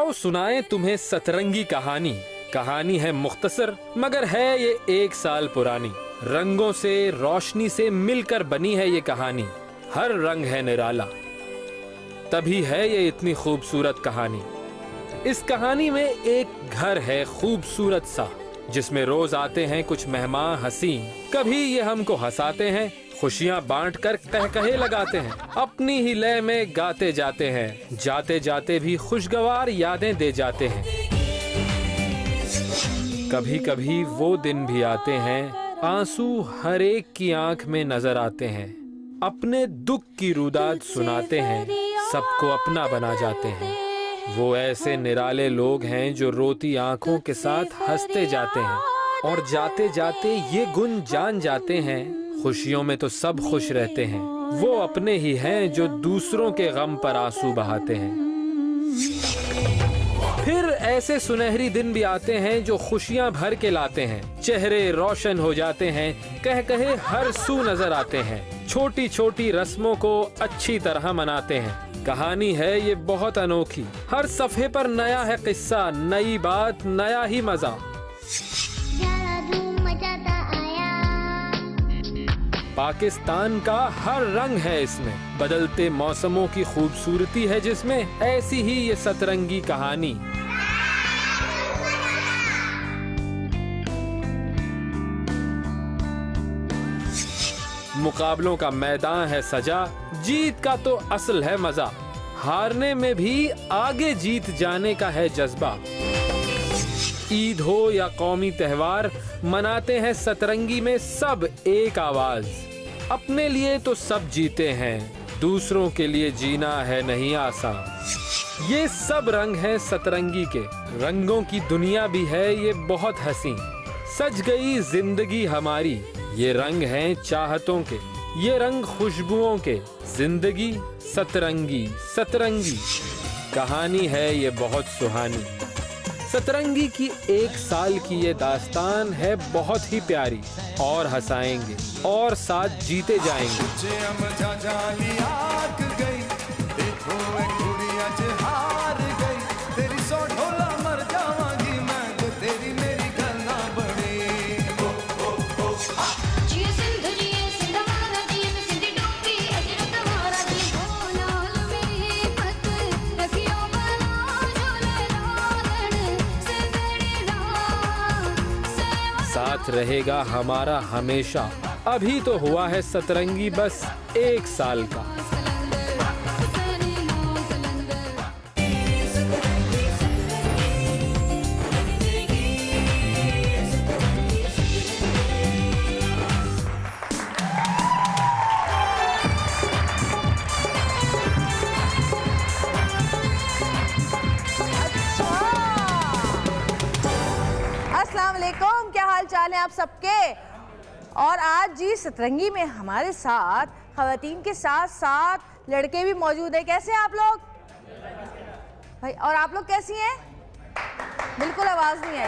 आओ सुनाएं तुम्हें सतरंगी कहानी। कहानी है मुख्तसर मगर है ये 1 साल पुरानी। रंगों से रोशनी से मिलकर बनी है ये कहानी। हर रंग है निराला, तभी है ये इतनी खूबसूरत कहानी। इस कहानी में एक घर है खूबसूरत सा, जिसमें रोज आते हैं कुछ मेहमान हसीन। कभी ये हमको हंसाते हैं, खुशियाँ बांट कर कहकहे लगाते हैं, अपनी ही लय में गाते जाते हैं, जाते जाते भी खुशगवार यादें दे जाते हैं। कभी कभी वो दिन भी आते हैं, आंसू हर एक की आंख में नजर आते हैं, अपने दुख की रुदाद सुनाते हैं, सबको अपना बना जाते हैं। वो ऐसे निराले लोग हैं जो रोती आंखों के साथ हंसते जाते हैं, और जाते जाते ये गुण जान जाते हैं, खुशियों में तो सब खुश रहते हैं। वो अपने ही हैं जो दूसरों के गम पर आंसू बहाते हैं। फिर ऐसे सुनहरी दिन भी आते हैं जो खुशियां भर के लाते हैं, चेहरे रोशन हो जाते हैं, कह कहे हर सू नजर आते हैं, छोटी छोटी रस्मों को अच्छी तरह मनाते हैं। कहानी है ये बहुत अनोखी, हर सफ़े पर नया है किस्सा, नई बात, नया ही मजा। पाकिस्तान का हर रंग है इसमें, बदलते मौसमों की खूबसूरती है जिसमें, ऐसी ही ये सतरंगी कहानी। मुकाबलों का मैदान है सजा, जीत का तो असल है मजा, हारने में भी आगे जीत जाने का है जज्बा। ईद हो या कौमी त्योहार, मनाते हैं सतरंगी में सब एक आवाज। अपने लिए तो सब जीते हैं, दूसरों के लिए जीना है नहीं आसान। ये सब रंग हैं सतरंगी के, रंगों की दुनिया भी है ये बहुत हसीन। सज गई जिंदगी हमारी, ये रंग हैं चाहतों के, ये रंग खुशबुओं के, जिंदगी सतरंगी सतरंगी। कहानी है ये बहुत सुहानी। सतरंगी की 1 साल की ये दास्तान है बहुत ही प्यारी, और हंसाएंगे और साथ जीते जाएंगे। साथ रहेगा हमारा हमेशा। अभी तो हुआ है सतरंगी बस 1 साल का। आप सबके। और आज जी सतरंगी में हमारे साथ खवातीन के साथ साथ लड़के भी मौजूद है। कैसे हैं आप लोग भाई? और आप लोग कैसी हैं? बिल्कुल आवाज नहीं आई।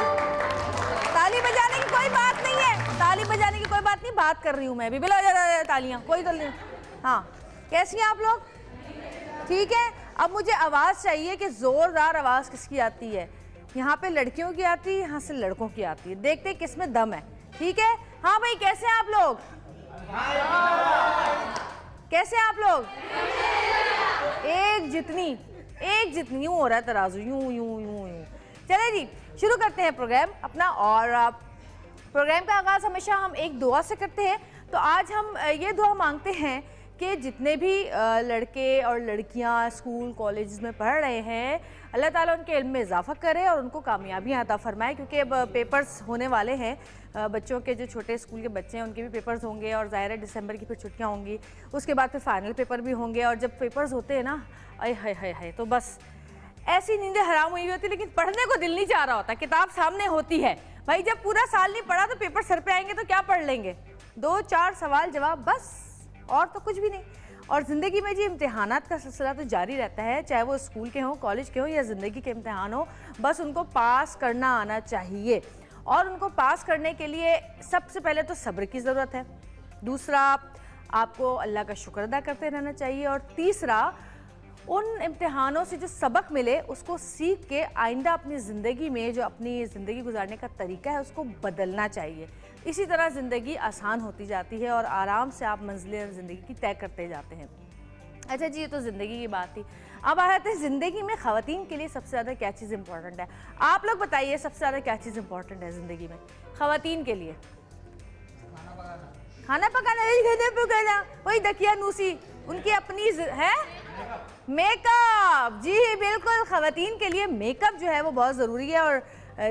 ताली बजाने की कोई बात नहीं है, ताली बजाने की कोई बात नहीं, बात कर रही हूँ मैं भी। बिला तालियां कोई तो नहीं। हाँ, कैसी हैं आप लोग? ठीक है। अब मुझे आवाज चाहिए कि जोरदार आवाज किसकी आती है। यहाँ पे लड़कियों की आती है, यहाँ से लड़कों की आती है। देखते हैं किसमें दम है। ठीक है। हाँ भाई, कैसे हैं आप लोग? कैसे हैं आप लोग? एक जितनी यूं हो रहा है तराजू, यूं यूं यूं यूं। चले जी, शुरू करते हैं प्रोग्राम अपना। और प्रोग्राम का आगाज हमेशा हम एक दुआ से करते हैं, तो आज हम ये दुआ मांगते हैं कि जितने भी लड़के और लड़कियां स्कूल कॉलेज में पढ़ रहे हैं, अल्लाह ताला उनके इल्म में इजाफा करे और उनको कामयाबियां अता फरमाए। क्योंकि अब पेपर्स होने वाले हैं, बच्चों के जो छोटे स्कूल के बच्चे हैं उनके भी पेपर्स होंगे, और ज़ाहिर है दिसंबर की फिर छुट्टियां होंगी, उसके बाद फिर फाइनल पेपर भी होंगे। और जब पेपर्स होते हैं ना, अय हाय हाय हाय, तो बस ऐसी नींदें हराम हुई होती, लेकिन पढ़ने को दिल नहीं चाह रहा होता। किताब सामने होती है भाई, जब पूरा साल नहीं पढ़ा तो पेपर सर पे आएंगे तो क्या पढ़ लेंगे? 2-4 सवाल जवाब बस, और तो कुछ भी नहीं। और ज़िंदगी में जी इम्तिहानात का सिलसिला तो जारी रहता है, चाहे वो स्कूल के हों, कॉलेज के हों या ज़िंदगी के इम्तिहान हो, बस उनको पास करना आना चाहिए। और उनको पास करने के लिए सबसे पहले तो सब्र की ज़रूरत है, दूसरा आपको अल्लाह का शुक्र अदा करते रहना चाहिए, और तीसरा उन इम्तिहानों से जो सबक मिले उसको सीख के आइंदा अपनी ज़िंदगी में जो अपनी ज़िंदगी गुजारने का तरीका है उसको बदलना चाहिए। इसी तरह ज़िंदगी आसान होती जाती है और आराम से आप मंजिलें ज़िंदगी की तय करते जाते हैं। अच्छा जी, ये तो ज़िंदगी की बात थी। अब आ जाते हैं ज़िंदगी में ख़वातीन के लिए सबसे ज़्यादा क्या चीज़ इंपॉर्टेंट है। आप लोग बताइए सबसे ज़्यादा क्या चीज़ इंपॉर्टेंट है ज़िंदगी में ख़वातीन के लिए? खाना पकाना, वही दकिया नूसी, उनकी अपनी है मेकअप। जी बिल्कुल, ख़वातीन के लिए मेकअप जो है वो बहुत ज़रूरी है। और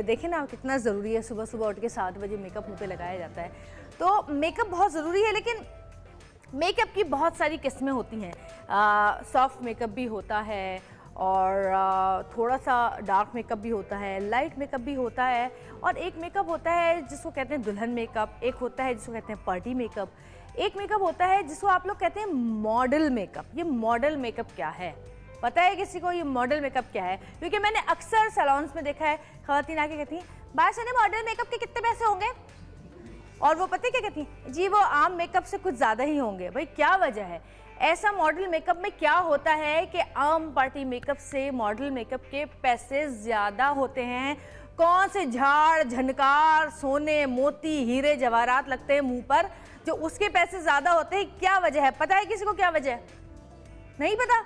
देखें ना कितना ज़रूरी है, सुबह सुबह उठ के 7 बजे मेकअप मुँह पे लगाया जाता है। तो मेकअप बहुत ज़रूरी है, लेकिन मेकअप की बहुत सारी किस्में होती हैं। सॉफ्ट मेकअप भी होता है और थोड़ा सा डार्क मेकअप भी होता है, लाइट मेकअप भी होता है, और एक मेकअप होता है जिसको कहते हैं दुल्हन मेकअप, एक होता है जिसको कहते हैं पार्टी मेकअप, एक मेकअप होता है जिसको आप लोग कहते हैं मॉडल मेकअप। ये मॉडल मेकअप क्या है? पता है किसी को ये मॉडल मेकअप क्या है? क्योंकि मैंने अक्सर सैलून्स में देखा है, ख़वातीन आके कहती हैं बाय सने मॉडल मेकअप के कितने पैसे होंगे? और वो पता है क्या कहती हैं? जी वो आम मेकअप से कुछ ज़्यादा ही होंगे। भाई क्या वजह है? ऐसा मॉडल मेकअप में क्या होता है कि आम पार्टी मेकअप से मॉडल मेकअप के पैसे ज़्यादा होते हैं? कौन से झाड़ झनकार सोने मोती हीरे जवाहरात लगते हैं मुंह पर जो उसके पैसे ज़्यादा होते हैं? क्या वजह है? पता है किसी को क्या वजह है? नहीं पता?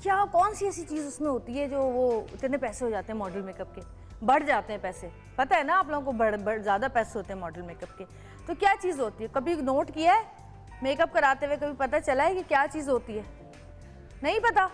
क्या कौन सी ऐसी चीज़ उसमें होती है जो वो इतने पैसे हो जाते हैं मॉडल मेकअप के, बढ़ जाते हैं पैसे? पता है ना आप लोगों को ज़्यादा पैसे होते हैं मॉडल मेकअप के। तो क्या चीज़ होती है? कभी नोट किया है मेकअप कराते हुए? कभी पता चला है कि क्या चीज़ होती है? नहीं पता?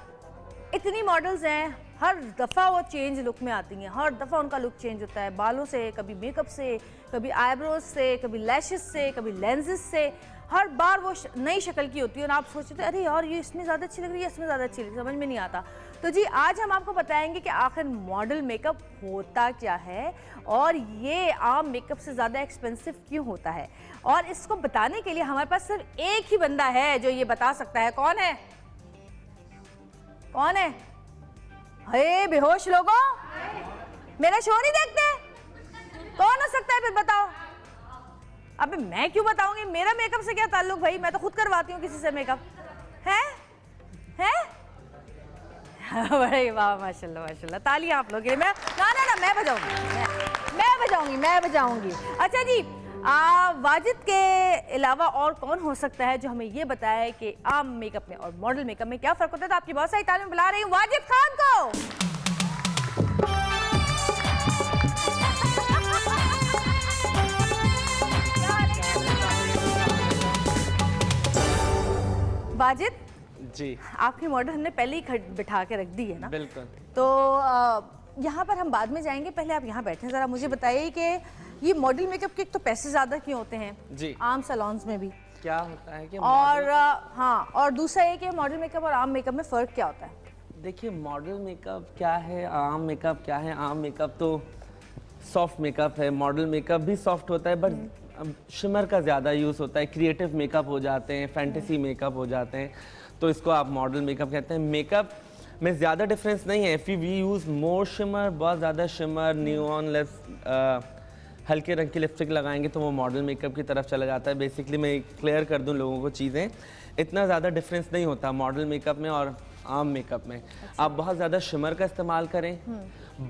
इतनी मॉडल्स हैं, हर दफ़ा वो चेंज लुक में आती हैं, हर दफ़ा उनका लुक चेंज होता है, बालों से, कभी मेकअप से, कभी आईब्रोज से, कभी लैशेस से, कभी लेंसेज से। हर बार वो नई शक्ल की होती है और आप सोचते हैं अरे यार ये इसमें ज़्यादा अच्छी लग रही है, इसमें ज़्यादा अच्छी लग रही है, समझ में नहीं आता। तो जी आज हम आपको बताएंगे कि आखिर मॉडल मेकअप होता क्या है और ये आम मेकअप से ज़्यादा एक्सपेंसिव क्यों होता है। और इसको बताने के लिए हमारे पास सिर्फ एक ही बंदा है जो ये बता सकता है। कौन है? कौन है? हे बेहोश लोगों, मेरा शो नहीं देखते? कौन हो सकता है फिर बताओ? अबे मैं क्यों बताऊंगी, मेरा मेकअप से क्या ताल्लुक भाई, मैं तो खुद करवाती हूँ किसी से मेकअप। है बड़े वाह, माशाल्लाह माशाल्लाह, तालियां आप लोग के लिए। मैं बजाऊंगी। अच्छा जी, वाजिद के अलावा और कौन हो सकता है जो हमें ये बताए कि आम मेकअप में और मॉडल मेकअप में क्या फ़र्क होता है? तो आपकी बहुत सारी तालियां बुला रही हूँ वाजिद खान को। वाजिद जी, आपकी मॉडल हमने पहले ही बिठा के रख दी है ना? बिल्कुल। तो यहाँ पर हम बाद में जाएंगे, पहले आप यहाँ बैठे। ज़रा मुझे बताइए कि ये मॉडल मेकअप के तो पैसे ज़्यादा क्यों होते हैं जी, आम सैलून्स में भी? क्या होता है कि और हाँ, और दूसरा ये कि मॉडल मेकअप और आम मेकअप में फ़र्क क्या होता है? देखिए मॉडल मेकअप क्या है, आम मेकअप क्या है। आम मेकअप तो सॉफ्ट मेकअप है, मॉडल मेकअप भी सॉफ्ट होता है बट शिमर का ज़्यादा यूज़ होता है, क्रिएटिव मेकअप हो जाते हैं, फैंटेसी मेकअप हो जाते हैं, तो इसको आप मॉडल मेकअप कहते हैं। मेकअप में ज़्यादा डिफरेंस नहीं है। If we use more shimmer, बहुत ज़्यादा शिमर, न्यूऑन हल्के रंग की लिपस्टिक लगाएंगे तो वो मॉडल मेकअप की तरफ चला जाता है। बेसिकली मैं क्लियर कर दूं लोगों को चीज़ें, इतना ज़्यादा डिफरेंस नहीं होता मॉडल मेकअप में और आम मेकअप में। आप बहुत ज़्यादा शिमर का इस्तेमाल करें,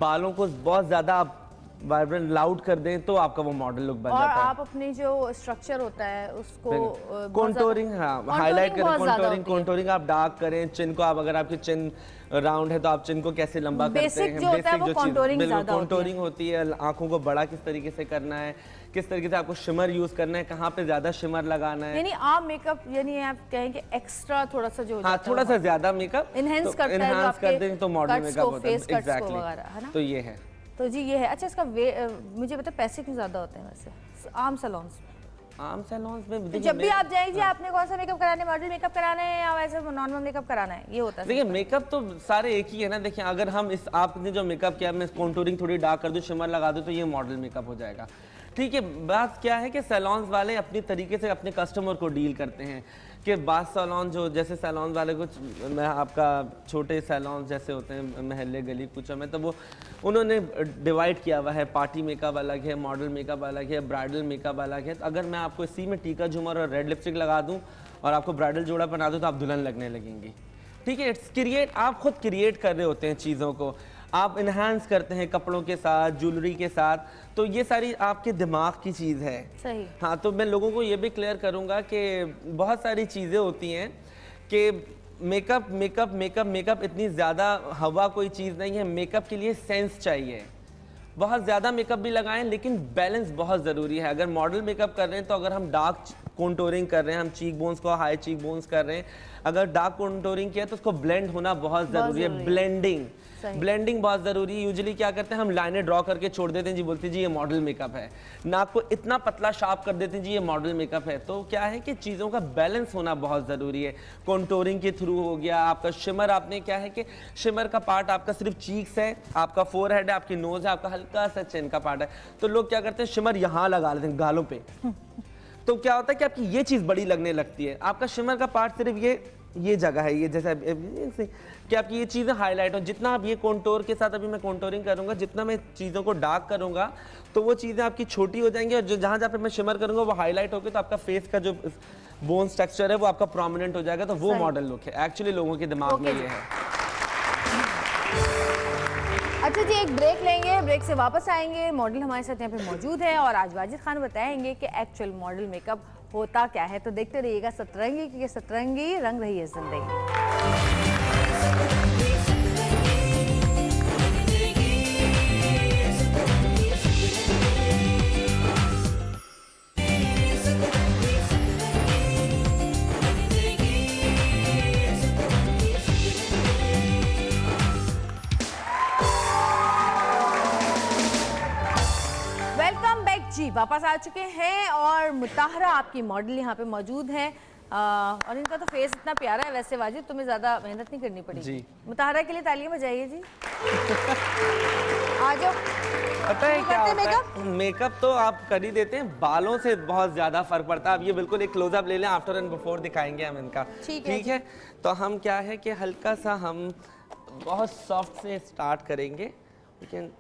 बालों को बहुत ज़्यादा आप वाइब्रेंट लाउड कर दें तो आपका वो मॉडल लुक बन जाता है। और आप अपने जो स्ट्रक्चर होता है उसको कॉन्टोरिंग, हाँ, हाईलाइट करें, कॉन्टोरिंग आप डार्क करें। चिन को आप, अगर आपकी चिन राउंड है तो आप चिन को कैसे लंबा करते हैं, बेसिक जो कॉन्टोरिंग होती है। आंखों को बड़ा किस तरीके से करना है, किस तरीके से आपको शिमर यूज करना है, कहाँ पे ज्यादा शिमर लगाना है। यानी आम मेकअप यानी आप कहें कि एक्स्ट्रा थोड़ा सा जो हाँ, थोड़ा सा ज्यादा मेकअप इनहेंस कर दें तो मॉडल मेकअप होता है। एग्जैक्टली, तो ये है। तो जी ये है। अच्छा, इसका मुझे बता पैसे क्यों ज़्यादा होते हैं वैसे आम सैलून्स में? आम सैलून्स में तो जब भी आप जाइए आपने कौन सा मेकअप कराना है, मॉडल मेकअप कराना है या वैसे नॉर्मल मेकअप कराना है, ये होता है? देखिए मेकअप तो सारे एक ही है ना। देखिए अगर हम इस आपने जो मेकअप किया, मैं कॉन्टूरिंग थोड़ी डार्क कर दूं, शिमर लगा दूं तो ये मॉडल मेकअप हो जाएगा। ठीक है, बात क्या है कि सैलून्स वाले अपनी तरीके से अपने कस्टमर को डील करते हैं कि बात सैलून जो जैसे सैलून वाले कुछ मैं आपका छोटे सैलून जैसे होते हैं महल्ले गली कुछ में, तो वो उन्होंने डिवाइड किया हुआ है। पार्टी मेकअप अलग है, मॉडल मेकअप अलग है, ब्राइडल मेकअप अलग है। तो अगर मैं आपको इसी में टीका झूमर और रेड लिपस्टिक लगा दूं और आपको ब्राइडल जोड़ा बना दूं तो आप दुल्हन लगने लगेंगी। ठीक है, इट्स क्रिएट, आप खुद क्रिएट कर रहे होते हैं चीज़ों को, आप इन्हांस करते हैं कपड़ों के साथ, ज्वेलरी के साथ, तो ये सारी आपके दिमाग की चीज़ है। सही। हाँ, तो मैं लोगों को ये भी क्लियर करूँगा कि बहुत सारी चीज़ें होती हैं कि मेकअप मेकअप मेकअप मेकअप इतनी ज़्यादा हवा कोई चीज़ नहीं है। मेकअप के लिए सेंस चाहिए। बहुत ज़्यादा मेकअप भी लगाएं, लेकिन बैलेंस बहुत ज़रूरी है। अगर मॉडल मेकअप कर रहे हैं तो अगर हम डार्क कॉन्टोरिंग कर रहे हैं, हम चीक बोन्स को हाई चीक बोन्स कर रहे हैं, अगर डार्क कॉन्टोरिंग किया तो उसको ब्लेंड होना बहुत ज़रूरी है। ब्लेंडिंग बहुत ज़रूरी है। यूजुअली क्या करते हैं, हम लाइनें ड्रॉ करके छोड़ देते हैं, जी बोलते हैं जी ये मॉडल मेकअप है। नाक को इतना पतला शार्प कर देते हैं, जी ये मॉडल मेकअप है। तो क्या है कि चीज़ों का बैलेंस होना बहुत ज़रूरी है। कॉन्टोरिंग के थ्रू हो गया, आपका शिमर, आपने क्या है कि शिमर का पार्ट आपका सिर्फ चीक्स है, आपका फोरहेड है, आपकी नोज है, आपका हल्का सा चिन का पार्ट है। तो लोग क्या करते हैं, शिमर यहाँ लगा लेते हैं गालों पे। तो क्या होता है कि आपकी ये चीज़ बड़ी लगने लगती है। आपका शिमर का पार्ट सिर्फ ये जगह है, ये जैसा कि आपकी ये चीज़ें हाईलाइट हो। जितना आप ये कॉन्टोर के साथ, अभी मैं कॉन्टोरिंग करूंगा, जितना मैं चीज़ों को डार्क करूंगा तो वो चीज़ें आपकी छोटी हो जाएंगी, और जो जहाँ जहाँ पे मैं शिमर करूंगा वो हाईलाइट होकर, तो आपका फेस का जो बोन्स टेक्सचर है वो आपका प्रोमिनेंट हो जाएगा। तो वो मॉडल लुक है एक्चुअली लोगों के दिमाग में ये है। अच्छा जी, एक ब्रेक लेंगे, ब्रेक से वापस आएंगे। मॉडल हमारे साथ यहाँ पे मौजूद है और आज वाजिद खान बताएंगे कि एक्चुअल मॉडल मेकअप होता क्या है। तो देखते रहिएगा सतरंगी, क्योंकि सतरंगी रंग रही है जिंदगी। जी वापस आ चुके हैं और मुताहरा आपकी मॉडल यहाँ पे मौजूद हैं। और इनका तो फेस इतना प्यारा है। वैसे वाजिद तुम्हें ज़्यादा मेहनत नहीं करनी पड़ेगी। मुताहरा के लिए तालियां बजाइए जी। आ जाओ। पता है क्या होता है, मेकअप तो आप कर ही देते हैं, बालों से बहुत ज़्यादा फर्क पड़ता है। अब ये बिल्कुल एक क्लोजअप ले लें, आफ्टर एंड बिफोर दिखाएंगे हम इनका। ठीक है। तो हम क्या है कि हल्का सा हम बहुत सॉफ्ट से स्टार्ट करेंगे, लेकिन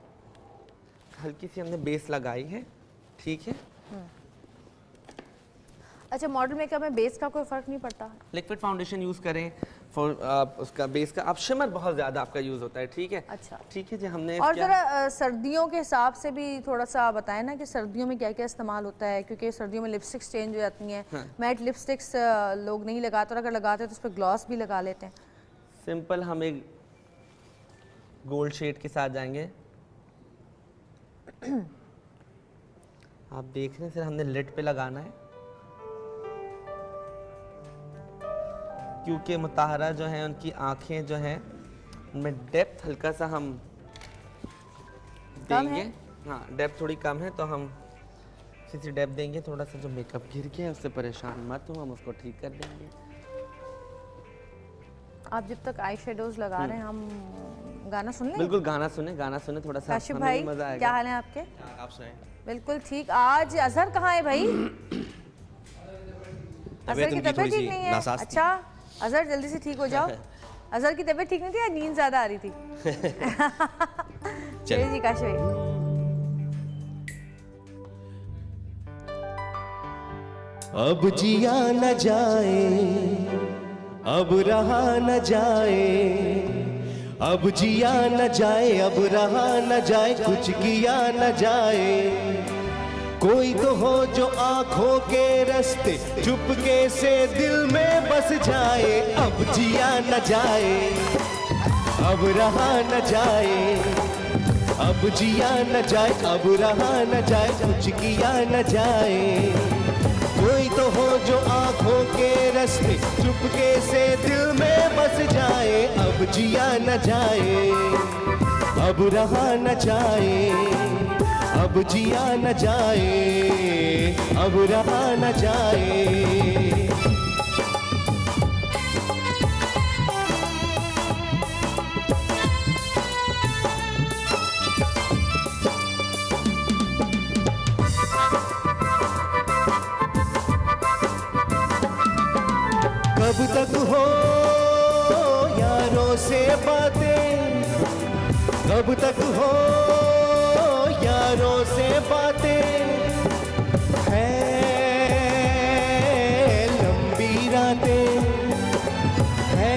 हल्की सी हमने बेस लगाई है। ठीक है। अच्छा, मॉडल मेकअप में बेस का कोई फर्क नहीं पड़ता? लिक्विड फाउंडेशन यूज करें फॉर उसका बेस का। अब शिमर बहुत ज्यादा आपका यूज होता है। ठीक है। अच्छा, ठीक है जी। हमने और जरा सर्दियों के हिसाब से भी थोड़ा सा बताएं ना कि सर्दियों में क्या क्या इस्तेमाल होता है, क्योंकि सर्दियों में लिपस्टिक्स चेंज हो जाती हैं। हाँ। मैट लिपस्टिक्स लोग नहीं लगाते, और अगर लगाते हैं तो उस पर ग्लॉस भी लगा लेते हैं। सिंपल हम एक गोल्ड शेड के साथ जाएंगे। आप देख रहे हैं, सिर्फ हमने लिड पे लगाना है, क्योंकि मुताहरा जो है उनकी आंखें जो हैं उनमें डेप्थ हल्का सा हम देंगे। हाँ, डेप्थ थोड़ी कम है, तो हम किसी डेप्थ देंगे। थोड़ा सा जो मेकअप गिर गया है उससे परेशान मत हो, हम उसको ठीक कर देंगे। आप जब तक आई शेडोज लगा रहे हैं, हम गाना सुन लें? बिल्कुल, गाना सुने थोड़ा सा, काशिफ भाई मजा आएगा। क्या हाल है आपके? आप सुनाएं। बिल्कुल ठीक। आज अजहर कहाँ है भाई? अजहर की तबीयत ठीक नहीं है? अच्छा अजहर, जल्दी से ठीक हो जाओ। अजहर की तबीयत ठीक नहीं थी या नींद ज्यादा आ रही थी? चलिए जी काशिफ भाई। अब जिया न जाए, अब रहा न जाए, अब जिया न जाए, अब रहा न जाए, कुछ किया न जाए। कोई तो हो जो आंखों के रास्ते चुपके से दिल में बस जाए। अब जिया न जाए, अब रहा न जाए, अब जिया न जाए, अब रहा न जाए, कुछ किया न जाए। कोई तो हो जो आंखों के रास्ते चुपके से दिल में बस जाए। अब जिया न जाए, अब रहा न जाए, अब जिया न जाए, अब रहा न जाए। कब तक हो यारों से बातें, कब तक हो यारों से बातें, है लंबी रातें, है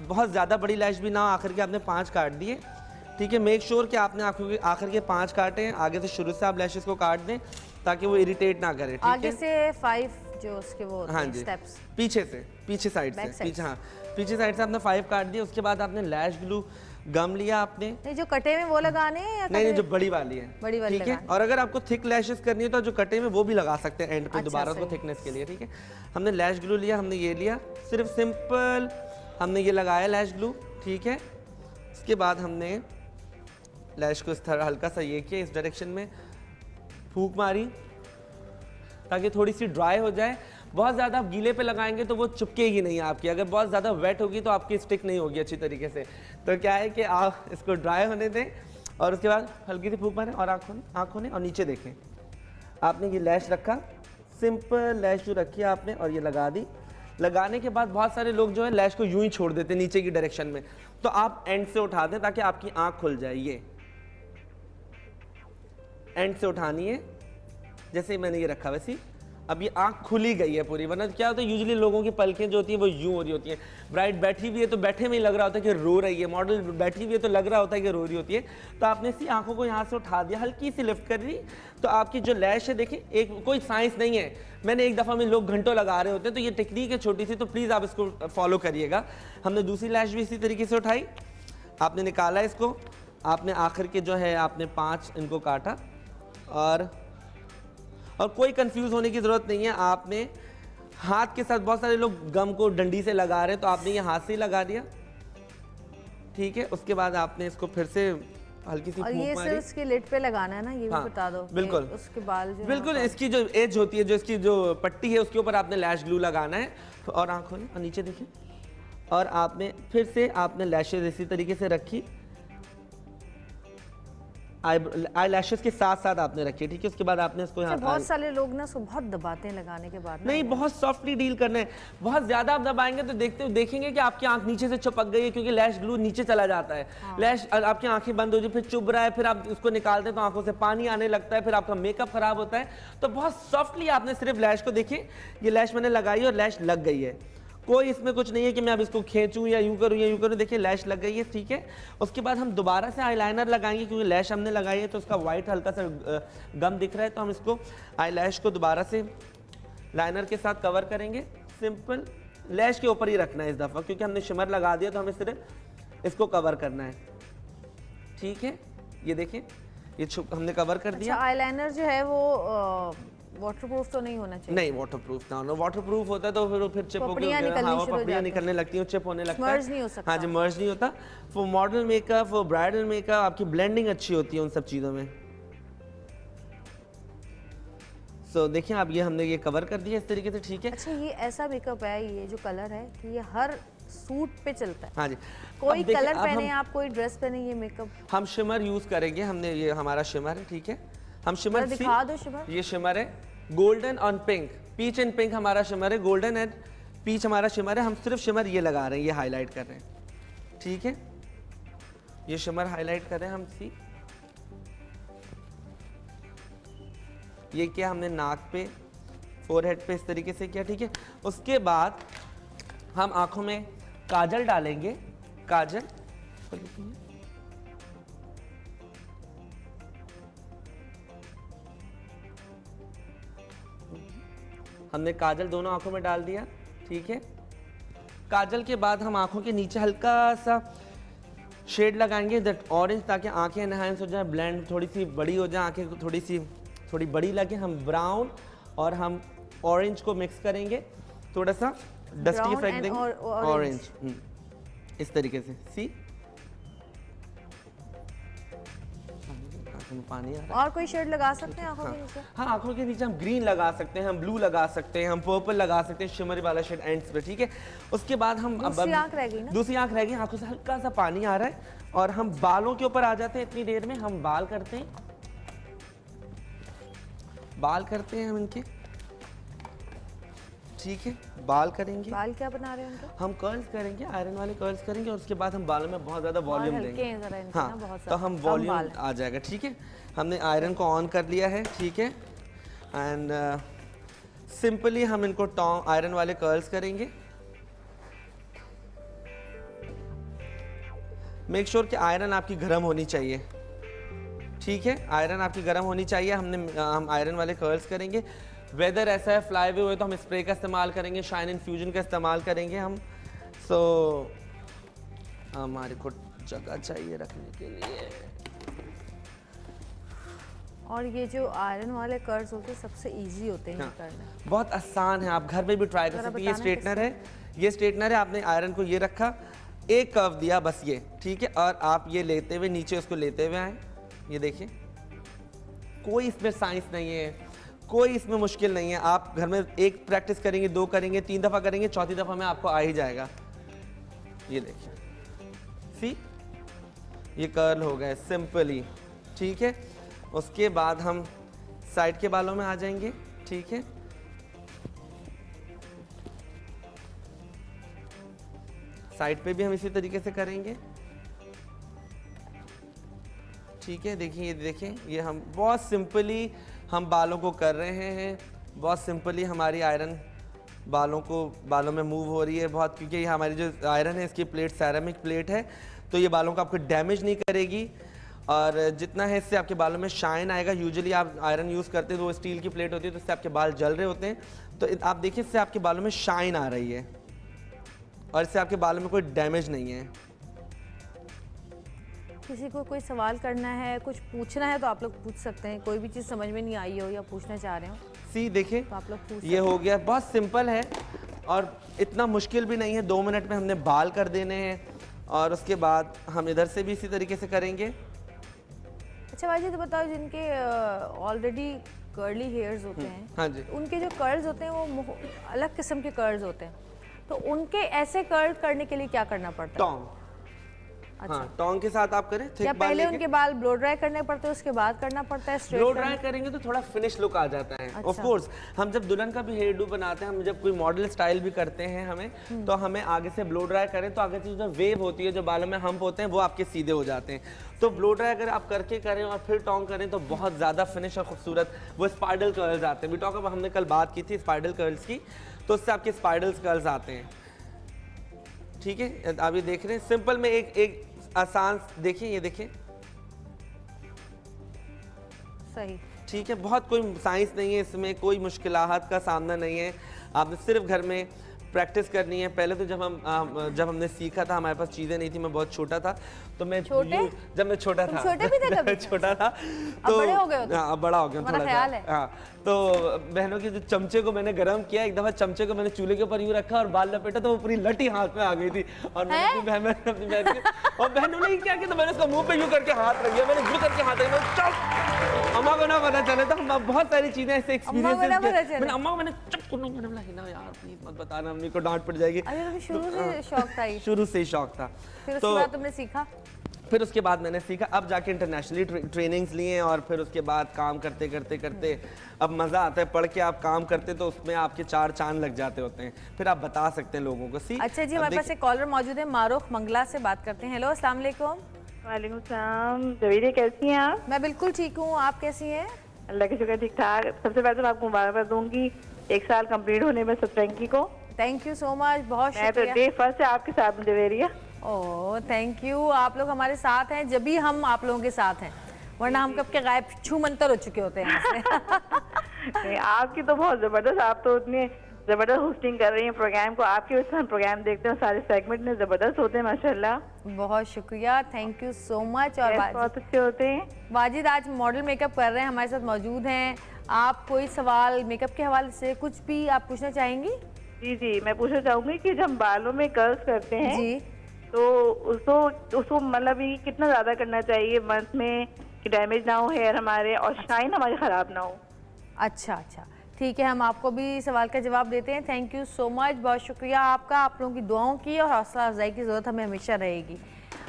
बहुत ज़्यादा बड़ी लैश भी ना हो, आखिर के आपने 5 काट दिए, ठीक है। मेक श्योर कि आपने आँखों के आखिर के 5 काटे हैं, आगे से शुरू से आप लैशेस को काट दें ताकि वो इरिटेट ना करे, ठीक है। आगे से 5 जो उसके वो हाँ जी, स्टेप्स, पीछे से, पीछे साइड से, पीछे, हाँ पीछे साइड से आपने 5 काट दिए। उसके बाद आपने लैश ग्लू गम लिया आपने, नहीं जो कटे में वो लगाने हैं या नहीं जो बड़ी वाली है, बड़ी वाली ठीक है। और अगर आपको थिक लैशेस करनी है तो जो कटे में वो भी लगा सकते हैं एंड पे, दोबारा उसको थिकनेस के लिए, ठीक है। हमने लैश ग्लू लिया, हमने ये लिया, सिर्फ सिंपल हमने ये लगाया लैश ग्लू, ठीक है। उसके बाद हमने लैश को इस तरह हल्का सा ये किया, इस डायरेक्शन में फूंक मारी ताकि थोड़ी सी ड्राई हो जाए। बहुत ज़्यादा आप गीले पे लगाएंगे तो वो चिपकेगी नहीं आपकी, अगर बहुत ज़्यादा वेट होगी तो आपकी स्टिक नहीं होगी अच्छी तरीके से। तो क्या है कि आप इसको ड्राई होने दें और उसके बाद हल्की सी फूंक मारें और आँखों ने और नीचे देखें। आपने ये लैश रखा, सिंपल लैश जो रखी आपने और ये लगा दी। लगाने के बाद बहुत सारे लोग जो है लैश को यूं ही छोड़ देते नीचे की डायरेक्शन में, तो आप एंड से उठा दें ताकि आपकी आँख खुल जाए। ये एंड से उठानी है, जैसे मैंने ये रखा वैसे अब ये आंख खुली गई है पूरी, वरना क्या होता है यूजुअली लोगों की पलकें जो होती है वो यूं हो रही होती हैं। ब्राइड बैठी हुई है तो बैठे में ही लग रहा होता है कि रो रही है, मॉडल बैठी हुई है तो लग रहा होता है कि रो रही होती है। तो आपने इसी आंखों को यहाँ से उठा दिया, हल्की सी लिफ्ट कर दी, तो आपकी जो लैश है देखिए, एक कोई साइंस नहीं है, मैंने एक दफ़ा में लोग घंटों लगा रहे होते हैं, तो ये टेक्निक है छोटी सी, तो प्लीज़ आप इसको फॉलो करिएगा। हमने दूसरी लैश भी इसी तरीके से उठाई, आपने निकाला इसको, आपने आखिर के जो है आपने 5 इनको काटा और कोई कंफ्यूज होने की ज़रूरत नहीं है। आपने हाथ के साथ, बहुत सारे लोग गम को डंडी से लगा रहे हैं तो आपने ये हाथ से ही लगा दिया, ठीक है। उसके बाद आपने इसको फिर से हल्की सी फूंक मारी। ये सिर्फ इसके लिड पे लगाना है ना, ये भी बता दो। बिल्कुल, उसके बाल जो बिल्कुल इसकी जो एज होती है, जो इसकी जो पट्टी है उसके ऊपर आपने लैश ग्लू लगाना है। और आँखों ने और नीचे देखिए, और आपने फिर से आपने लैशेज इसी तरीके से रखी, आई लैशेस के साथ साथ आपने रखी, ठीक है। उसके बाद आपने इसको यहाँ, बहुत सारे लोग ना इसको बहुत दबाते हैं लगाने के बाद, नहीं बहुत सॉफ्टली डील करना है। बहुत ज्यादा आप दबाएंगे तो देखेंगे कि आपकी आंख नीचे से चिपक गई है, क्योंकि लैश ग्लू नीचे चला जाता है। लैश आपकी आंखें बंद हो जाए, फिर चुभ रहा है, फिर आप उसको निकालते हैं तो आंखों से पानी आने लगता है, फिर आपका मेकअप खराब होता है। तो बहुत सॉफ्टली आपने सिर्फ लैश को, देखिए ये लैश मैंने लगाई और लैश लग गई है, कोई इसमें कुछ नहीं है कि मैं अब इसको खींचूं या यूं करूं या यूं करूं, देखिए लैश लग गई है, ठीक है। उसके बाद हम दोबारा से आईलाइनर लगाएंगे, क्योंकि लैश हमने लगाई है तो उसका वाइट हल्का सा गम दिख रहा है, तो हम इसको आई लैश को दोबारा से लाइनर के साथ कवर करेंगे। सिंपल लैश के ऊपर ही रखना है इस दफ़ा, क्योंकि हमने शिमर लगा दिया तो हमें सिर्फ इसको कवर करना है, ठीक है। ये देखिए ये हमने कवर कर दिया। आईलाइनर जो है वो वाटरप्रूफ तो नहीं होना चाहिए? नहीं, वाटरप्रूफ ना होना, वाटरप्रूफ होता है तो फिर चिप होकर पपड़ियाँ निकलने लगती हैं, चिप होने लगता है, मर्ज नहीं हो सकता। हाँ जी, मर्ज नहीं होता। वो मॉडल मेकअप, वो ब्राइडल मेकअप, आपकी ब्लेंडिंग अच्छी होती है उन सब चीज़ों में। सो देखिए आप, ये हमने ये कवर कर दिया इस तरीके से, ठीक है। अच्छा, ये ऐसा मेकअप है, ये जो कलर है कि ये हर सूट पे चलता है? हाँ जी, कोई कलर पहने आप, कोई ड्रेस पहने, ये मेकअप हम शिमर यूज करेंगे। हमने ये हमारा शिमर है, ठीक है। हम शिमर दिखा दो। शिमर, ये शिमर है गोल्डन और पिंक, पीच एंड पिंक हमारा शिमर है, गोल्डन एंड पीच हमारा शिमर है। हम सिर्फ शिमर ये लगा रहे हैं, ये हाईलाइट कर रहे हैं, ठीक है। ये शिमर हाईलाइट कर रहे हैं हम, सी ये क्या हमने नाक पे, फोरहेड पे इस तरीके से किया, ठीक है। उसके बाद हम आंखों में काजल डालेंगे, काजल हमने काजल दोनों आंखों में डाल दिया, ठीक है। काजल के बाद हम आंखों के नीचे हल्का सा शेड लगाएंगे, दैट ऑरेंज, ताकि आंखें एनहांस हो जाए, ब्लेंड थोड़ी सी बड़ी हो जाए, आंखें थोड़ी बड़ी लगे। हम ब्राउन और हम ऑरेंज को मिक्स करेंगे, थोड़ा सा डस्टी इफेक्ट देंगे, ऑरेंज इस तरीके से, सी पानी आ रहा है। और कोई शेड लगा सकते हैं आंखों के नीचे? हाँ, आंखों के नीचे हम ग्रीन लगा सकते हैं, हम ब्लू लगा सकते हैं, हम पर्पल लगा सकते हैं, शिमरी वाला शेड एंड्स पे, ठीक है। उसके बाद हम दूसरी आंख रह गई ना, दूसरी आंख रह गई, आंखों से हल्का सा पानी आ रहा है और हम बालों के ऊपर आ जाते हैं। इतनी देर में हम बाल करते हैं, हम इनके, ठीक है। बाल करेंगे, बाल क्या बना रहे हैं उनके? हम कर्ल्स करेंगे, आयरन वाले कर्ल्स करेंगे और उसके बाद हम बालों में बहुत ज़्यादा वॉल्यूम देंगे। हाँ, तो हम वॉल्यूम आ जाएगा, ठीक है। हमने आयरन को ऑन कर लिया है, ठीक है। एंड सिंपली हम इनको आयरन वाले कर्ल्स करेंगे। मेक श्योर कि आयरन आपकी गर्म होनी चाहिए, ठीक है, आयरन आपकी गर्म होनी चाहिए। हम आयरन वाले कर्ल्स करेंगे। वेदर ऐसा है फ्लाई हुए तो हम स्प्रे का इस्तेमाल करेंगे, शाइन इन्फ्यूजन का इस्तेमाल करेंगे हम। सो हमारे को जगह चाहिए रखने के लिए। और ये जो आयरन वाले कर्ल्स होते हैं सबसे इजी होते हैं ये करना, बहुत आसान है, आप घर में भी ट्राई कर सकते हैं। ये स्ट्रेटनर है, ये स्ट्रेटनर है, आपने आयरन को ये रखा, एक कर्व दिया बस ये, ठीक है, और आप ये लेते हुए नीचे उसको लेते हुए आए, ये देखिए, कोई इसमें साइंस नहीं है, कोई इसमें मुश्किल नहीं है। आप घर में एक प्रैक्टिस करेंगे, 2 करेंगे, 3 दफ़ा करेंगे, चौथी दफ़ा में आपको आ ही जाएगा। ये देखिए, सी ये कर्ल हो गए सिंपली, ठीक है। उसके बाद हम साइड के बालों में आ जाएंगे, ठीक है। साइड पे भी हम इसी तरीके से करेंगे, ठीक है। देखिए ये देखिए, ये हम बहुत सिंपली हम बालों को कर रहे हैं, बहुत सिंपली हमारी आयरन बालों में मूव हो रही है बहुत, क्योंकि ये हमारी जो आयरन है इसकी प्लेट सेरेमिक प्लेट है, तो ये बालों को आपको डैमेज नहीं करेगी, और जितना है इससे आपके बालों में शाइन आएगा। यूजुअली आप आयरन यूज़ करते हैं तो वो स्टील की प्लेट होती है, तो इससे आपके बाल जल रहे होते हैं, तो आप देखिए इससे आपके बालों में शाइन आ रही है, और इससे आपके बालों में कोई डैमेज नहीं है। किसी को कोई सवाल करना है, कुछ पूछना है तो आप लोग पूछ सकते हैं, कोई भी चीज़ समझ में नहीं आई हो या पूछना चाह रहे हो सी देखिए, तो आप लोग पूछ ये हो गया, बहुत सिंपल है और इतना मुश्किल भी नहीं है। 2 मिनट में हमने बाल कर देने हैं, और उसके बाद हम इधर से भी इसी तरीके से करेंगे। अच्छा भाई जी, तो बताओ जिनके ऑलरेडी कर्ली हेयर्स होते हैं, हाँ जी, उनके जो कर्ल्स होते हैं वो अलग किस्म के कर्ल्स होते हैं, तो उनके ऐसे कर्ल करने के लिए क्या करना पड़ता है? टोंग, अच्छा, हाँ, टोंग के साथ आप करें। क्या पहले उनके बाल ब्लो ड्राई करने पड़ते हैं उसके बाद करना पड़ता है स्ट्रेट? ब्लो ड्राई करेंगे तो थोड़ा फिनिश लुक आ जाता है। अच्छा। ऑफ कोर्स हम जब दुल्हन का भी हेयर डू बनाते हैं, हम जब कोई मॉडल स्टाइल भी करते हैं हमें, तो हमें आगे से ब्लो ड्राई करें तो आगे से जो वेव होती है, जो बालों में हम्प होते हैं, वो आपके सीधे हो जाते हैं। तो ब्लो ड्राई अगर आप करके करें और फिर टोंग करें तो बहुत ज़्यादा फिनिश और खूबसूरत वो स्पाइडल कर्ल्स आते हैं। बिटॉक हमने कल बात की थी स्पाइडल कर्ल्स की, तो उससे आपके स्पाइडल कर्ल्स आते हैं, ठीक है। आप ये देख रहे हैं सिंपल में एक आसान, देखिए ये देखिए, सही, ठीक है। बहुत कोई साइंस नहीं है इसमें, कोई मुश्किलात का सामना नहीं है। आपने सिर्फ घर में प्रैक्टिस करनी है। पहले तो जब हमने सीखा था, हमारे पास चीज़ें नहीं थी, मैं बहुत छोटा था, तो मैं जब मैं छोटा था, छोटे भी थे कभी? छोटा था तो बड़े हो गए हो? हाँ, बड़ा हो गया थोड़ा सा। हाँ, तो बहनों के जो चमचे को मैंने गर्म किया, एक दफ़ा चमचे को मैंने चूल्हे के ऊपर यूँ रखा और बाल लपेटा तो वो पूरी लटी हाथ में आ गई थी, और मैंने अपनी बहन और बहनों ने क्या किया, तो मैंने उसका मुँह पे यूँ करके हाथ रख दिया, मैंने यूँ करके हाथ रख दिया, अम्मा को ना पता चले। तो हम बहुत सारी चीज़ें ऐसे एक्सपीरियंस, मैंने अम्मा को मैंने चुप करना, मैंने बोला हिना यार प्लीज मत बताना, अम्मी को डांट पड़ जाएगी। अरे शुरू से शौक था ये? शुरू से ही शौक था। फिर उसके बाद तुमने सीखा? फिर उसके बाद मैंने सीखा, अब जाके इंटरनेशनली ट्रेनिंग्स लिए, और फिर उसके बाद काम करते करते करते अब मज़ा आता है। पढ़ के आप काम करते तो उसमें आपके 4 चांद लग जाते होते हैं, फिर आप बता सकते हैं लोगों को। अच्छा जी, हमारे पास एक कॉलर मौजूद है, मारूख मंगला से बात करते हैं। हेलो, अस्सलाम वालेकुम। वालेकुम सलाम। जवेरिया कैसी हैं आप? मैं बिल्कुल ठीक हूँ, आप कैसी हैं? अल्लाह के शुक्र ठीक ठाक। सबसे पहले तो मैं आपको मुबारकबाद दूंगी 1 साल कंप्लीट होने में सतरंगी को। थैंक यू सो मच, बहुत मैं तो शुक्रिया। डे फर्स्ट से आपके साथ हूं जवेरिया। ओह थैंक यू, आप लोग हमारे साथ हैं जब भी हम आप लोगों के साथ हैं, वरना हम कब के गायब छू मंतर हो चुके होते हैं नहीं, आपकी तो बहुत जबरदस्त, आप तो इतने जबरदस्त होस्टिंग कर रही हैं प्रोग्राम को। आपके वजह से हम प्रोग्राम देखते हैं, सारे सेगमेंट में जबरदस्त होते हैं माशाल्लाह। बहुत शुक्रिया, थैंक यू सो मच। और बहुत अच्छे होते हैं। वाजिद आज मॉडल मेकअप कर रहे हैं, हमारे साथ मौजूद हैं। आप कोई सवाल मेकअप के हवाले से कुछ भी आप पूछना चाहेंगी? जी जी, मैं पूछना चाहूंगी कि जब हम बालों में कर्ल्स करते हैं जी, तो उसको मतलब ये कितना ज्यादा करना चाहिए मंथ में कि डैमेज ना हो हेयर हमारे और शाइन हमारी खराब ना हो? अच्छा अच्छा, ठीक है, हम आपको भी सवाल का जवाब देते हैं। थैंक यू सो मच, बहुत शुक्रिया आपका। आप लोगों की दुआओं की और हौसला अफजाई की ज़रूरत हमें हमेशा रहेगी।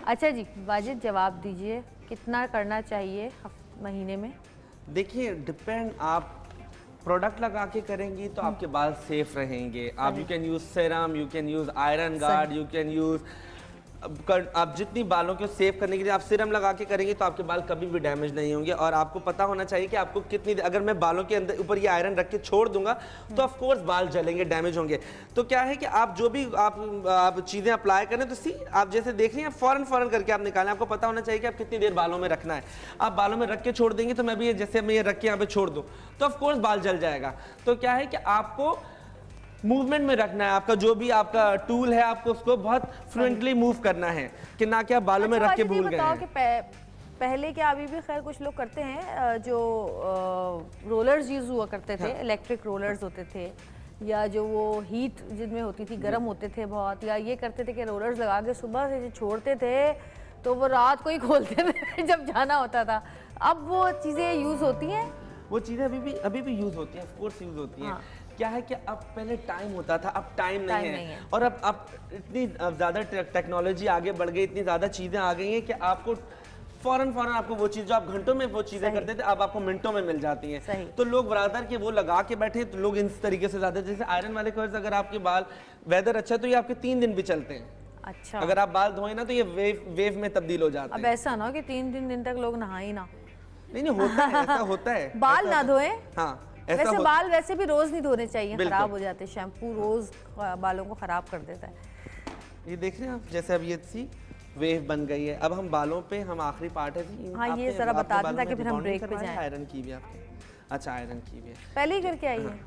अच्छा जी, वाजिद जवाब दीजिए, कितना करना चाहिए महीने में? देखिए डिपेंड, आप प्रोडक्ट लगा के करेंगी तो आपके बाल सेफ रहेंगे। आप you can use serum, you can use iron guard, you can use आप जितनी बालों को सेव करने के लिए आप सीरम लगा के करेंगे तो आपके बाल कभी भी डैमेज नहीं होंगे। और आपको पता होना चाहिए कि आपको कितनी, अगर मैं बालों के अंदर ऊपर ये आयरन रख के छोड़ दूंगा तो ऑफ कोर्स बाल जलेंगे, डैमेज होंगे। तो क्या है कि आप जो भी आप चीज़ें अप्लाई करें तो आप जैसे देख रही हैं फौरन करके आप निकालें। आपको पता होना चाहिए कि आप कितनी देर बालों में रखना है। आप बालों में रख के छोड़ देंगे तो मैं भी जैसे मैं ये रख के यहाँ पे छोड़ दूँ तो ऑफ कोर्स बाल जल जाएगा। तो क्या है कि आपको मूवमेंट में रखना है, आपका जो भी आपका टूल है आपको उसको बहुत फ्लुएंटली मूव करना है कि ना कि आप बालों में रख के भूल गए हैं। पहले क्या अभी भी खैर कुछ लोग करते हैं जो रोलर्स यूज हुआ करते थे, इलेक्ट्रिक रोलर्स होते थे, या जो वो हीट जिनमें होती थी गर्म होते थे बहुत, या ये करते थे कि रोलर्स लगा के सुबह से छोड़ते थे तो वो रात को ही खोलते थे जब जाना होता था। अब वो चीज़ें यूज होती हैं, वो चीज़ें अभी भी यूज होती हैं, ऑफ कोर्स यूज होती हैं। क्या है कि अब पहले टाइम होता था, अब टाइम नहीं है। और अब इतनी ज़्यादा टेक्नोलॉजी आगे बढ़ गई, इतनी ज़्यादा चीज़ें आ गई हैं कि आपको फौरन आपको वो चीज़ जो आप घंटों में वो चीज़ें करते थे अब आपको मिनटों में मिल जाती हैं। तो लोग बराबर के वो लगा के बैठे तो लोग इस तरीके से ज़्यादा, जैसे आयरन वाले कर्ल्स अगर आपके बाल वेदर अच्छा है तो ये आपके 3 दिन भी चलते हैं। अच्छा, अगर आप बाल धोए ना तो ये वेव में तब्दील हो जाते हैं। अब ऐसा ना हो कि 3 दिन तक लोग नहाए ना। नहीं होता है, ऐसा होता है। बाल ना धोए। हाँ, वैसे बाल वैसे भी रोज नहीं धोने चाहिए, खराब हो जाते हैं। शैम्पू रोज बालों को खराब कर देता है। ये देख रहे हैं आप, जैसे अब ये सी वेव बन गई है। अब हम बालों पे हम आखिरी पार्ट है। हाँ, ये जरा बता दें ताकि फिर हम ब्रेक पे जाएं। आयरन की भी आपके, अच्छा आयरन की भी है, पहले ही करके आई है।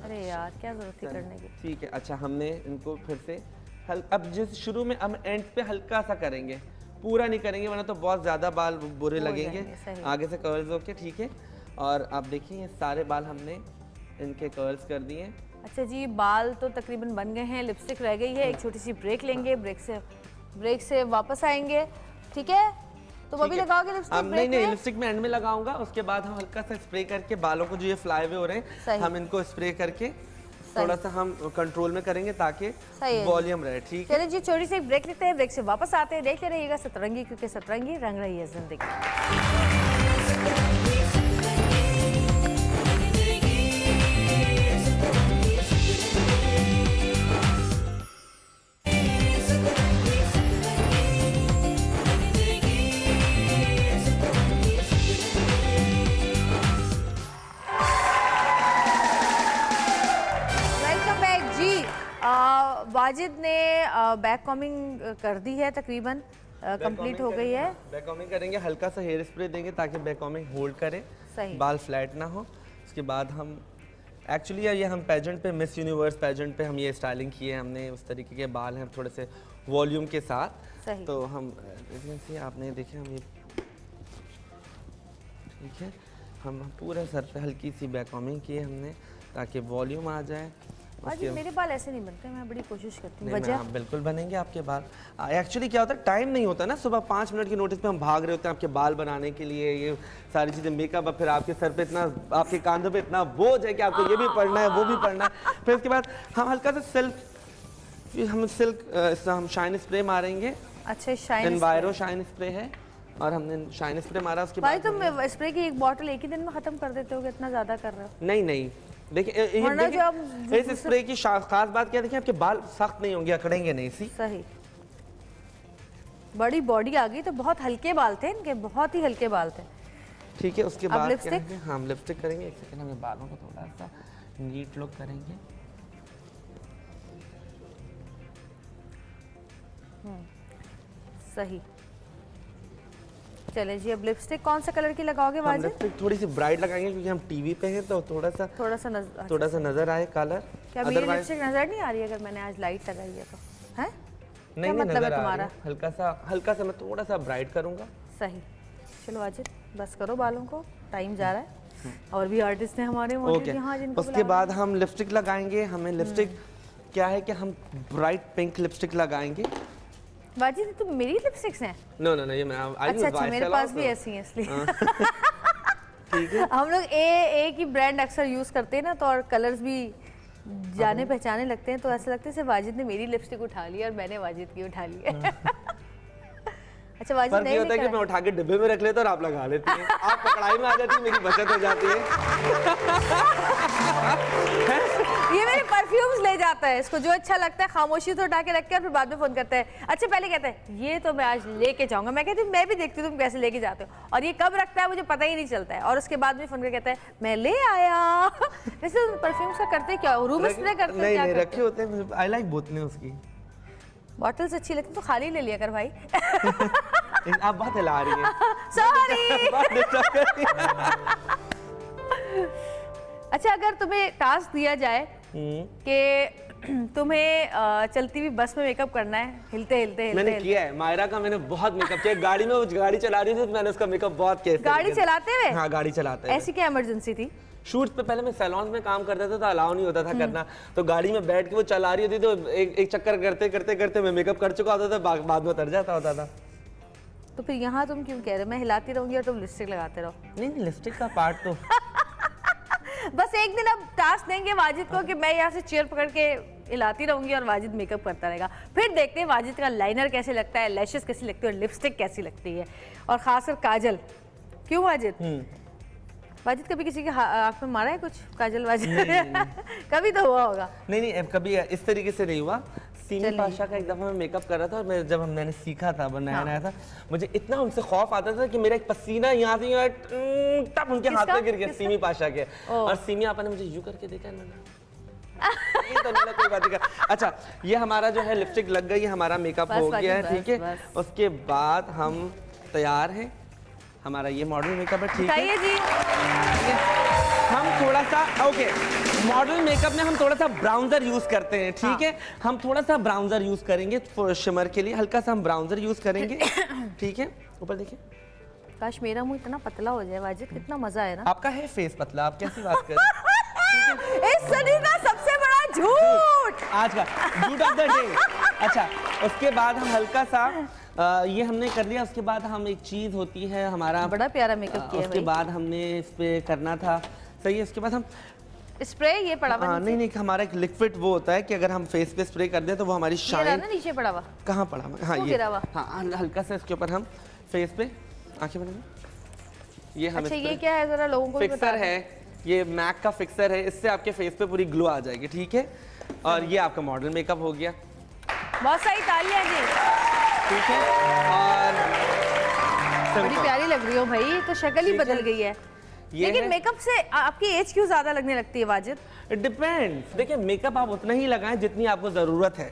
अरे यार क्या जरूरत थी करने की। ठीक है, अच्छा हमने इनको फिर से अब जिस शुरू में हम एंड पे हल्का सा करेंगे, पूरा नहीं करेंगे वरना तो बहुत ज़्यादा बाल बुरे लगेंगे आगे से कर्ल्स होके। ठीक है, और आप देखिए ये सारे बाल हमने इनके कर्ल्स कर दिए। अच्छा जी, बाल तो तकरीबन बन गए हैं, लिपस्टिक रह गई है। एक छोटी सी ब्रेक लेंगे, ब्रेक से वापस आएंगे। ठीक है, तो अभी लगाओगे लिपस्टिक? नहीं लिपस्टिक में एंड में लगाऊंगा, उसके बाद हम हल्का सा स्प्रे करके बालों को जो ये फ्लाई वे हो रहे हैं हम इनको स्प्रे करके थोड़ा सा हम कंट्रोल में करेंगे ताकि वॉल्यूम रहे। ठीक है, चलिए जी छोटी सी ब्रेक लेते हैं, ब्रेक से वापस आते हैं। देखते रहिएगा सतरंगी, क्योंकि सतरंगी रंग रही है जिंदगी। वाजिद ने बैक कॉमिंग कर दी है, तकरीबन कंप्लीट हो गई है। बैक कॉमिंग करेंगे, हल्का सा हेयर स्प्रे देंगे ताकि बैक कॉमिंग होल्ड करे, बाल फ्लैट ना हो। उसके बाद हम एक्चुअली ये हम पेजेंट पे, मिस यूनिवर्स पेजेंट पे हम ये स्टाइलिंग किए, हमने उस तरीके के बाल हैं थोड़े से वॉल्यूम के साथ। तो हम आपने देखे हम ये ठीक है, हम पूरे सर पे हल्की सी बैक कॉमिंग की है हमने ताकि वॉल्यूम आ जाए। मेरे बाल ऐसे नहीं बनते, मैं बड़ी कोशिश करती हूँ। वजह बिल्कुल बनेंगे आपके बाल। एक्चुअली क्या होता है, टाइम नहीं होता ना, सुबह 5 मिनट की नोटिस पे हम भाग रहे होते हैं आपके बाल बनाने के लिए, ये सारी चीज़ें मेकअप, फिर आपके सर पे इतना, आपके कांधों पे इतना बोझ है कि आपको ये भी पढ़ना है वो भी पढ़ना है। फिर उसके बाद हम हल्का सा हम शाइन स्प्रे मारेंगे। अच्छा, शाइन एनवायरो शाइन स्प्रे है और हमने शाइन स्प्रे मारा। उसके बाद तुम स्प्रे की एक बॉटल एक ही दिन में खत्म कर देते हो, इतना ज्यादा कर रहे हो? नहीं देखिए इस स्प्रे की खास बात क्या, देखिए आपके बाल सख्त नहीं होंगे, अकड़ेंगे नहीं। सही, बड़ी बॉडी आ गई तो बहुत हल्के बाल थे इनके, बहुत ही हल्के बाल थे। ठीक है, उसके बाद लिपस्टिक हम लिपस्टिक करेंगे। एक सेकंड, हमें बालों को थोड़ा सा नीट लुक करेंगे। सही, चले जी। अब लिपस्टिक कौन सा कलर की लगाओगे वाजिद? लिपस्टिक थोड़ी सी ब्राइट लगाएंगे क्योंकि हम टीवी पे हैं तो थोड़ा सा नजर आए कलर। क्या ये लिपस्टिक नजर नहीं आ रही अगर मैंने आज लाइट लगाई है तो? है नहीं, मतलब है तुम्हारा? हल्का सा मैं थोड़ा सा ब्राइट करूंगा। सही, चलो वाजिद बस करो बालों को, टाइम जा रहा है। और भी आर्टिस्ट हैं हमारे मौजूद यहाँ जिनको उसके बाद हम लिपस्टिक लगाएंगे। हमें लिपस्टिक क्या है कि हम ब्राइट पिंक लिपस्टिक लगाएंगे। वाजिद तुम मेरी लिपस्टिक्स हैं? नो ये मैं अच्छा मेरे पास भी ऐसी हैं इसलिए। ठीक है, हम लोग एक ही ब्रांड अक्सर यूज करते हैं ना, तो और कलर्स भी जाने पहचाने लगते हैं, तो ऐसा लगता है जैसे वाजिद ने मेरी लिपस्टिक उठा ली और मैंने वाजिद की उठा ली है। अच्छा वाजिद नहीं होता है कि मैं उठा के डिब्बे में रख लेता और आप लगा लेती हैं, आप पकड़ाई में आ जाती है, मेरी बचत हो जाती है। ये मेरे परफ्यूम्स ले जाता है, इसको जो अच्छा लगता है खामोशी से उठा के रख के और फिर बाद में फोन करता है। अच्छा पहले कहता है ये तो मैं आज लेके जाऊंगा, मैं कहती हूँ मैं भी देखती हूँ तुम कैसे लेके जाते हो, और ये कब रखता है मुझे पता ही नहीं चलता है, और उसके बाद में फोन करके कहता है मैं ले आया। वैसे परफ्यूम्स का करते क्या, रूम स्प्रे करते हैं? नहीं रखे होते हैं, आई लाइक बोतलें उसकी। बॉटल्स अच्छी लगती तो खाली ले लिया कर भाई। आप बहुत हिला रही हैं। सॉरी। अच्छा अगर तुम्हें टास्क दिया जाए कि तुम्हें चलती हुई बस में मेकअप करना है, हिलते हिलते मैंने किया है, मायरा का मैंने बहुत मेकअप किया। गाड़ी में वो गाड़ी चला रही थी तो मैंने उसका मेकअप बहुत किया। गाड़ी चलाते हुए? हाँ गाड़ी चलाते हुए। ऐसी क्या इमरजेंसी थी? शूट पे पहले मैं सैलून में काम करता था तो अलाउ नहीं होता था करना, तो गाड़ी में बैठ के वो चला रही होती तो एक चक्कर करते करते करते मैं मेकअप कर चुका होता था, बाद में उतर जाता होता था। तो फिर यहाँ तुम क्यों कह रहे हो मैं हिलाती रहूंगी और तुम लिपस्टिक लगाते रहो? नहीं लिपस्टिक का पार्ट तो बस एक दिन अब टास्क देंगे वाजिद को कि मैं यहाँ से चेयर पकड़ के हिलाती रहूंगी और वाजिद मेकअप करता रहेगा, फिर देखते हैं वाजिद का लाइनर कैसे लगता है, लैशेस कैसी लगती है और लिपस्टिक कैसी लगती है, और खासकर काजल। क्यों वाजिद? वाजिद कभी किसी के आँख में मारा है कुछ काजल वाजिद? कभी तो हुआ होगा। नहीं कभी इस तरीके से नहीं हुआ। सीमी पाशा का एक दफा मैं मेकअप कर रहा था और मैं जब मैंने सीखा था बनाया नया था, मुझे इतना उनसे खौफ आता था कि मेरा एक पसीना यहाँ से तब उनके हाथ में गिर गया, सीमी पाशा के। और सीमी आपा ने मुझे यूं करके देखा ये तो नहीं कोई बात नहीं। अच्छा ये हमारा जो है लिपस्टिक लग गई, हमारा मेकअप हो गया है, ठीक है। उसके बाद हम तैयार हैं, हमारा ये मॉडल मेकअप है, ठीक है जी। हम थोड़ा सा ओके मॉडल मेकअप में हम थोड़ा सा ब्राउनर यूज करते हैं, ठीक है। हम थोड़ा सा ब्राउनर यूज करेंगे शिमर के लिए, हल्का सा हम ब्राउनर यूज करेंगे, ठीक है। ऊपर देखिए, काश मेरा मुंह इतना पतला हो जाए वाजिद, कितना मजा है ना। आपका है फेस पतला, आप कैसी बात कर रहे हैं? इस सदी का सबसे बड़ा झूठ, आज का झूठ ऑफ द डे। अच्छा उसके बाद हम हल्का सा ये हमने कर लिया। उसके बाद हम एक चीज होती है हमारा, बड़ा प्यारा मेकअप किया है। उसके बाद हमने इस पे करना था, सही है। उसके बाद हम स्प्रे ये पड़ा हुआ नहीं हमारा एक लिक्विड वो होता है कि अगर हम फेस पे स्प्रे कर दें तो वो हमारी शाइन नीचे पड़ा हुआ, कहाँ पड़ा हुआ? हाँ ये हाँ हल्का सा इसके ऊपर हम फेस पे आंखें बनाएंगे। ये हम अच्छा ये क्या है जरा लोगों को फिक्सर है, ये मैक का फिक्सर है, इससे आपके फेस पे पूरी ग्लो आ जाएगी, ठीक है। और ये आपका मॉडल मेकअप हो गया। बहुत सारी तालियां जी, ठीक है। और बड़ी प्यारी लग रही हो भाई, तो शक्ल ही बदल गई है। लेकिन मेकअप से आपकी एज क्यों ज्यादा लगने लगती है वाजिद? It depends. देखिए मेकअप आप उतना ही लगाएं जितनी आपको जरूरत है,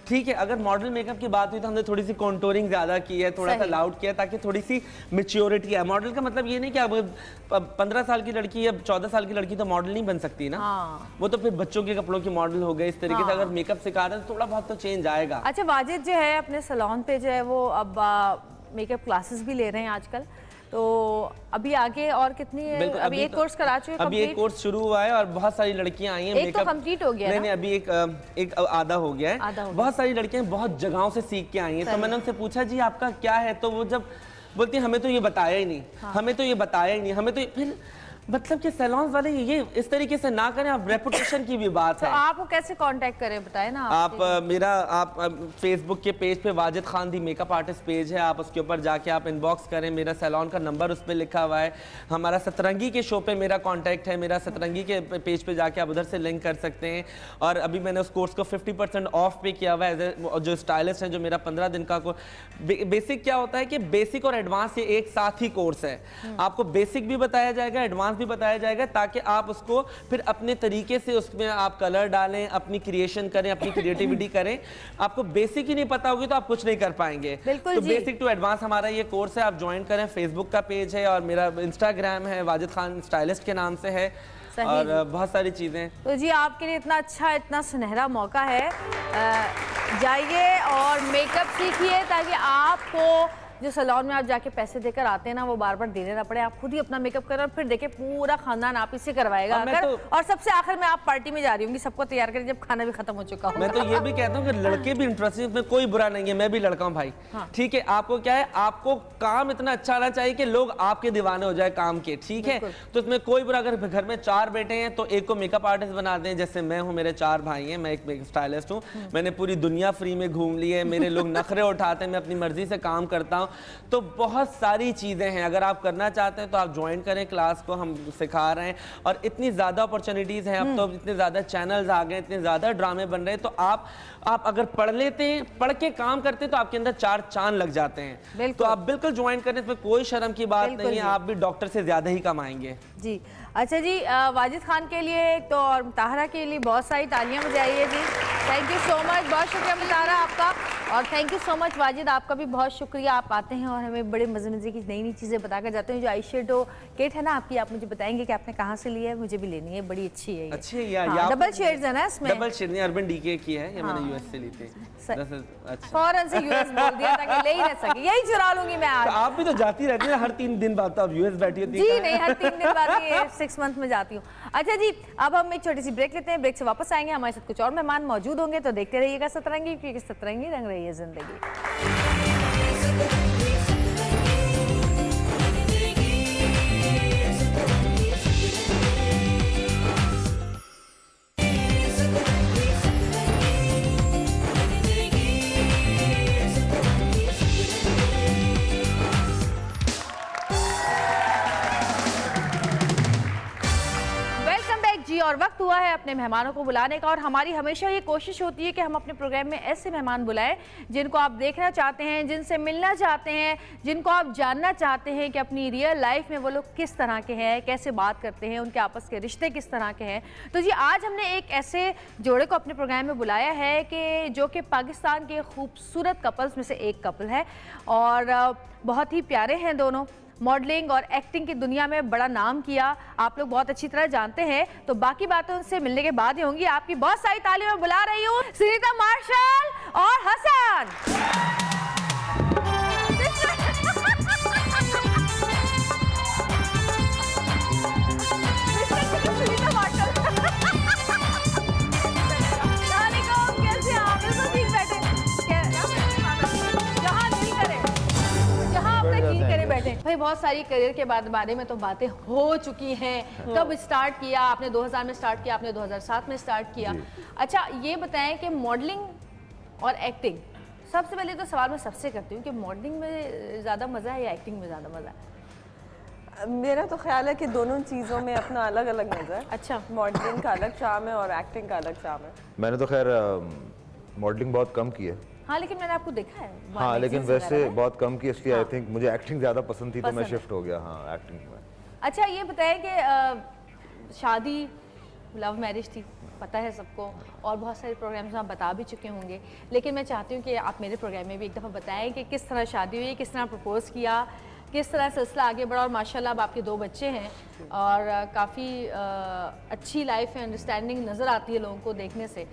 ठीक है। अगर मॉडल मेकअप की बात हुई तो हमने थोड़ी सी कॉन्टोरिंग ज्यादा की है, थोड़ा सा लाउड किया ताकि थोड़ी सी मैच्योरिटी है। मॉडल का मतलब ये नहीं कि अब 15 साल की लड़की या 14 साल की लड़की तो मॉडल नहीं बन सकती ना। वो तो फिर बच्चों के कपड़ों की मॉडल हो गए। इस तरीके से अगर मेकअप सिखा रहे हैं तो थोड़ा बहुत तो चेंज आएगा। अच्छा वाजिद जो है अपने सैलून पे जो है वो अब मेकअप क्लासेस भी ले रहे हैं आजकल, तो अभी आगे और कितनी है? अभी एक कोर्स करा चुके हैं, अभी एक कोर्स शुरू हुआ है और बहुत सारी लड़कियां आई हैं। एक तो कंप्लीट हो गया है। नहीं अभी एक आधा हो गया है। बहुत सारी लड़कियां बहुत जगहों से सीख के आई हैं। तो मैंने उनसे पूछा जी आपका क्या है, तो वो जब बोलती है हमें तो ये बताया ही नहीं, हमें तो ये बताया ही नहीं, हमें तो फिर मतलब कि सैलून वाले ये इस तरीके से ना करें। आप रेपुटेशन की भी बात है। तो आपको कैसे कांटेक्ट करें बताएं ना। आप फेसबुक के पेज पे Wajid Khan the makeup artist page है, आप उसके ऊपर जाके आप इनबॉक्स करें, मेरा सैलून का नंबर उस पर लिखा हुआ है। हमारा सतरंगी के शो पे मेरा कांटेक्ट है, मेरा सतरंगी के पेज पे जाके आप उधर से लिंक कर सकते हैं। और अभी मैंने उस कोर्स को 50% ऑफ पे किया हुआ है। जो स्टाइलिस्ट है जो मेरा 15 दिन का बेसिक क्या होता है कि बेसिक और एडवांस ये एक साथ ही कोर्स है। आपको बेसिक भी बताया जाएगा, एडवांस भी बताया जाएगा, ताकि आप उसको फिर अपने तरीके से उसमें आप कलर डालें, अपनी क्रिएशन करें, अपनी क्रिएटिविटी करें। आपको बेसिक ही नहीं पता होगी तो आप कुछ नहीं कर पाएंगे। तो बेसिक टू एडवांस हमारा ये कोर्स है, आप ज्वाइन करें। फेसबुक का पेज है और मेरा इंस्टाग्राम है वाजिद खान स्टाइलिस्ट के नाम से है, और बहुत सारी चीजें। तो जी आपके लिए इतना अच्छा इतना सुनहरा मौका है, जाइए और मेकअप सीखिए ताकि आपको जो सैलून में आप जाके पैसे देकर आते हैं ना वो बार बार देने ना पड़े। आप खुद ही अपना मेकअप करें और फिर देखिए पूरा खानदान आप इससे करवाएगा। और सबसे आखिर में आप पार्टी में जा रही होंगी, सबको तैयार करें जब खाना भी खत्म हो चुका हो। मैं तो ये भी कहता हूँ कि लड़के भी इंटरेस्टेड, में कोई बुरा नहीं है, मैं भी लड़का हूँ भाई, ठीक है। आपको क्या है, आपको काम इतना अच्छा आना चाहिए कि लोग आपके दीवाने हो जाए काम के, ठीक है। तो इसमें कोई बुरा, अगर घर में 4 बेटे हैं तो एक को मेकअप आर्टिस्ट बना दें, जैसे मैं हूँ, मेरे 4 भाई हैं, मैं एक स्टाइलिस्ट हूँ। मैंने पूरी दुनिया फ्री में घूम ली है, मेरे लोग नखरे उठाते हैं, मैं अपनी मर्जी से काम करता हूँ। हूँ। तो बहुत सारी चीज़ें हैं, अगर आप करना चाहते हैं तो आप ज्वाइन करें क्लास को, हम सिखा रहे हैं। और इतनी ज़्यादा अपॉर्चुनिटीज़ हैं, अब तो इतने ज़्यादा चैनल्स आ गए, इतने ज़्यादा ड्रामे बन रहे हैं, तो आप अगर पढ़ लेते हैं, पढ़ के काम करते हैं, तो आपके अंदर 4 चांद लग जाते हैं। तो आप बिल्कुल ज्वाइन करें, इसमें कोई शर्म की बात नहीं है, आप भी डॉक्टर से ज़्यादा ही कमाएंगे जी। अच्छा जी, वाजिद खान के लिए तो और मुताहरा के लिए बहुत सारी तालियां बजाइए जी। थैंक यू सो मच, बहुत शुक्रिया मुताहरा आपका, और thank you so much Wajid, आपका भी बहुत शुक्रिया। आप आते हैं और हमें बड़े मज़े मज़े की नई नई चीज़ें बताकर जाते हैं। जो आई शेडो किट है ना आपकी, आप मुझे बताएंगे कि आपने कहाँ से लिया है? मुझे भी लेनी है, बड़ी अच्छी है ये। अच्छी है यार, हाँ, डबल शेड्स है ना इसमें? डबल शेड नहीं, अर्बन डीके की है, ये मैंने यूएस से ली थी। अच्छा, फौरन से यूएस बोल दिया ताकि ले ही ना सके, यही चुरा लूंगी मैं आज। तो आप भी तो जाती रहती है हर 3 दिन बाद, तो आप यूएस बैठी होती जी नहीं, हर 3 दिन बाद ही 6 मंथ में जाती हूँ। अच्छा जी, अब हम एक छोटी सी ब्रेक लेते हैं, ब्रेक से वापस आएंगे, हमारे साथ कुछ और मेहमान मौजूद होंगे, तो देखते रहिएगा सतरंगी, क्योंकि सतरंगी रंग रही है जिंदगी। और वक्त हुआ है अपने मेहमानों को बुलाने का, और हमारी हमेशा ये कोशिश होती है कि हम अपने प्रोग्राम में ऐसे मेहमान बुलाएं जिनको आप देखना चाहते हैं, जिनसे मिलना चाहते हैं, जिनको आप जानना चाहते हैं कि अपनी रियल लाइफ में वो लोग किस तरह के हैं, कैसे बात करते हैं, उनके आपस के रिश्ते किस तरह के हैं। तो जी आज हमने एक ऐसे जोड़े को अपने प्रोग्राम में बुलाया है कि जो कि पाकिस्तान के खूबसूरत कपल्स में से एक कपल है, और बहुत ही प्यारे हैं दोनों। मॉडलिंग और एक्टिंग की दुनिया में बड़ा नाम किया, आप लोग बहुत अच्छी तरह जानते हैं। तो बाकी बातें उनसे मिलने के बाद ही होंगी। आपकी बहुत सारी तालियों में बुला रही हूँ सुनीता मार्शल और हसन। भाई बहुत सारी करियर के बारे में तो बातें हो चुकी हैं। कब स्टार्ट किया आपने? 2000 में स्टार्ट किया आपने, 2007 में स्टार्ट किया। अच्छा ये बताएं कि मॉडलिंग और एक्टिंग, सबसे पहले तो सवाल मैं सबसे करती हूँ कि मॉडलिंग में ज़्यादा मज़ा है या एक्टिंग में ज़्यादा मज़ा है? मेरा तो ख्याल है कि दोनों चीज़ों में अपना अलग अलग मज़ा है। अच्छा, मॉडलिंग का अलग चार्म है और एक्टिंग का अलग चार्म है। मैंने तो खैर मॉडलिंग बहुत कम की है। हाँ लेकिन मैंने आपको देखा है। हाँ लेकिन वैसे बहुत कम की, इसलिए आई थिंक मुझे एक्टिंग ज़्यादा पसंद थी, तो मैं शिफ्ट हो गया हाँ एक्टिंग में। अच्छा ये बताएं कि शादी लव मैरिज थी, पता है सबको, और बहुत सारे प्रोग्राम्स में आप बता भी चुके होंगे, लेकिन मैं चाहती हूँ कि आप मेरे प्रोग्राम में भी एक दफ़ा बताएं कि किस तरह शादी हुई, किस तरह प्रपोज किया, किस तरह सिलसिला आगे बढ़ा, और माशाल्लाह अब आपके 2 बच्चे हैं और काफ़ी अच्छी लाइफ है, अंडरस्टैंडिंग नज़र आती है लोगों को देखने से।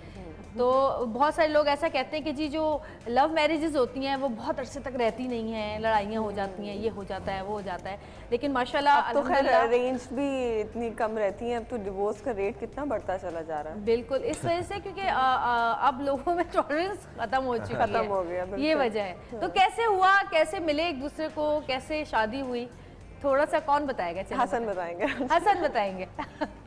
तो बहुत सारे लोग ऐसा कहते हैं कि जी जो लव मैरिजेस होती हैं वो बहुत अरसे तक रहती नहीं हैं, लड़ाइयाँ हो जाती हैं, ये हो जाता है वो हो जाता है, लेकिन माशाल्लाह तो खैर रेंज भी इतनी कम रहती है। अब तो डिवोर्स का रेट कितना बढ़ता चला जा रहा है। बिल्कुल इस वजह से, क्योंकि अब लोगों में टॉलरेंस खत्म हो चुकी है, खत्म हो गया, ये वजह है। तो कैसे हुआ, कैसे मिले एक दूसरे को, कैसे शादी हुई, थोड़ा सा कौन बताएगा? हसन बताएंगे। हसन बताएंगे।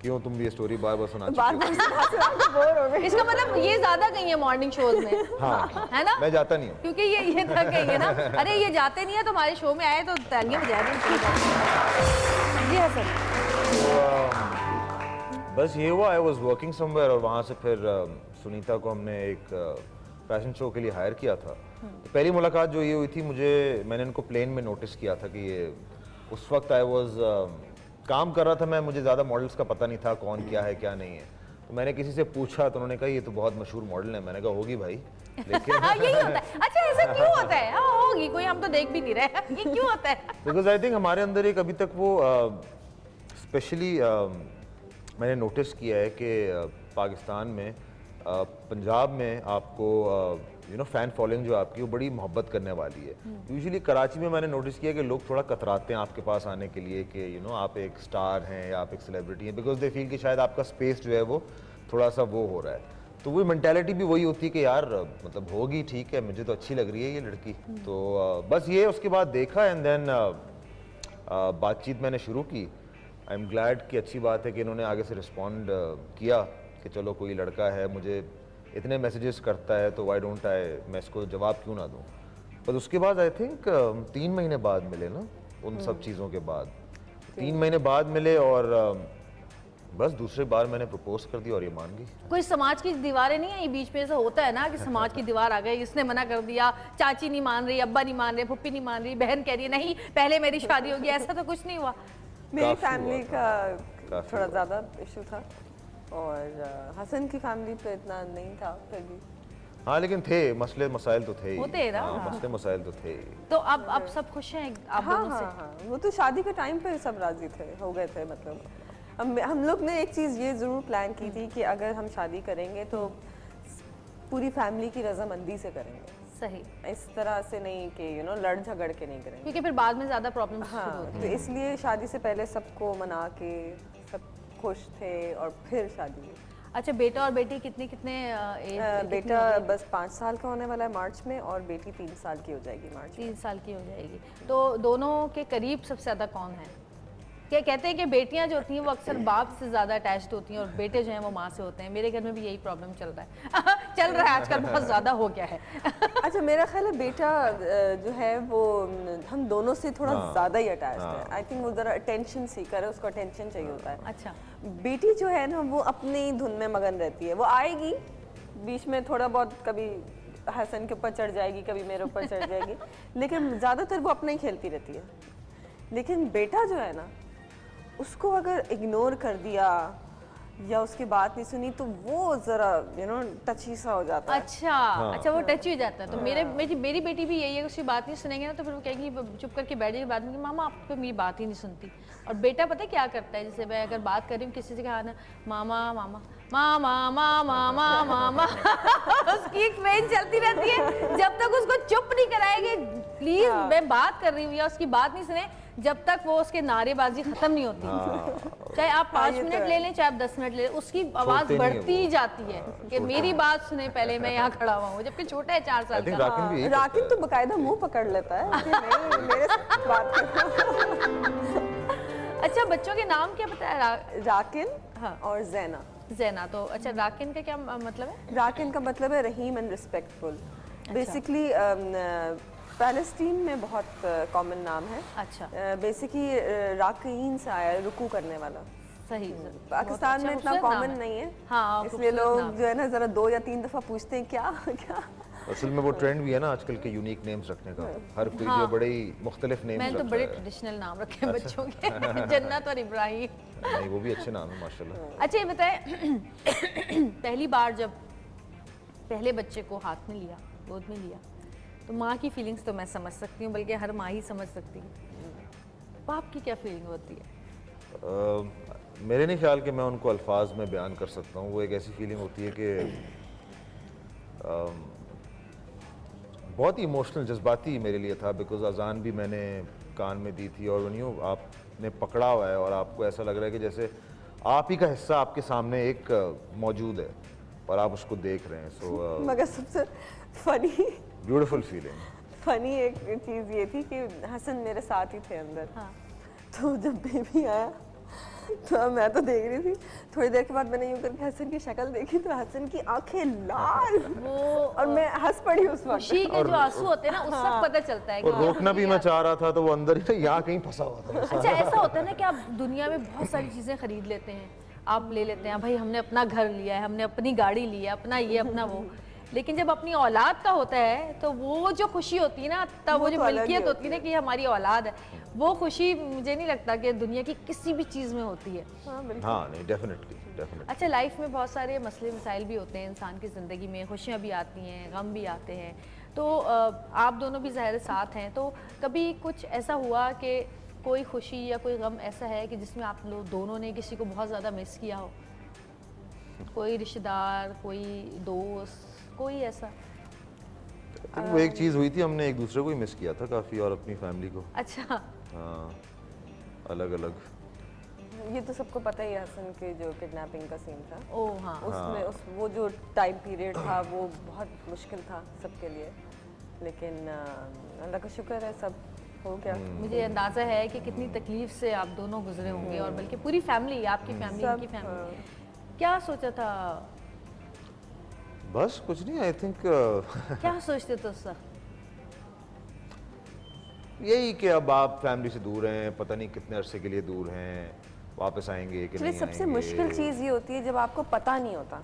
क्यों तुम ये स्टोरी बार बार सुना चुकी हो? इसका मतलब ये ज्यादा गई है मॉर्निंग शोज में। हाँ है ना? मैं जाता नहीं हूँ क्योंकि ये थक गई है ना। अरे ये जाते नहीं है तो हमारे शो में आए तो तालियां बजा दें। जी हसन। बस ये हुआ, आई वॉज वर्किंग समवेयर, और वहाँ से फिर सुनीता को हमने एक फैशन शो के लिए हायर किया था। तो पहली मुलाकात जो ये हुई थी, मैंने इनको प्लेन में नोटिस किया था कि ये उस वक्त आई वॉज काम कर रहा था मैं, मुझे ज़्यादा मॉडल्स का पता नहीं था कौन क्या है क्या नहीं है। तो मैंने किसी से पूछा तो उन्होंने कहा ये तो बहुत मशहूर मॉडल है। मैंने कहा होगी भाई, लेकिन यही होता है। अच्छा ऐसा क्यों होता है? हाँ होगी, कोई हम तो देख भी नहीं रहे, ये क्यों होता है? बिकॉज आई थिंक हमारे अंदर एक अभी तक वो स्पेशली मैंने नोटिस किया है कि पाकिस्तान में पंजाब में आपको फ़ैन फॉलोइंग जो आपकी वो बड़ी मोहब्बत करने वाली है। यूजुअली कराची में मैंने नोटिस किया कि लोग थोड़ा कतराते हैं आपके पास आने के लिए कि आप एक स्टार हैं या आप एक सेलिब्रिटी हैं, बिकॉज दे फील कि शायद आपका स्पेस जो है वो थोड़ा सा वो हो रहा है। तो वो मेंटालिटी भी वही होती है कि यार मतलब होगी ठीक है, मुझे तो अच्छी लग रही है ये लड़की। तो बस ये उसके बाद देखा एंड देन बातचीत मैंने शुरू की। आई एम ग्लैड कि अच्छी बात है कि इन्होंने आगे से रिस्पॉन्ड किया कि चलो कोई लड़का है, मुझे इतने मैसेजेस करता है तो वाई डोंट आई, मैं इसको जवाब क्यों ना दूँ। पर उसके बाद आई थिंक 3 महीने बाद मिले ना उन सब चीज़ों के बाद, 3 महीने बाद मिले और बस दूसरे बार मैंने प्रपोज कर दिया और ये मान गई। कोई समाज की दीवारें नहीं आई बीच में? ऐसा होता है ना कि समाज की दीवार आ गई, इसने मना कर दिया, चाची नहीं मान रही, अब्बा नहीं मान रहे, फुप्पी नहीं मान रही, बहन कह रही है नहीं पहले मेरी शादी होगी, ऐसा तो कुछ नहीं हुआ? मेरी काफ़ी फैमिली हुआ का काफ़ी थोड़ा हुआ। ज़्यादा इशू था और हसन की फैमिली पे इतना नहीं था फिर भी। हाँ लेकिन थे मसले मसाइल तो थे ही। होते हैं ना। हाँ, मसले मसाइल तो थे ही। तो अब सब खुश हैं आप हाँ दोनों से? हाँ हाँ, वो तो शादी के टाइम पे सब राजी थे, हो गए थे। मतलब हम लोग ने एक चीज़ ये ज़रूर प्लान की थी कि अगर हम शादी करेंगे तो पूरी फैमिली की रजामंदी से करेंगे, सही, इस तरह से नहीं कि लड़ झगड़ के नहीं करेंगे। क्योंकि फिर बाद में ज्यादा प्रॉब्लम हाँ, शुरू होती तो इसलिए शादी से पहले सबको मना के सब खुश थे और फिर शादी हुई। है। अच्छा, बेटा और बेटी कितने कितने एज? बेटा बस 5 साल का होने वाला है मार्च में और बेटी 3 साल की हो जाएगी मार्च में। 3 साल की हो जाएगी। तो दोनों के करीब सबसे ज्यादा कौन है? क्या कहते हैं कि बेटियां जो होती हैं वो अक्सर बाप से ज्यादा अटैच्ड होती हैं और बेटे जो हैं वो माँ से होते हैं। मेरे घर में भी यही प्रॉब्लम चल रहा है चल रहा है आजकल, बहुत ज्यादा हो गया है अच्छा, मेरा ख्याल है बेटा जो है वो हम दोनों से थोड़ा ज़्यादा ही अटैच्ड है। आई थिंक वो ज़रा अटेंशन सीकर है, उसको अटेंशन चाहिए होता है। अच्छा, बेटी जो है ना वो अपनी धुन में मगन रहती है, वो आएगी बीच में थोड़ा बहुत, कभी हसन के ऊपर चढ़ जाएगी, कभी मेरे ऊपर चढ़ जाएगी, लेकिन ज़्यादातर वो अपना ही खेलती रहती है। लेकिन बेटा जो है ना, उसको अगर इग्नोर कर दिया या उसकी बात नहीं सुनी तो वो जरा टची सा हो जाता है। अच्छा अच्छा, वो टच हो जाता है। तो मेरी बेटी भी यही है, उसकी बात नहीं सुनेंगे ना तो फिर वो कहेगी, चुप करके बैठ जाएगी बाद में कि मामा आप तो मेरी बात ही नहीं सुनती। और बेटा पता है क्या करता है, जैसे मैं अगर बात कर रही हूँ किसी से, कहा ना मामा मामा मामा मामा मामा मामा उसकी एक ट्रेन चलती रहती है जब तक उसको चुप नहीं कराएंगे, प्लीज मैं बात कर रही हूँ, या उसकी बात नहीं सुने जब तक वो उसके नारेबाजी खत्म नहीं होती। चाहे आप 5 मिनट ले लें, चाहे आप 10 मिनट ले लें, उसकी आवाज बढ़ती ही जाती है कि मेरी बात सुने पहले, मैं यहाँ खड़ा हुआ हूँ, जबकि छोटा है 4 साल का। राकिन तो बकायदा मुंह पकड़ लेता है कि नहीं मेरे से बात कर। अच्छा, बच्चों के नाम क्या बताया? राकिन हाँ। और जैना। जैना। तो अच्छा, राकिन का क्या मतलब है? राकिन का मतलब है रहीम एंड रिस्पेक्टफुल। बेसिकली पैलेस्टीन में बहुत कॉमन नाम है। अच्छा, बेसिकली राकीन से आया है, रुकू करने वाला। सही। पाकिस्तान में इतना कॉमन नहीं है, हाँ, इसलिए लोग जो है ना जरा 2 या 3 दफा पूछते हैं क्या क्या। असल में वो ट्रेंड भी है ना आजकल के यूनिक नेम्स रखने का, हर कोई जो बड़े ही मुख्तलिफ नेम्स मैंने रखता तो बड़े है। ट्रेडिशनल नाम रखे हैं बच्चों के जन्नत और इब्राहिम। नहीं वो भी अच्छे नाम है माशाल्लाह। अच्छा, ये बताएं पहली बार जब पहले बच्चे को हाथ में लिया, गोद में लिया, तो माँ की फीलिंग्स तो मैं समझ सकती हूँ, बल्कि हर माँ ही समझ सकती है। बाप की क्या फीलिंग होती है? मेरे नहीं ख्याल कि मैं उनको अल्फाज में बयान कर सकता हूँ। वो एक ऐसी फीलिंग होती है कि बहुत ही इमोशनल जज्बाती मेरे लिए था, बिकॉज अजान भी मैंने कान में दी थी और यूँ आपने पकड़ा हुआ है और आपको ऐसा लग रहा है कि जैसे आप ही का हिस्सा आपके सामने एक मौजूद है और आप उसको देख रहे हैं। सो मगर सबसे फनी ब्यूटीफुल फीलिंग एक चीज़ ये थी कि हसन मेरे साथ ही थे अंदर। हाँ। तो जब बेबी आया तो मैं तो देख रही थी, थोड़ी देर के बाद मैंने यूं करके हसन की शक्ल देखी तो हसन की आंखें लाल, वो और मैं हंस पड़ी उस वक्त। खुशी के जो आंसू होते हैं ना, उससे पता चलता है और रोकना भी मैं चाह रहा था तो वो अंदर ही यहाँ कहीं फंसा हुआ था। अच्छा, ऐसा होता है ना कि आप दुनिया में बहुत सारी चीज़ें खरीद लेते हैं, आप ले लेते हैं, भाई हमने अपना घर लिया है, हमने अपनी गाड़ी ली है, अपना ये अपना वो, लेकिन जब अपनी औलाद का होता है तो वो जो खुशी होती है ना, तब वो जो तो अलग ही मिल्कियत होती होती है ना कि हमारी औलाद है, वो खुशी मुझे नहीं लगता कि दुनिया की किसी भी चीज़ में होती है। हाँ नहीं डेफिनेटली डेफिनेटली। अच्छा, लाइफ में बहुत सारे मसले मसाइल भी होते हैं इंसान की ज़िंदगी में, खुशियाँ भी आती हैं, गम भी आते हैं, तो आप दोनों भी ज़ाहिर साथ हैं, तो कभी कुछ ऐसा हुआ कि कोई खुशी या कोई गम ऐसा है कि जिसमें आप लोग दोनों ने किसी को बहुत ज़्यादा मिस किया हो? कोई रिश्तेदार, कोई दोस्त, कोई ऐसा? वो एक चीज़ हुई थी, हमने एक दूसरे को ही मिस किया था काफ़ी और अपनी फैमिली को। अच्छा, हाँ अलग अलग। ये तो सबको पता ही है, हसन के जो किडनैपिंग का सीन था, ओ हाँ, उसमें वो जो टाइम पीरियड था वो बहुत मुश्किल था सबके लिए, लेकिन अल्लाह का शुक्र है सब हो गया। मुझे अंदाज़ा है कि कितनी तकलीफ से आप दोनों गुजरे होंगे, और बल्कि पूरी फैमिली, आपकी फैमिली, उनकी फैमिली। क्या सोचा था? बस कुछ नहीं, आई थिंक क्या सोचते थे उस वक्त? यही कि अब आप फैमिली से दूर हैं, पता नहीं कितने अरसे के लिए दूर हैं, वापस आएंगे कि नहीं सबसे आएंगे। मुश्किल चीज़ ये होती है जब आपको पता नहीं होता,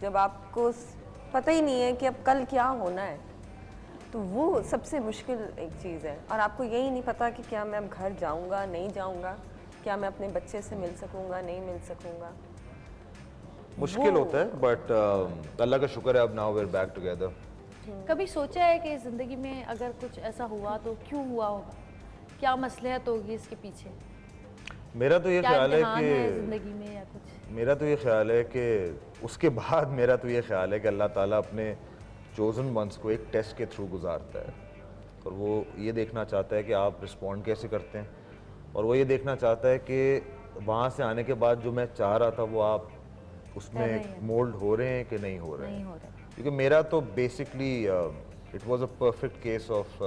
जब आपको पता ही नहीं है कि अब कल क्या होना है, तो वो सबसे मुश्किल एक चीज़ है। और आपको यही नहीं पता कि क्या मैं अब घर जाऊंगा नहीं जाऊंगा, क्या मैं अपने बच्चे से मिल सकूंगा नहीं मिल सकूंगा। मुश्किल होता है, बट अल्लाह का शुक्र है अब now we are back together. कभी सोचा है कि ज़िंदगी में अगर कुछ ऐसा हुआ तो क्यों हुआ होगा, क्या मसलहत होगी इसके पीछे, मेरा तो ये क्या ख्याल है इम्तिहान है कि ज़िंदगी में या कुछ? मेरा तो ये ख्याल है कि उसके बाद मेरा तो ये ख्याल है कि अल्लाह ताला अपने चोज़न वंस को एक टेस्ट के थ्रू गुजारता है, और वो ये देखना चाहता है कि आप रिस्पॉन्ड कैसे करते हैं, और वो ये देखना चाहता है कि वहाँ से आने के बाद जो मैं चाह रहा था वो आप उसमें मोल्ड हो रहे हैं कि नहीं हो रहे हैं। क्योंकि मेरा तो basically it was a perfect case of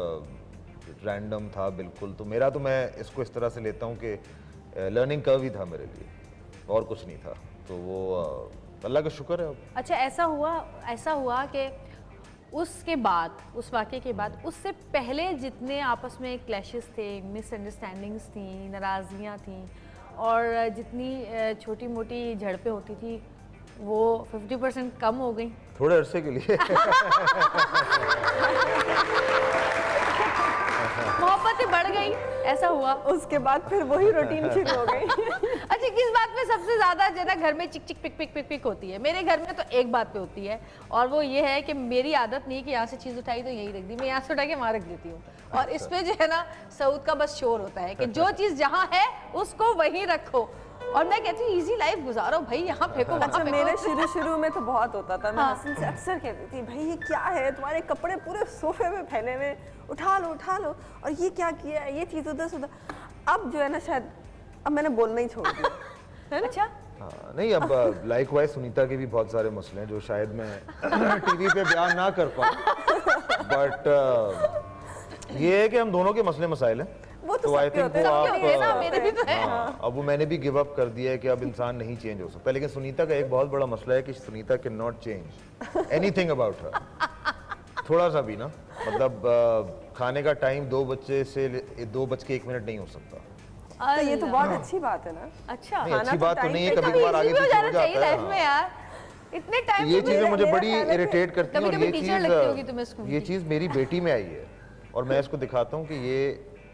random था बिल्कुल, तो मेरा तो मैं इसको इस तरह से लेता हूँ कि लर्निंग कर्व ही था मेरे लिए, और कुछ नहीं था। तो वो अल्लाह का शुक्र है। अच्छा, ऐसा हुआ कि उसके बाद, उस वाक़े के बाद, उससे पहले जितने आपस में क्लैशेस थे, मिसअंडरस्टैंडिंग्स थी, नाराज़गियाँ थी, और जितनी छोटी मोटी झड़पें होती थी वो 50% कम हो गई थोड़े अरसे के लिए। मोहब्बतें बढ़ गई, ऐसा हुआ। उसके बाद फिर वही रूटीन शुरू हो गई। अच्छा, किस बात में सबसे ज्यादा जो है ना घर में चिक चिक पिक पिक पिक पिक होती है? मेरे घर में तो एक बात पे होती है, और वो ये है कि मेरी आदत नहीं है कि यहाँ से चीज़ उठाई तो यहीं रख दी, मैं यहाँ से उठा के वहाँ रख देती हूँ। और इस पे जो है ना सऊद का बस शोर होता है कि जो चीज़ जहाँ है उसको वहीं रखो, और मैं कहती हूँ इजी लाइफ गुजारो भाई, यहाँ फेंको वहाँ अच्छा, फेंको। मेरे शुरू में तो बहुत होता था। मैं हसन से अक्सर कहती थी, भाई ये क्या है, तुम्हारे कपड़े पूरे सोफे में फैले हुए, उठा लो, और ये क्या किया है, ये चीज़ उधर से उधर। अब जो है ना शायद अब मैंने बोलना ही छोड़ दिया। अच्छा, हाँ, नहीं, अब लाइक वाइज सुनीता के भी बहुत सारे मसले हैं जो शायद मैं टीवी पे बयान ना कर पाऊँ, बट ये है कि हम दोनों के मसले मसाइल हैं। वो तो आई सबके थिंक होते वो हैं, सबके आप मेरे भी तो है। हाँ, अब वो मैंने भी गिव अप कर दिया है कि अब इंसान नहीं चेंज हो सकता। लेकिन सुनीता का एक बहुत बड़ा मसला है कि Sunita can not change anything about her, थोड़ा सा भी ना, मतलब खाने का टाइम 2 बजे से 2:01 नहीं हो सकता। तो ये तो बहुत अच्छी बात है ना। अच्छा, नहीं, अच्छी बात तो नहीं है, कभी कभी कभार आगे easy भी हो पीछे हो जाना चाहिए जाता है। लाइफ में यार, इतने टाइम ये चीजें मुझे बड़ी इरिटेट करती हैं, और कभी-कभी ये टीचर लगती होगी तुम्हें चीज स्कूल ये की। चीज मेरी बेटी में आई है, और मैं इसको दिखाता हूँ कि ये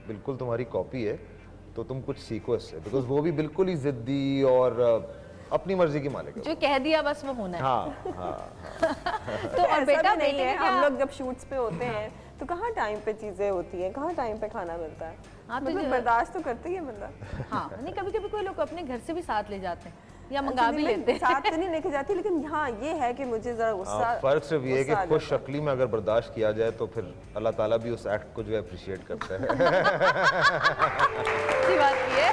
बिल्कुल तुम्हारी कॉपी है, तो तुम कुछ सीखो इससे, बिकॉज वो भी बिल्कुल ही जिद्दी और अपनी मर्जी की मालिक है। जो कह दिया बस वो होना है। हाँ हाँ, तो और बेटा नहीं बेटे है, क्या? हम लोग जब शूट्स पे होते हैं तो कहाँ टाइम पे चीजें होती हैं, कहाँ टाइम पे खाना मिलता है। हाँ, तो मतलब बर्दाश्त तो करते ही है बंदा। हाँ, नहीं, कभी कभी कोई लोग अपने घर से भी साथ ले जाते हैं या मंगा भी लेते हैं। साथ तो नहीं लेके जाती, लेकिन हाँ ये है कि मुझे जरा गुस्सा, फर्क सिर्फ ये है गुस्सा आ कि खुश जाता है। शक्ली में अगर बर्दाश्त किया जाए तो फिर अल्लाह ताला भी उस एक्ट को जो है अप्रिशिएट करता है। अच्छी बात ये है।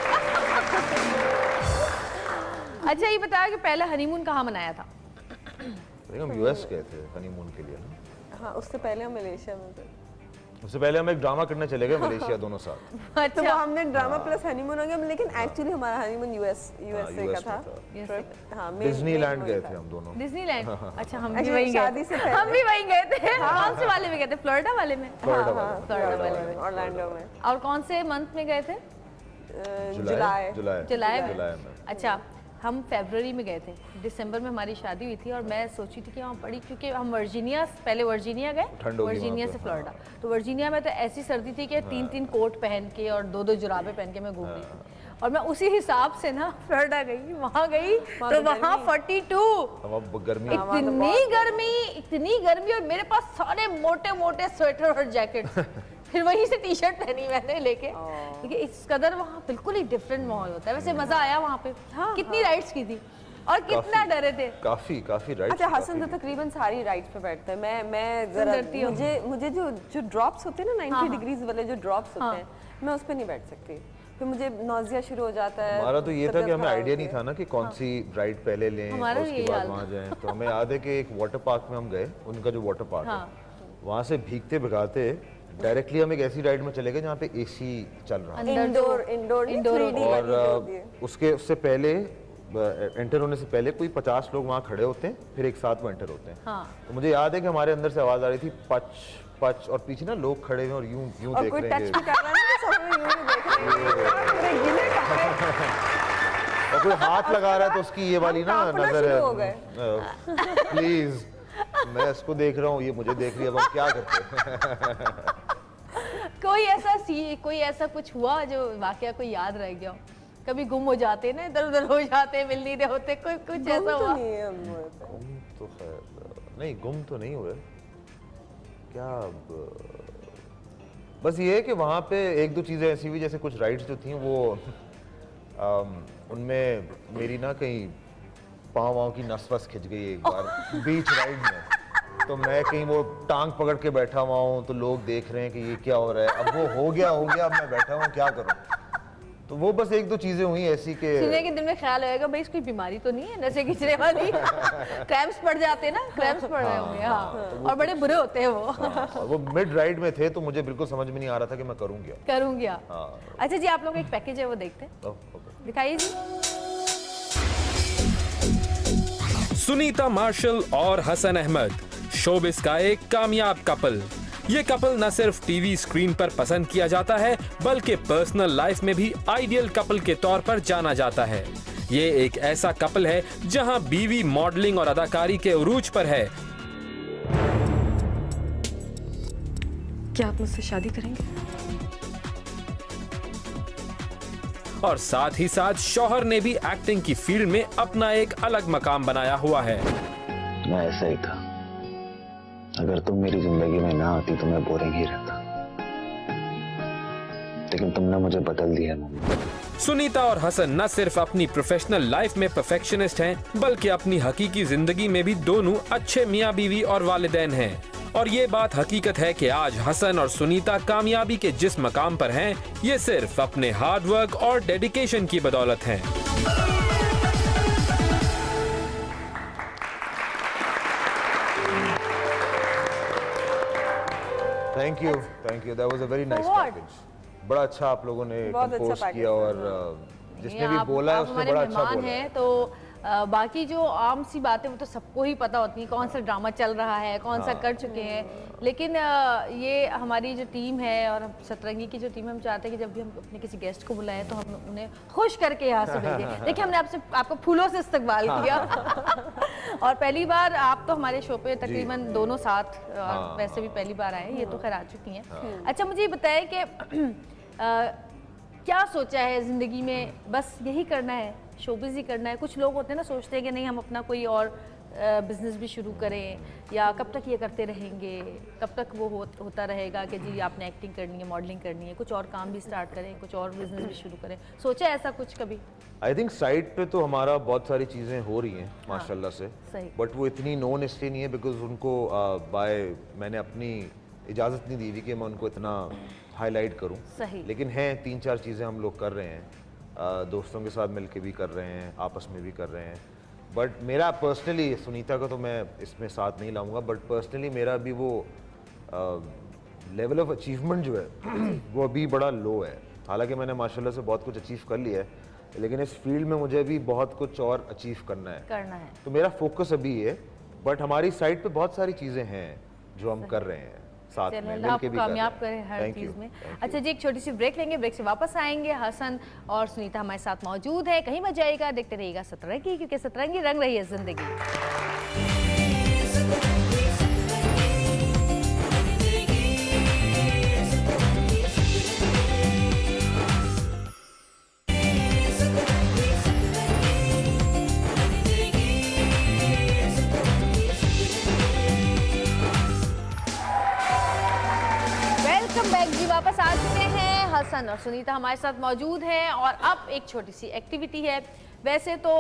अच्छा, ये बताया कि पहला हनीमून कहाँ मनाया था? हम यूएस गए थे हनीमून के लिए ना, हाँ, उससे पहले हम मलेशिया में थे। उससे पहले हम एक ड्रामा करने चले गए मलेशिया दोनों साथ। तो वो अच्छा, हमने ड्रामा प्लस हनीमून हो गया, लेकिन एक्चुअली हमारा हनीमून यूएसए US का था। में ट्रिप, हाँ, डिज्नीलैंड गए थे हम दोनों। डिज्नीलैंड। अच्छा, हम भी Actually, वहीं शादी गए से थे। पहले। हम भी वहीं गए थे। कौन से वाले में गए थे? फ्लोरिडा वाले में? फ्लोरिडा हाँ, वाले। फ्लोरिडा वाले में। ऑरलैंडो में। और कौन से मंथ में गए थे? जुलाई। जुलाई में। जुलाई में। अच्छा, हम फरवरी में गए थे, दिसंबर में हमारी शादी हुई थी, और मैं सोची थी कि वहाँ पड़ी, क्योंकि हम वर्जीनिया, पहले वर्जीनिया गए, ठंड होगी वर्जीनिया वहाँ से पे, फ्लोरिडा। तो वर्जीनिया में तो ऐसी सर्दी थी कि 3-3 कोट पहन के और 2-2 जुराबे पहन के मैं घूम रही थी, और मैं उसी हिसाब से ना फ्लोरिडा गई, वहाँ गई तो वहाँ 42, अब गर्मी इतनी गर्मी, और मेरे पास सारे मोटे मोटे स्वेटर और जैकेट। फिर वहीं से टी शर्ट पहनी मैंने लेके, क्योंकि इस कदर वहाँ बिल्कुल ही डिफरेंट माहौल होता है। वैसे मजा आया वहाँ पे। कितनी राइड्स की थी और कितना डरे थे? काफी राइट। अच्छा, हसन तो तकरीबन सारी राइड्स पे बैठते हैं। मैं जरा डरती हूँ। मुझे जो ड्रॉप्स होते हैं ना 90 डिग्रीज वाले जो ड्रॉप्स होते हैं, मैं उस पे नहीं बैठ सकती, फिर मुझे नौजिया शुरू हो जाता है। हमारा तो ये था कि हमें खराब आइडिया होती नहीं है। था ना कि कौन सी राइड पहले लें और हमारा उसके यही बाद हाल वहाँ जाएं। तो हमें याद है कि एक वाटर पार्क में हम गए, उनका जो वाटर पार्क है, वहाँ से भीगते भिगाते डायरेक्टली हम एक ऐसी राइड में चले गए जहाँ पे एसी चल रहा है, इंडोर इंडोर 3D वाली जो और होती है। उससे पहले एंटर होने से पहले कोई 50 लोग वहाँ खड़े होते हैं, फिर एक साथ वो एंटर होते हैं। हाँ। तो मुझे याद है कि हमारे अंदर से आवाज़ आ रही थी पच पच, और पीछे ना लोग खड़े हुए और यूं यूं और देख कोई रहे टच हैं भी कर रहा है ना, सब लोग यूं ही देख रहे हैं, पूरे गिले कपड़े। और कोई हाथ लगा रहा है तो उसकी ये वाली ना कांपना नजर शुरू हो गए। है, प्लीज मैं इसको देख रहा हूँ, ये मुझे देख रही है, अब हम क्या करते हैं? कोई ऐसा कुछ हुआ जो वाकया कोई याद रह गया हो? कभी गुम हो जाते ना, इधर उधर हो जाते, मिल नहीं रहे होते, कोई कुछ ऐसा हुआ? गुम तो खैर नहीं, गुम तो नहीं हुए। क्या बस ये है कि वहाँ पे एक दो चीज़ें ऐसी हुई, जैसे कुछ राइड्स जो थी वो उनमें मेरी ना कहीं पाँव वाँव की नस वस खिंच गई एक बार बीच राइड में। तो मैं कहीं वो टांग पकड़ के बैठा हुआ हूँ, तो लोग देख रहे हैं कि ये क्या हो रहा है। अब वो हो गया, अब मैं बैठा हूँ, क्या करूँ? तो वो बस एक दो चीजें हुई ऐसी के सुनने के दिन में ख्याल आएगा भाई इसकी बीमारी तो नहीं है नशे खींचने वाली। क्रैम्प्स पड़ जाते हैं ना, क्रैम्प्स पड़ रहे होंगे। हाँ, और बड़े बुरे होते हैं वो। और वो मिड राइड में थे, तो मुझे बिल्कुल समझ में नहीं आ रहा था कि मैं करूँगी। अच्छा जी, आप लोग एक पैकेज है वो देखते हैं, दिखाइए जी। सुनीता मार्शल और हसन अहमद, शोबिस का एक कामयाब कपल। ये कपल न सिर्फ टीवी स्क्रीन पर पसंद किया जाता है, बल्कि पर्सनल लाइफ में भी आइडियल कपल के तौर पर जाना जाता है। ये एक ऐसा कपल है जहां बीवी मॉडलिंग और अदाकारी के उरूज पर है। क्या आप मुझसे शादी करेंगे? और साथ ही साथ शौहर ने भी एक्टिंग की फील्ड में अपना एक अलग मकाम बनाया हुआ है। मैं ऐसा ही था, अगर तुम मेरी जिंदगी में ना आती तो मैं बोरिंग ही रहता, लेकिन तुमने मुझे बदल दिया मम्मी। सुनीता और हसन न सिर्फ अपनी प्रोफेशनल लाइफ में परफेक्शनिस्ट हैं, बल्कि अपनी हकीकी जिंदगी में भी दोनों अच्छे मियाँ बीवी और वालिदैन हैं। और ये बात हकीकत है कि आज हसन और सुनीता कामयाबी के जिस मकाम पर हैं, ये सिर्फ अपने हार्ड वर्क और डेडिकेशन की बदौलत हैं। Thank you, that was a very nice package. बड़ा अच्छा आप लोगों ने कंपोज किया, और जिसने भी बोला है उसने बड़ा अच्छा बोला है। तो बाकी जो आम सी बातें वो तो सबको ही पता होती है, कौन सा ड्रामा चल रहा है, कौन सा कर चुके हैं। लेकिन ये हमारी जो टीम है और सतरंगी की जो टीम है, हम चाहते हैं कि जब भी हम अपने किसी गेस्ट को बुलाएं तो हम उन्हें खुश करके यहाँ से भेजें। देखिए, हमने आपको फूलों से इस्तकबाल किया। और पहली बार आप तो हमारे शो पे तकरीबन दोनों साथ, और वैसे भी पहली बार आए, ये तो खैर आ चुकी हैं। अच्छा, मुझे ये बताएं कि क्या सोचा है जिंदगी में, बस यही करना है, शोबिज़ ही करना है? कुछ लोग होते हैं ना, सोचते हैं कि नहीं हम अपना कोई और बिजनेस भी शुरू करें, या कब तक ये करते रहेंगे, कब तक वो होता रहेगा कि जी आपने एक्टिंग करनी है, मॉडलिंग करनी है, कुछ और काम भी स्टार्ट करें, कुछ और बिजनेस भी शुरू करें? सोचा ऐसा कुछ कभी? आई थिंक साइड पे तो हमारा बहुत सारी चीज़ें हो रही हैं माशाल्लाह से, बट वो इतनी नोन इसलिए नहीं है बिकॉज उनको मैंने अपनी इजाज़त नहीं दी हुई कि मैं उनको इतना हाईलाइट करूं। लेकिन हैं 3-4 चीज़ें हम लोग कर रहे हैं, दोस्तों के साथ मिलके भी कर रहे हैं, आपस में भी कर रहे हैं। बट मेरा पर्सनली, सुनीता का तो मैं इसमें साथ नहीं लाऊंगा, बट पर्सनली मेरा भी वो लेवल ऑफ अचीवमेंट जो है वो अभी बड़ा लो है। हालांकि मैंने माशाल्लाह से बहुत कुछ अचीव कर लिया है, लेकिन इस फील्ड में मुझे भी बहुत कुछ और अचीव करना है। तो मेरा फोकस अभी है, बट हमारी साइड पे बहुत सारी चीज़ें हैं जो हम कर रहे हैं साथ में मिलके भी कामयाब करें हर चीज में। अच्छा जी, एक छोटी सी ब्रेक लेंगे, ब्रेक से वापस आएंगे। हसन और सुनीता हमारे साथ मौजूद है, कहीं मत जाइएगा, देखते रहिएगा सतरंगी, क्योंकि सतरंगी रंग रही है जिंदगी। वापस आ चुके हैं, हसन और सुनीता हमारे साथ मौजूद हैं, और अब एक छोटी सी एक्टिविटी है। वैसे तो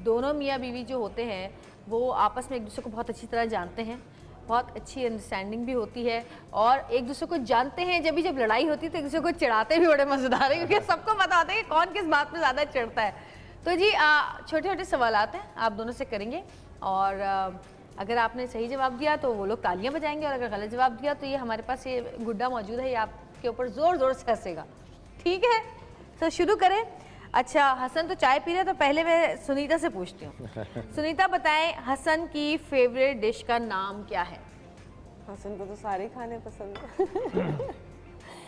दोनों मियाँ बीवी जो होते हैं वो आपस में एक दूसरे को बहुत अच्छी तरह जानते हैं, बहुत अच्छी अंडरस्टैंडिंग भी होती है, और एक दूसरे को जानते हैं। जब लड़ाई होती है तो एक दूसरे को चिढ़ाते भी बड़े मजेदार है, क्योंकि सबको पता होता है कि कौन किस बात में ज़्यादा चिढ़ता है। तो जी छोटे छोटे सवाल आते हैं, आप दोनों से करेंगे, और अगर आपने सही जवाब दिया तो वो लोग तालियां बजाएंगे, और अगर गलत जवाब दिया तो ये हमारे पास ये गुड्डा मौजूद है, ये आपके ऊपर जोर जोर से हंसेगा। ठीक है, तो शुरू करें। अच्छा हसन तो चाय पी रहे, तो पहले मैं सुनीता से पूछती हूँ। सुनीता बताएं हसन की फेवरेट डिश का नाम क्या है? हसन को तो सारे खाने पसंद है।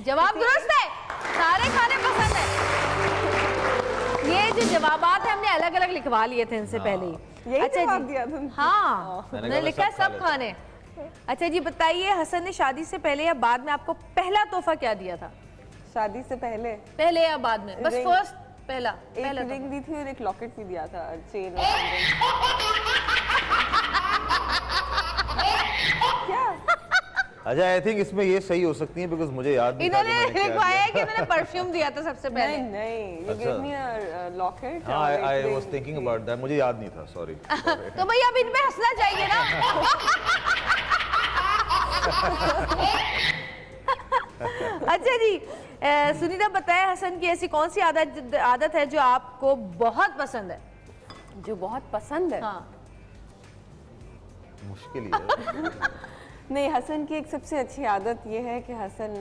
जवाब दुरुस्त है, सारे खाने पसंद है। ये जो जवाबात है हमने अलग अलग लिखवा लिए थे इनसे पहले ही। यही जवाब दिया तुमने? हाँ, मैंने लिखा है सब खाने। अच्छा जी बताइए, हसन ने शादी से पहले या बाद में आपको पहला तोहफा क्या दिया था? शादी से पहले? पहले या बाद में? बस रिंग। फर्स्ट पहला एक रिंग दी थी और एक लॉकेट भी दिया था, चेन। क्या? अच्छा आई थिंक इसमें ये सही हो सकती है बिकॉज मुझे याद नहीं था कि इन्होंने मैंने क्या लिखवाया है कि दिया। इन्होंने परफ्यूम दिया था सबसे पहले। नहीं नहीं, you gave me a locket हाँ और एक आई ring वाज थिंकिंग थी। अबाउट दैट, मुझे याद नहीं था, सॉरी। तो भाई अब इन पे हंसना चाहिए ना। अच्छा जी सुनीता बताएं हसन की ऐसी कौन सी आदत है जो आपको बहुत पसंद है? जो बहुत पसंद है? हाँ। मुश्किल ही है। नहीं, हसन की एक सबसे अच्छी आदत ये है कि हसन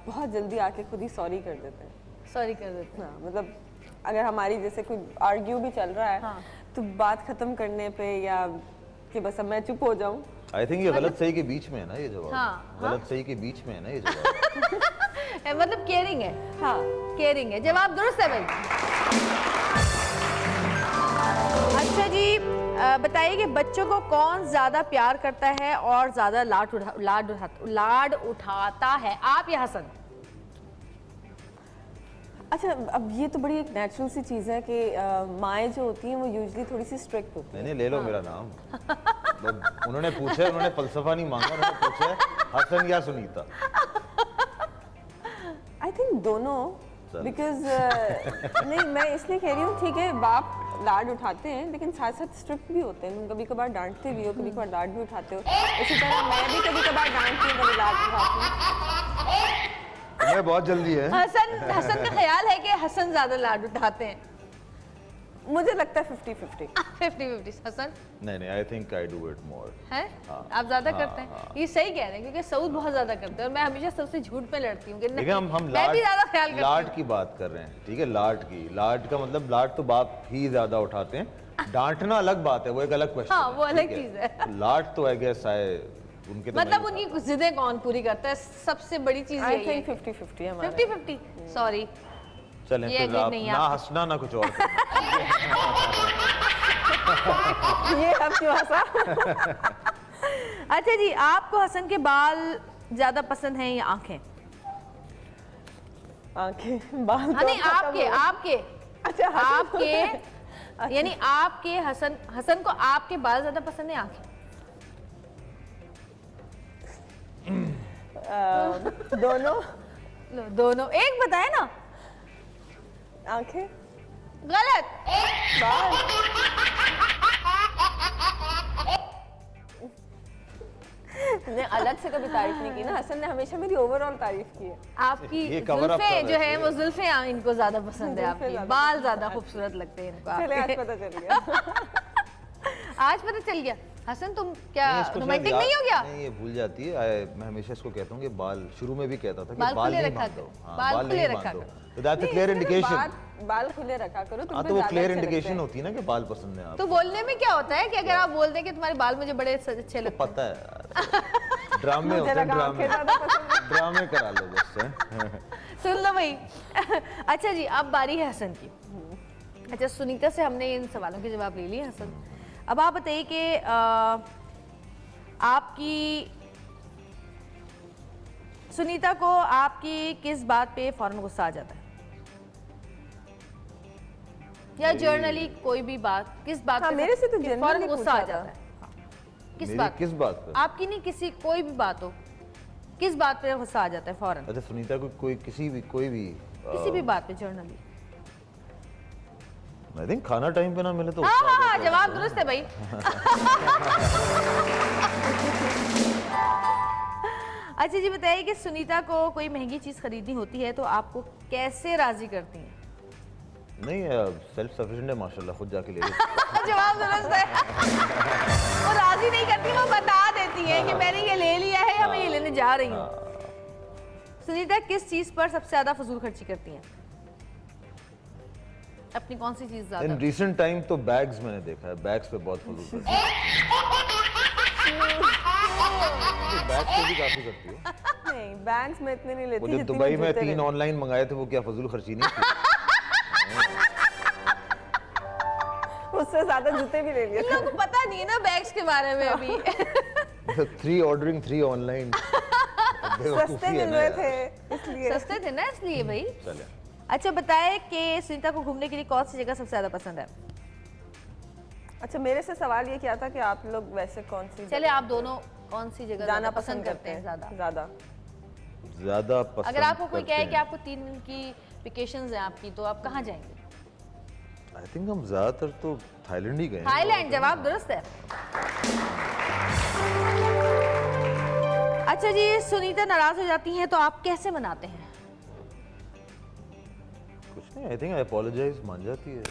बहुत जल्दी आके खुद ही सॉरी कर देते हैं। सॉरी कर देते हैं? हाँ, मतलब अगर हमारी जैसे कोई आर्ग्यू भी चल रहा है तो बात खत्म करने पे या कि बस अब मैं चुप हो जाऊं। आई थिंक ये गलत सही के बीच में है ना ये जवाब। हाँ, गलत सही के बीच में है ना ये जवाब। मतलब केयरिंग है। हाँ केयरिंग है, जवाब दुरुस्त है भाई। अच्छा जी बताइए कि बच्चों को कौन ज्यादा प्यार करता है और ज्यादा लाड उठाता है, आप या हसन? अच्छा, अब ये तो बड़ी एक नेचुरल सी चीज़ है कि माएँ जो होती हैं वो यूजुअली थोड़ी सी स्ट्रिक्ट होती हैं। नहीं ले लो मेरा नाम। उन्होंने पूछा है, उन्होंने फलसफा नहीं मांगा, उन्होंने पूछा है हसन या सुनीता। आई थिंक दोनों, बिकॉज नहीं मैं इसलिए कह रही हूँ, ठीक है बाप लाड उठाते हैं लेकिन साथ साथ स्ट्रिक्ट भी होते हैं, कभी कभार डांटते भी हो, कभी कभार लाड भी उठाते हो। इसी तरह मैं भी कभी कभार डांटती हूँ, कभी लाड उठाती हूँ। मैं बहुत जल्दी है। हसन का ख्याल है कि हसन ज्यादा लाड उठाते हैं? मुझे लगता है 50-50। 50-50 हसन? नहीं I think I do it more. है? आप ज्यादा करते हैं? ये सही कह रहे हैं क्योंकि सऊद बहुत ज्यादा करते हैं और मैं हमेशा सबसे झूठ पे लड़ती हूँ कि नहीं, हम मैं भी ज्यादा ख्याल करती हूँ। लाड की बात कर रहे हैं, ठीक है, लाड की। लाड का मतलब लाड तो बाप ही ज्यादा उठाते हैं, डांटना अलग बात है, वो एक अलग क्वेश्चन हाँ, वो अलग चीज है। लाड तो आई गेस उनके तो मतलब उनकी जिदें कौन पूरी करता है, सबसे बड़ी चीज आई यही है। थिंक 50-50 है हमारा। 50-50 सॉरी। चलें ये फिर agree आप नहीं है ना आप। हंसना ना कुछ और। ये अब क्यों हंसा? अच्छा जी आपको हसन के बाल ज्यादा पसंद हैं या आंखें? आंखें, बाल हाँ तो नहीं खत्म आपके हो गए। आपके अच्छा आपके यानी आपके हसन को आपके बाल ज्यादा पसंद है आंखें? दोनों। दोनों, एक बताए ना। आंखें। गलत। बाल। ने अलग से कभी तारीफ नहीं की ना, हसन ने हमेशा मेरी ओवरऑल तारीफ की है। आपकी ये cover up जुल्फे कर जो रहे है थे। वो जुल्फे इनको ज्यादा पसंद है, जुल्फे आपकी ज्यादा बाल पसंद ज्यादा खूबसूरत लगते हैं इनको चले आज आपके। पता चल गया। आज पता चल गया। हसन तुम क्या नहीं, इसको रोमांटिक शायद नहीं हो गया? नहीं, ये भूल जाती है। मैं हमेशा इसको कहता हूँ कि बाल, शुरू में भी कहता था कि बाल बाल खुले नहीं रखा बांधो। करो, हाँ, बाल खुले नहीं रखा बांधो। करो। तो दैट्स अ क्लियर इंडिकेशन। बाल खुले रखा करो तुम हाँ पे तो वो ज्यादा क्लियर अच्छे लगते इंडिकेशन हैं। होती है ना कि बाल पसंद है आपको। तो बोलने में क्या होता है कि अगर आप बोलते हैं कि तुम्हारे बाल मुझे बड़े अच्छे लगते हैं? पता है ड्रामे मुझे होते हैं, लगा ड्रामे आंखें ज्यादा पसंद है। ड्रामे करा लो बस। सुन लो भाई। अच्छा जी अब बारी है हसन की। अच्छा सुनीता से हमने इन सवालों के जवाब ले लिए हसन, अब आप बताइए कि आपकी सुनीता को आपकी किस बात पे फौरन गुस्सा आ जाता है, या जर्नली कोई भी बात, किस बात हाँ, पे मेरे से तो फौरन generally गुस्सा आ पूछा जाता है? हाँ। किस मेरी बात किस बात पर? आपकी नहीं, किसी कोई भी बात हो, किस बात पे गुस्सा आ जाता है फौरन? अच्छा सुनीता को कोई किसी भी कोई भी किसी भी बात पे जर्नली? आई थिंक खाना टाइम पे ना मिले तो हाँ गुस्सा आ हाँ हाँ जाता है। जवाब दुरुस्त है भाई। अच्छा जी बताइए कि सुनीता को कोई महंगी चीज खरीदनी होती है तो आपको कैसे राजी करती हैं? नहीं सेल्फ सफिशिएंट है माशाल्लाह, खुद जाके ले लेती जवाब दुरुस्त है। वो राजी नहीं करती, वो बता देती है कि मैंने ये ले लिया है या मैं ये लेने जा रही हूँ। सुनीता किस चीज पर सबसे ज्यादा फजूल खर्ची करती हैं? अपनी कौन सी चीज इन ज्यादा? रिसेंट टाइम तो बैग्स मैंने देखा है, बैग्स पे बहुत फजूल करती है। बैग्स पे भी काफी करती है। नहीं, बैंक्स में इतने नहीं लेती मुझे जितनी दुबई मैं में जूते 3 लेती। ऑनलाइन मंगाए थे, वो क्या फजूल खर्ची नहीं थी। उससे ज्यादा जूते भी ले लिए। इन लोगों को पता नहीं है ना बैग्स के बारे में अभी। 3 ऑर्डरिंग 3 ऑनलाइन। सस्ते मिल रहे थे इसलिए। सस्ते थे ना इसलिए भाई। चले। अच्छा बताएं कि सुनीता को घूमने के लिए कौन सी जगह सबसे ज्यादा पसंद है? अच्छा, मेरे से सवाल ये किया था कि आप लोग वैसे कौन सी चले आप दोनों कौन सी जगह जाना पसंद करते हैं ज्यादा? ज्यादा पसंद अगर आपको कोई करते कहे हैं। कि आपको 3 दिन की वेकेशंस हैं आपकी, तो आप कहाँ जाएंगे? आई थिंक हम ज्यादातर तो थाईलैंड ही गए हैं। थाईलैंड, जवाब दुरुस्त है। अच्छा जी, सुनीता नाराज हो जाती हैं तो आप कैसे मनाते हैं? कुछ नहीं, आई थिंक आई अपोलोजाइज, मान जाती है।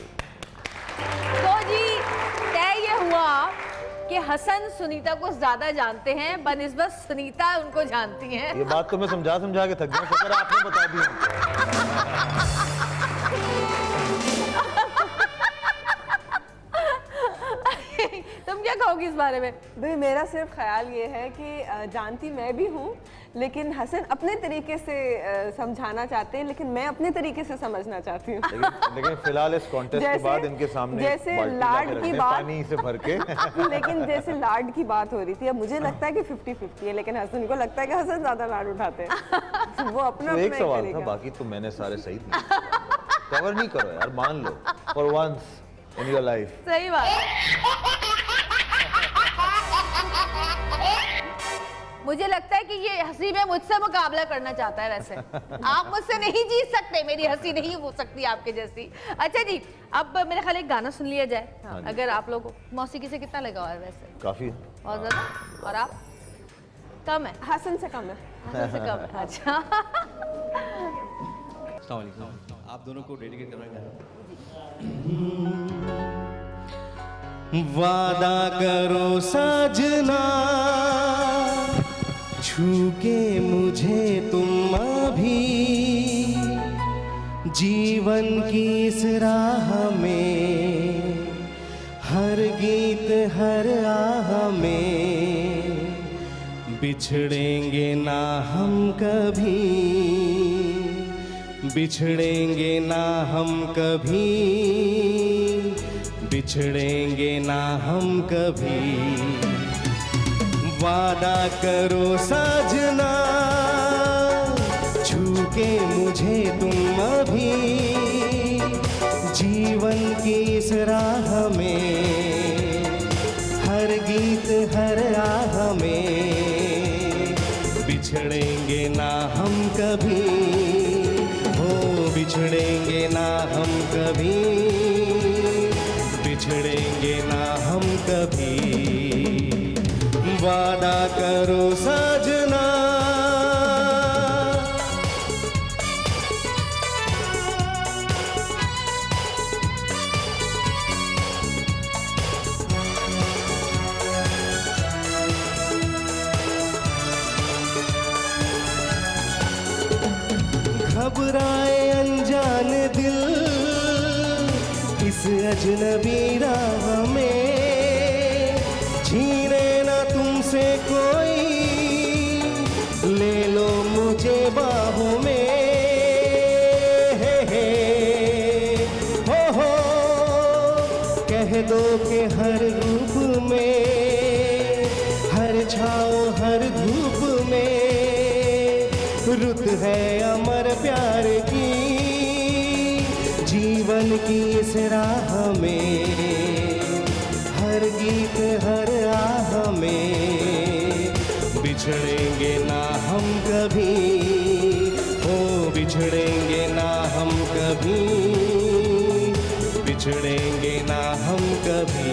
तो जी तय ये हुआ कि हसन सुनीता को ज्यादा जानते हैं, बनिस्बत सुनीता उनको जानती हैं। ये बात तो मैं समझा समझा के थक गया, शुक्र है आपने बता दिया। तुम क्या कहोगी इस बारे में? भाई मेरा सिर्फ ख्याल ये है कि जानती मैं भी हूँ, लेकिन हसन अपने तरीके से समझाना चाहते हैं, लेकिन मैं अपने तरीके से समझना चाहती हूँ। लेकिन फिलहाल इस कॉन्टेस्ट के बाद इनके सामने जैसे बाल्टी लाड लाके की रखने, बात पानी से भर के। लेकिन जैसे लाड की बात हो रही थी, अब मुझे लगता है कि 50-50 है, लेकिन हसन को लगता है कि हसन ज्यादा लाड उठाते हैं। वो अपना तो एक अपना सवाल था, करेगा। बाकी तो मैंने सारे सही थे। कवर नहीं करो यार, मान लो for once in your life. सही बात। मुझे लगता है कि ये हंसी में मुझसे मुकाबला करना चाहता है। वैसे आप मुझसे नहीं जीत सकते, मेरी हंसी नहीं हो सकती आपके जैसी। अच्छा जी, अब मेरे ख्याल एक गाना सुन लिया जाए। अगर आप लोग मौसीकी से कितना लगा हुआ है वैसे? काफी है। और ज्यादा? और आप? कम है? हसन से कम है। हसन से कम है। अच्छा। अस्सलाम वालेकुम। आप दोनों को डेडिकेट करना है। वादा करो साजना, छू के मुझे तुम अभी, जीवन की इस राह में, हर गीत हर आह में, बिछड़ेंगे ना हम कभी, बिछड़ेंगे ना हम कभी, बिछड़ेंगे ना हम कभी। वादा करो साजना, छू के मुझे तुम अभी, जीवन की इस राह में, हर गीत हर आह में, बिछड़ेंगे ना हम कभी, हो बिछड़ेंगे ना हम कभी, बिछड़ेंगे ना हम कभी। वादा करो साजना। घबराए अनजान दिल इस अजनबी राह में, छीने ना तुमसे कोई, ले लो मुझे बाहों में। हो कह दो कि हर रूप में, हर छाओ हर धूप में, रुत है अमर प्यार की, जीवन की इस राह में, हर गीत हर आह में, बिछड़ेंगे ना हम कभी, हो बिछड़ेंगे ना हम कभी, बिछड़ेंगे ना हम कभी।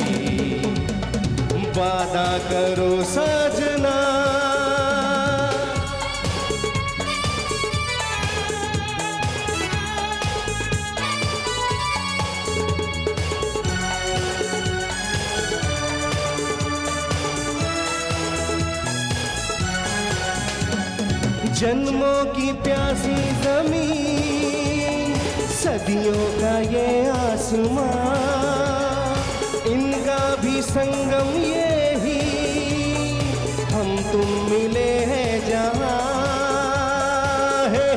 वादा करो साजना। जन्मों की प्यासी जमीन सदियों का ये आसमां, इनका भी संगम ये ही, हम तुम मिले हैं जहां।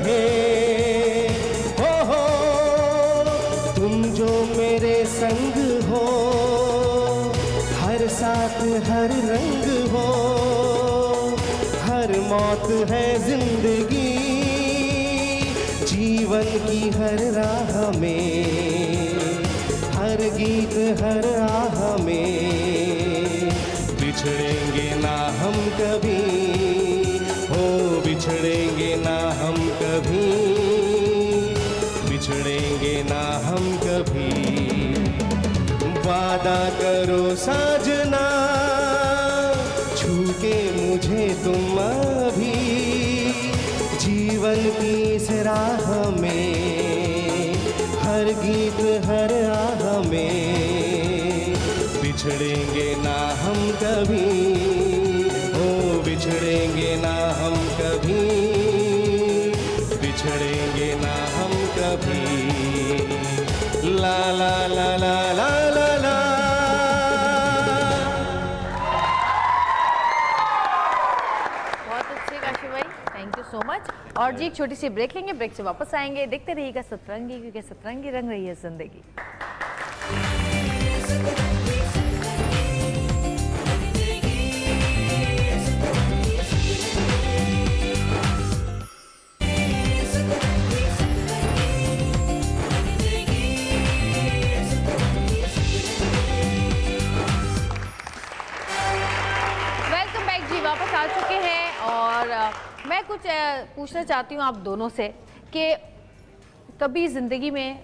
हे हो, तुम जो मेरे संग हो, हर साथ हर रंग हो, हर मौत है जिंदगी, जीवन की हर राह में, हर गीत हर राह में, बिछड़ेंगे ना हम कभी, हो बिछड़ेंगे ना हम कभी, बिछड़ेंगे ना हम कभी। वादा करो साजना, छू के मुझे तुम अभी, जीवन की इस राह में, हर गीत हर राह में, बिछड़ेंगे ना हम कभी, ओ बिछड़ेंगे ना हम कभी, बिछड़ेंगे ना हम कभी। ला ला ला ला ला ला ला। Thank you so much. और जी एक छोटी सी ब्रेक लेंगे, ब्रेक से वापस आएंगे। देखते रहिएगा सतरंगी, क्योंकि सतरंगी रंग रही है जिंदगी। वेलकम बैक जी, वापस आ चुके हैं। और मैं कुछ पूछना चाहती हूँ आप दोनों से कि कभी ज़िंदगी में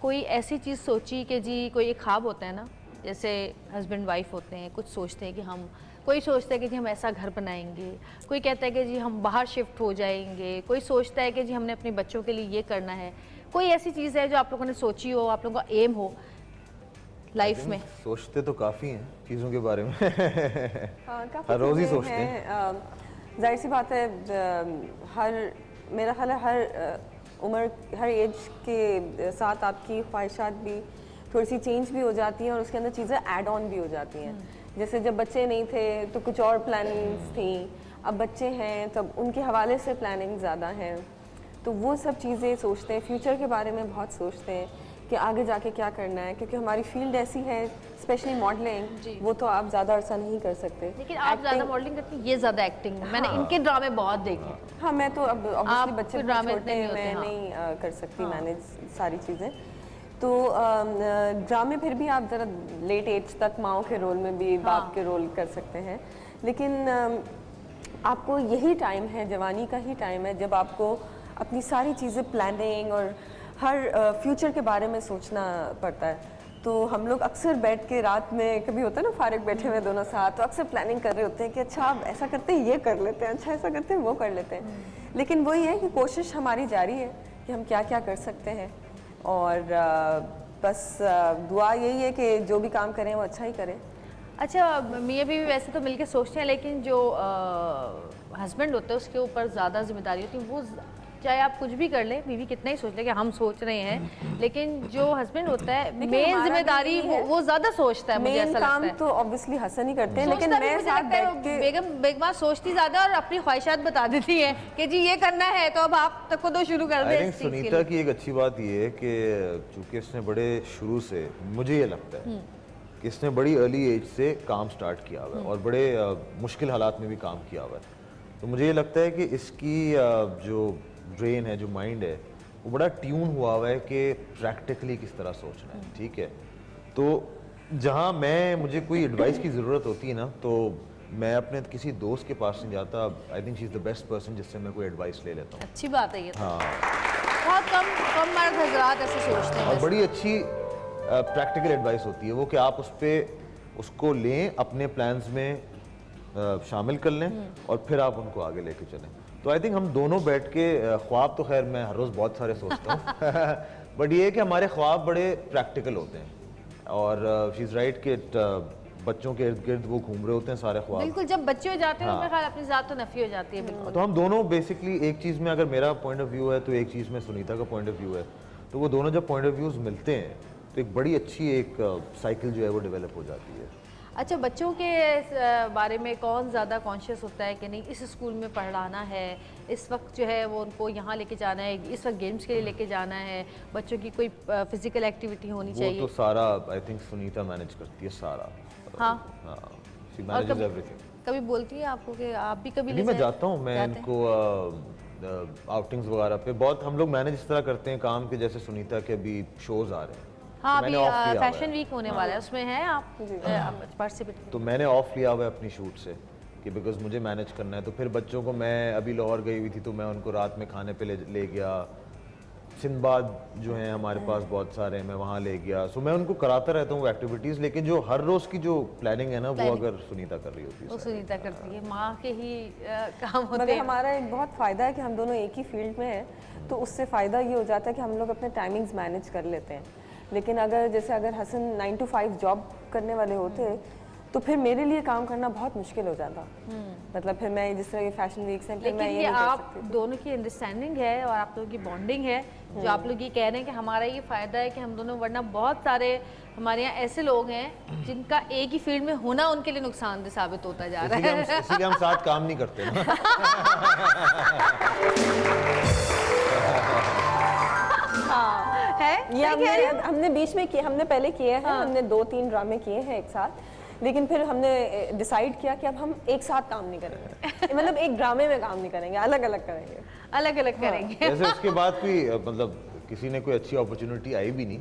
कोई ऐसी चीज़ सोची कि जी कोई एक ख्वाब होता है ना, जैसे हस्बैंड वाइफ होते हैं, कुछ सोचते हैं कि हम, कोई सोचता है कि जी हम ऐसा घर बनाएंगे, कोई कहता है कि जी हम बाहर शिफ्ट हो जाएंगे, कोई सोचता है कि जी हमने अपने बच्चों के लिए ये करना है। कोई ऐसी चीज़ है जो आप लोगों ने सोची हो, आप लोगों का एम हो लाइफ में? सोचते तो काफ़ी हैं चीज़ों के बारे में। हर रोज़ ही सोचते हैं। जाहिर सी बात है, मेरा ख्याल है हर उम्र, हर एज के साथ आपकी ख्वाहिशात भी थोड़ी सी चेंज भी हो जाती हैं और उसके अंदर चीज़ें ऐड ऑन भी हो जाती हैं। जैसे जब बच्चे नहीं थे तो कुछ और प्लानिंग्स थी, अब बच्चे हैं तब उनके हवाले से प्लानिंग ज़्यादा हैं, तो वो सब चीज़ें सोचते हैं, फ्यूचर के बारे में बहुत सोचते हैं कि आगे जाके क्या करना है, क्योंकि हमारी फील्ड ऐसी है, स्पेशली मॉडलिंग, वो तो आप ज़्यादा अरसा नहीं कर सकते। लेकिन आप ज़्यादा मॉडलिंग करती हैं, ये ज़्यादा एक्टिंग है। मैंने इनके ड्रामे बहुत देखे। हाँ, मैं तो अब ऑब्वियसली बच्चे ड्रामे छोटे हैं, मैं नहीं कर सकती मैनेज सारी चीज़ें। तो ड्रामे फिर भी आप ज़रा लेट एज तक माओ के रोल में भी, बाप के रोल कर सकते हैं, लेकिन आपको यही टाइम है, जवानी का ही टाइम है, जब आपको अपनी सारी चीज़ें प्लानिंग और हर फ्यूचर के बारे में सोचना पड़ता है। तो हम लोग अक्सर बैठ के रात में, कभी होता है ना फारिग बैठे हुए दोनों साथ, तो अक्सर प्लानिंग कर रहे होते हैं कि अच्छा अब ऐसा करते हैं, ये कर लेते हैं, अच्छा ऐसा करते हैं, वो कर लेते हैं। लेकिन वही है कि कोशिश हमारी जारी है कि हम क्या क्या कर सकते हैं, और बस दुआ यही है कि जो भी काम करें वो अच्छा ही करें। अच्छा, मियाँ बीवी वैसे तो मिलके सोचते हैं, लेकिन जो हस्बैंड होते हैं उसके ऊपर ज़्यादा जिम्मेदारी होती है। वो चाहे आप कुछ भी कर ले, बीवी कितना ही सोच ले कि हम सोच रहे हैं, लेकिन जो हस्बैंड होता है मेन जिम्मेदारी वो ज़्यादा सोचता है। मुझे ऐसा लगता है तो ऑब्वियसली हसन ही करते हैं, लेकिन मैं साथ बैठ के बेगम सोचती ज़्यादा और अपनी ख्वाहिशात बता देती है कि जी ये करना है, तो अब आप तक खुद शुरू कर दें। सुनीता की एक अच्छी बात ये है कि चूंकि इसने बड़े शुरू से, मुझे ये लगता है कि इसने बड़ी अर्ली एज से काम स्टार्ट किया हुआ है और बड़े मुश्किल हालात में भी काम किया हुआ है। तो मुझे ये लगता है कि इसकी जो ब्रेन है, जो माइंड है, वो बड़ा ट्यून हुआ हुआ है कि प्रैक्टिकली किस तरह सोचना है। ठीक है, तो जहाँ मुझे कोई एडवाइस की ज़रूरत होती है ना, तो मैं अपने किसी दोस्त के पास नहीं जाता। I think she is the best person जिससे मैं कोई एडवाइस ले लेता हूँ। अच्छी बात है ये तो। हाँ, बहुत कम मर्द हजरात ऐसे सोचते हैं। और बड़ी अच्छी प्रैक्टिकल एडवाइस होती है वो कि आप उसको लें, अपने प्लान्स में शामिल कर लें और फिर आप उनको आगे लेके चलें। तो आई थिंक हम दोनों बैठ के ख्वाब, तो खैर मैं हर रोज़ बहुत सारे सोचता हूँ बट ये है कि हमारे ख्वाब बड़े प्रैक्टिकल होते हैं और शी इज़ राइट कि बच्चों के इर्द गिर्द वो घूम रहे होते हैं सारे ख्वाब। बिल्कुल, जब बच्चे हो जाते हैं उनमें ख्याल अपनी ज़ात तो नफी हो जाती है। बिल्कुल, तो हम दोनों बेसिकली एक चीज़ में, अगर मेरा पॉइंट ऑफ व्यू है तो एक चीज़ में सुनीता का पॉइंट ऑफ व्यू है, तो वो दोनों जब पॉइंट ऑफ व्यूज़ मिलते हैं तो एक बड़ी अच्छी एक साइकिल जो है वो डेवलप हो जाती है। अच्छा, बच्चों के बारे में कौन ज़्यादा कॉन्शियस होता है कि नहीं इस स्कूल में पढ़ाना है, इस वक्त जो है वो उनको यहाँ लेके जाना है, इस वक्त गेम्स के लिए लेके जाना है, बच्चों की कोई फिजिकल एक्टिविटी होनी चाहिए? वो तो सारा आई थिंक सुनीता मैनेज करती है सारा। हाँ, शी मैनेजेस एवरीथिंग। कभी बोलती है आपको कि आप भी कभी ले मैं जाता हूँ, मैं इनको आउटिंग्स वगैरह पे बहुत हम लोग मैनेज इस तरह करते हैं काम के, जैसे सुनीता के अभी शोज आ रहे हैं। हाँ, अभी फैशन वीक होने वाला है, उसमें है आप पार्टिसिपेट? तो मैंने ऑफ लिया हुआ है अपनी शूट से कि बिकॉज मुझे मैनेज करना है। तो फिर बच्चों को मैं अभी लाहौर गई हुई थी तो मैं उनको रात में खाने पे ले गया। सिंदबाद जो है हमारे पास बहुत सारे हैं, मैं वहाँ ले गया। सो मैं उनको कराता रहता हूँ एक्टिविटीज़, लेकिन जो हर रोज़ की जो प्लानिंग है ना वो अगर सुनीता कर रही होती है, वो सुनीता करती है, माँ के ही काम होते मगर हैं। हमारा एक बहुत फ़ायदा है कि हम दोनों एक ही फील्ड में हैं, तो उससे फ़ायदा ये हो जाता है कि हम लोग अपने टाइमिंग्स मैनेज कर लेते हैं। लेकिन अगर हसन 9 to 5 जॉब करने वाले होते तो फिर मेरे लिए काम करना बहुत मुश्किल हो जाता। मतलब फिर मैं जिस तरह के फैशन वीक्स हैं, फिर मैं ये आप दोनों की अंडरस्टैंडिंग है और आप लोगों की बॉन्डिंग है, जो आप लोग ये कह रहे हैं कि हमारा ये फ़ायदा है कि हम दोनों, वरना बहुत सारे हमारे यहाँ ऐसे लोग हैं जिनका एक ही फील्ड में होना उनके लिए नुकसानदेह साबित होता जा रहा है। इसीलिए हम साथ काम नहीं करते ना। है ये हमने बीच में किया, हमने पहले किया है, हमने 2-3 ड्रामे किए हैं एक साथ, लेकिन फिर हमने डिसाइड किया कि अब हम एक साथ काम नहीं करेंगे। मतलब एक ड्रामे में काम नहीं करेंगे, अलग अलग करेंगे, अलग अलग करेंगे। जैसे उसके बाद कोई मतलब किसी ने कोई अच्छी अपॉर्चुनिटी आई भी नहीं,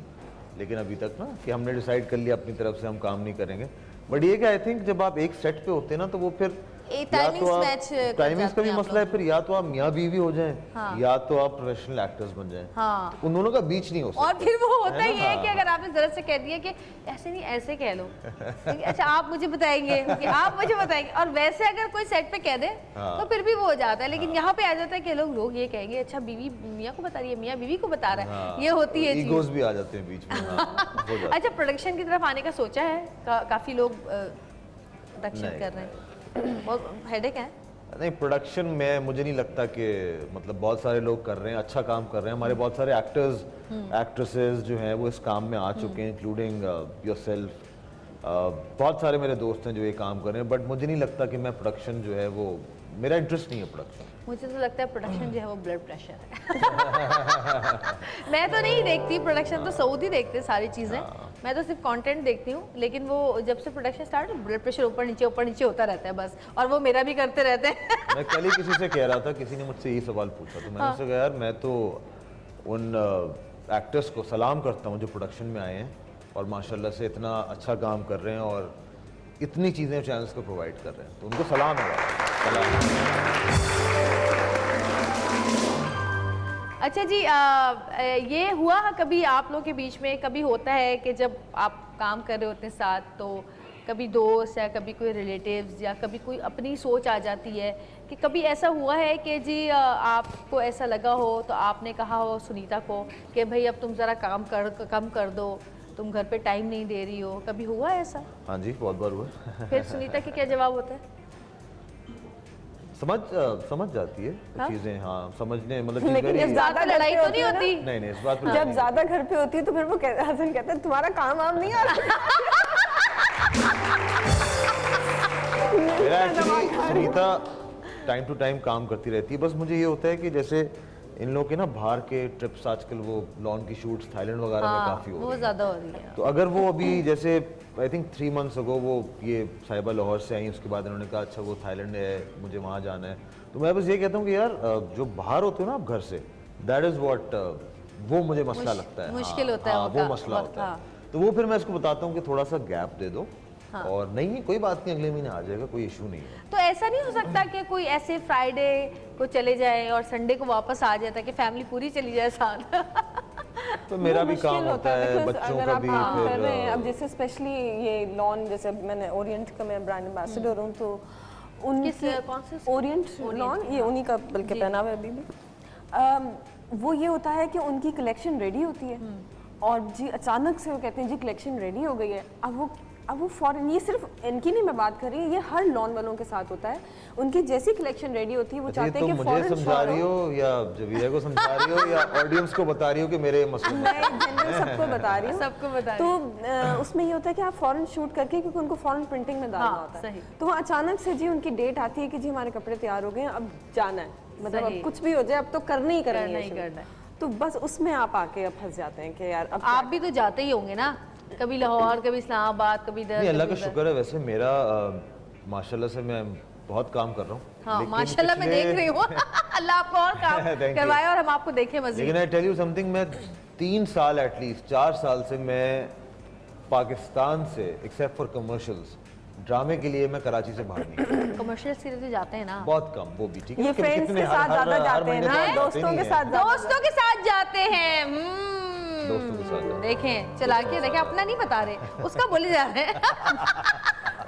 लेकिन अभी तक ना कि हमने डिसाइड कर लिया अपनी तरफ से हम काम नहीं करेंगे। बट ये कि आई थिंक जब आप एक सेट पे होते हैं ना तो वो फिर टाइमिंग्स का भी मसला है, फिर या तो आप मियाँ बीवी हो जाएं, हाँ। या तो आप प्रोफेशनल एक्टर्स बन जाएं, हाँ। उन दोनों का बीच नहीं हो सकता। और फिर वो होता ही है कि अगर आपने जरा से कह दिया कि ऐसे नहीं ऐसे कह लो, अच्छा आप मुझे बताएंगे कि आप मुझे बताएंगे, और वैसे अगर कोई सेट पे कह दे तो फिर भी वो हो जाता है। लेकिन यहाँ पे आ जाता है कि लोग ये कहेंगे अच्छा बीवी मियाँ को बता रही है, मियाँ बीवी को बता रहा है, ये होती है, ईगोस भी आ जाते हैं बीच में। अच्छा, प्रोडक्शन की तरफ आने का सोचा है? काफी लोग प्रोडक्शन कर रहे हैं, बहुत हेडेक है? नहीं, प्रोडक्शन में मुझे नहीं लगता कि मतलब बहुत सारे लोग कर रहे हैं, अच्छा काम कर रहे हैं। हमारे बहुत सारे एक्टर्स एक्ट्रेसेस जो हैं वो इस काम में आ चुके हैं, इंक्लूडिंग योरसेल्फ। बहुत सारे मेरे दोस्त हैं जो ये काम कर रहे हैं, बट मुझे नहीं लगता कि मैं प्रोडक्शन जो है वो, मेरा इंटरेस्ट नहीं है प्रोडक्शन। मुझे तो लगता है प्रोडक्शन जो है वो ब्लड प्रेशर है। मैं तो नहीं देखती प्रोडक्शन, तो सऊदी देखते सारी चीज़ें, मैं तो सिर्फ कंटेंट देखती हूँ। लेकिन वो जब से प्रोडक्शन स्टार्ट, ब्लड प्रेशर ऊपर नीचे होता रहता है बस, और वो मेरा भी करते रहते हैं। मैं कल ही किसी से कह रहा था, किसी ने मुझसे यही सवाल पूछा, तो मैंने उससे कहा यार मैं तो उन एक्टर्स को सलाम करता हूँ जो प्रोडक्शन में आए हैं और माशाल्लाह से इतना अच्छा काम कर रहे हैं और इतनी चीज़ें चैनल्स को प्रोवाइड कर रहे हैं, तो उनको सलाम है। अच्छा जी, ये हुआ कभी आप लोग के बीच में, कभी होता है कि जब आप काम कर रहे होते हैं साथ, तो कभी दोस्त या कभी कोई रिलेटिव्स या कभी कोई अपनी सोच आ जाती है कि कभी ऐसा हुआ है कि जी आपको ऐसा लगा हो तो आपने कहा हो सुनीता को कि भाई अब तुम ज़रा काम कम कर दो, तुम घर पे टाइम नहीं दे रही हो, कभी हुआ ऐसा? हाँ जी, बहुत बार हुआ। फिर सुनीता के क्या जवाब होता है? समझ जाती है चीजें, हाँ समझने मतलब। लेकिन जब ज्यादा लड़ाई तो नहीं होती? नहीं, इस बात पे जब ज्यादा घर पे होती है तो फिर वो हसन कहता है तुम्हारा काम वाम नहीं आ रहा। मेरा actually Sunita time to time काम करती रहती है, बस मुझे ये होता है कि जैसे इन लोग के ना बाहर के ट्रिप्स आजकल वो लॉन की शूट्स थाईलैंड वगैरह में काफ़ी हो रही है, वो ज़्यादा हो रही है। तो अगर वो अभी जैसे आई थिंक 3 months अगो वो ये साहिबा लाहौर से आई, उसके बाद इन्होंने कहा अच्छा वो थाईलैंड है, मुझे वहाँ जाना है, तो मैं बस ये कहता हूँ कि यार जो बाहर होते हो ना आप घर से, दैट इज़ व्हाट वो मुझे मसला लगता है, मुश्किल होता है वो मसला होता है। तो वो फिर मैं इसको बताता हूँ कि थोड़ा सा गैप दे दो, और नहीं कोई बात नहीं, अगले महीने आ जाएगा, कोई इशू नहीं है। तो ऐसा नहीं हो सकता कि कोई ऐसे फ्राइडे को चले जाए और संडे को वापस आ जाए ताकि फैमिली पूरी चली जाए साथ? तो मेरा भी काम होता है, बच्चों का भी। कर रहे हैं अब, जैसे स्पेशली ये लॉन, जैसे मैंने ओरिएंट का मैं ब्रांड एम्बेसडर हूँ, तो उनकी कौन से ओरिएंट लॉन, ये उन्हीं का बल्कि पहनावा है अभी भी। वो ये होता है कि उनकी कलेक्शन रेडी होती है और जी अचानक से वो कहते हैं जी कलेक्शन रेडी हो गई है, अब वो अब वो फॉरेन, ये सिर्फ इनकी नहीं मैं बात कर रही हूँ, ये हर लॉन वालों के साथ होता है। उनकी जैसी कलेक्शन रेडी होती है वो चाहते हैं कि मुझे समझा रही हो या जवीरा को समझा रही हो या ऑडियंस को बता रही हो कि मेरे मसले? मैं जनरल सबको बता रही हूँ, सबको बता तो उसमें ये होता है कि आप फॉरेन शूट करके, क्योंकि उनको फॉरेन प्रिंटिंग में डालना होता है, तो वो अचानक से जी उनकी डेट आती है कि जी हमारे कपड़े तैयार हो गए हैं, अब जाना है, मतलब अब कुछ भी हो जाए अब तो करना ही है। तो बस उसमें आप आके अब फंस जाते हैं कि यार अब आप भी तो जाते ही होंगे ना, कभी लाहौर, कभी इस्लामाबाद, कभी इधर। अल्लाह का शुक्र है, वैसे मेरा माशाल्लाह से मैं बहुत काम कर रहा हूँ। हाँ माशाल्लाह मैं देख रही हूँ। अल्लाह आपको और काम करवाए और हम आपको देखें मज़ीद। लेकिन आई टेल यू समथिंग, मैं 3 साल एटलीस्ट 4 साल से मैं पाकिस्तान से एक्सेप्ट फॉर कमर्शियल्स ड्रामे के लिए मैं कराची से बाहर नहीं। कमर्शियल सीरीज से जाते हैं ना बहुत कम, वो भी ठीक है। ये फ्रेंड्स के साथ ज्यादा जाते हैं ना, दोस्तों के साथ जाते हैं। दोस्तों के साथ देखें चला के देखें, अपना नहीं बता रहे, उसका बोले जा रहे हैं।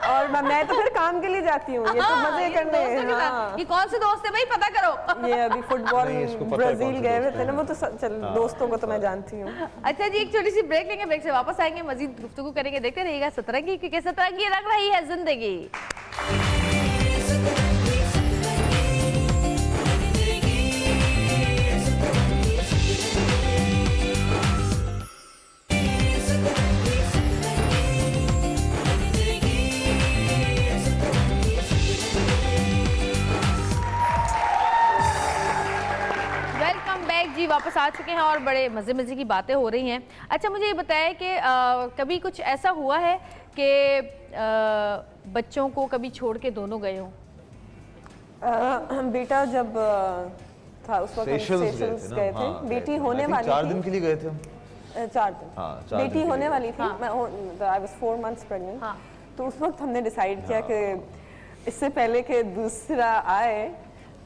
और मैं तो फिर काम के लिए जाती हूँ, ये तो मजे करने हैं। ये कौन से दोस्त है भाई, पता करो। ये अभी फुटबॉल ब्राजील गए हुए थे ना, वो तो चल दोस्तों को तो मैं जानती हूँ। अच्छा जी, एक छोटी सी ब्रेक लेंगे, ब्रेक से वापस आएंगे, मजीद गुफ्तगू करेंगे। देखते रहिएगा सतरंगी, क्योंकि सतरंगी रंग रही है जिंदगी। जी वापस आ चुके हैं और बड़े मज़े मज़े की बातें हो रही हैं। अच्छा मुझे ये बताया कि कभी कुछ ऐसा हुआ है कि बच्चों को कभी छोड़ के दोनों गए हों? बेटा जब था उस वक्त सेशल्स गए थे, बेटी होने वाली थी। 4 दिन के लिए गए थे हम। 4 दिन, बेटी होने वाली थी। मैं आई वाज 4 months प्रेग्नेंट। तो उस वक्त हमने डिसाइड किया कि इससे पहले कि दूसरा आए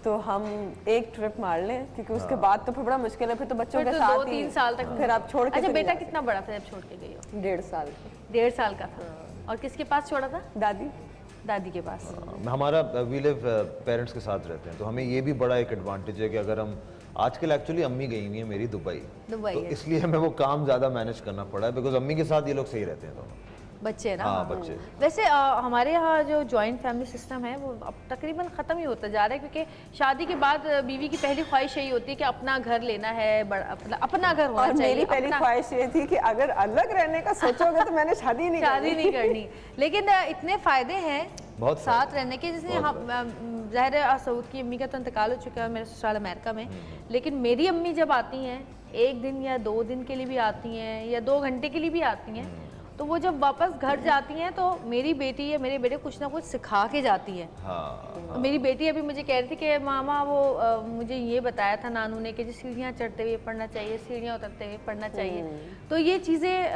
तो हम एक ट्रिप मार लें, क्योंकि उसके बाद तो फिर बड़ा मुश्किल है, फिर तो बच्चों के साथ 2-3 साल तक फिर आप छोड़ के। अच्छा बेटा कितना बड़ा था जब छोड़ के गई हो? 1.5 साल। 1.5 साल का था। और किसके पास छोड़ा था? दादी के पास। हमारा वी लिव पेरेंट्स के साथ रहते हैं, तो हमें ये भी बड़ा एक एडवांटेज है कि अगर हम आजकल एक्चुअली अम्मी गई हुई है मेरी दुबई, तो इसलिए हमें वो काम ज़्यादा मैनेज करना पड़ा है, बिकॉज अम्मी के साथ ये लोग सही रहते हैं दोनों बच्चे ना। हाँ, बच्चे। वैसे हमारे यहाँ जो जॉइंट फैमिली सिस्टम है वो अब तकरीबन ख़त्म ही होता जा रहा है, क्योंकि शादी के बाद बीवी की पहली ख्वाहिश यही होती है कि अपना घर लेना है, अपना घर होना चाहिए। मेरी पहली ख्वाहिश ये थी कि अगर अलग रहने का सोचोगे तो मैंने शादी नहीं करनी। लेकिन इतने फ़ायदे हैं साथ रहने के, जैसे ज़ाहिर है सऊद की अम्मी का तो इंतकाल हो चुका है, मेरे ससुराल अमेरिका में, लेकिन मेरी अम्मी जब आती हैं 1 दिन या 2 दिन के लिए भी आती हैं या 2 घंटे के लिए भी आती हैं, तो वो जब वापस घर जाती हैं तो मेरी बेटी या मेरे बेटे कुछ ना कुछ सिखा के जाती है। हाँ। मेरी बेटी अभी मुझे कह रही थी कि मामा वो मुझे ये बताया था नानू ने कि सीढ़ियाँ चढ़ते हुए पढ़ना चाहिए, सीढ़ियाँ उतरते हुए पढ़ना चाहिए। तो ये चीज़ें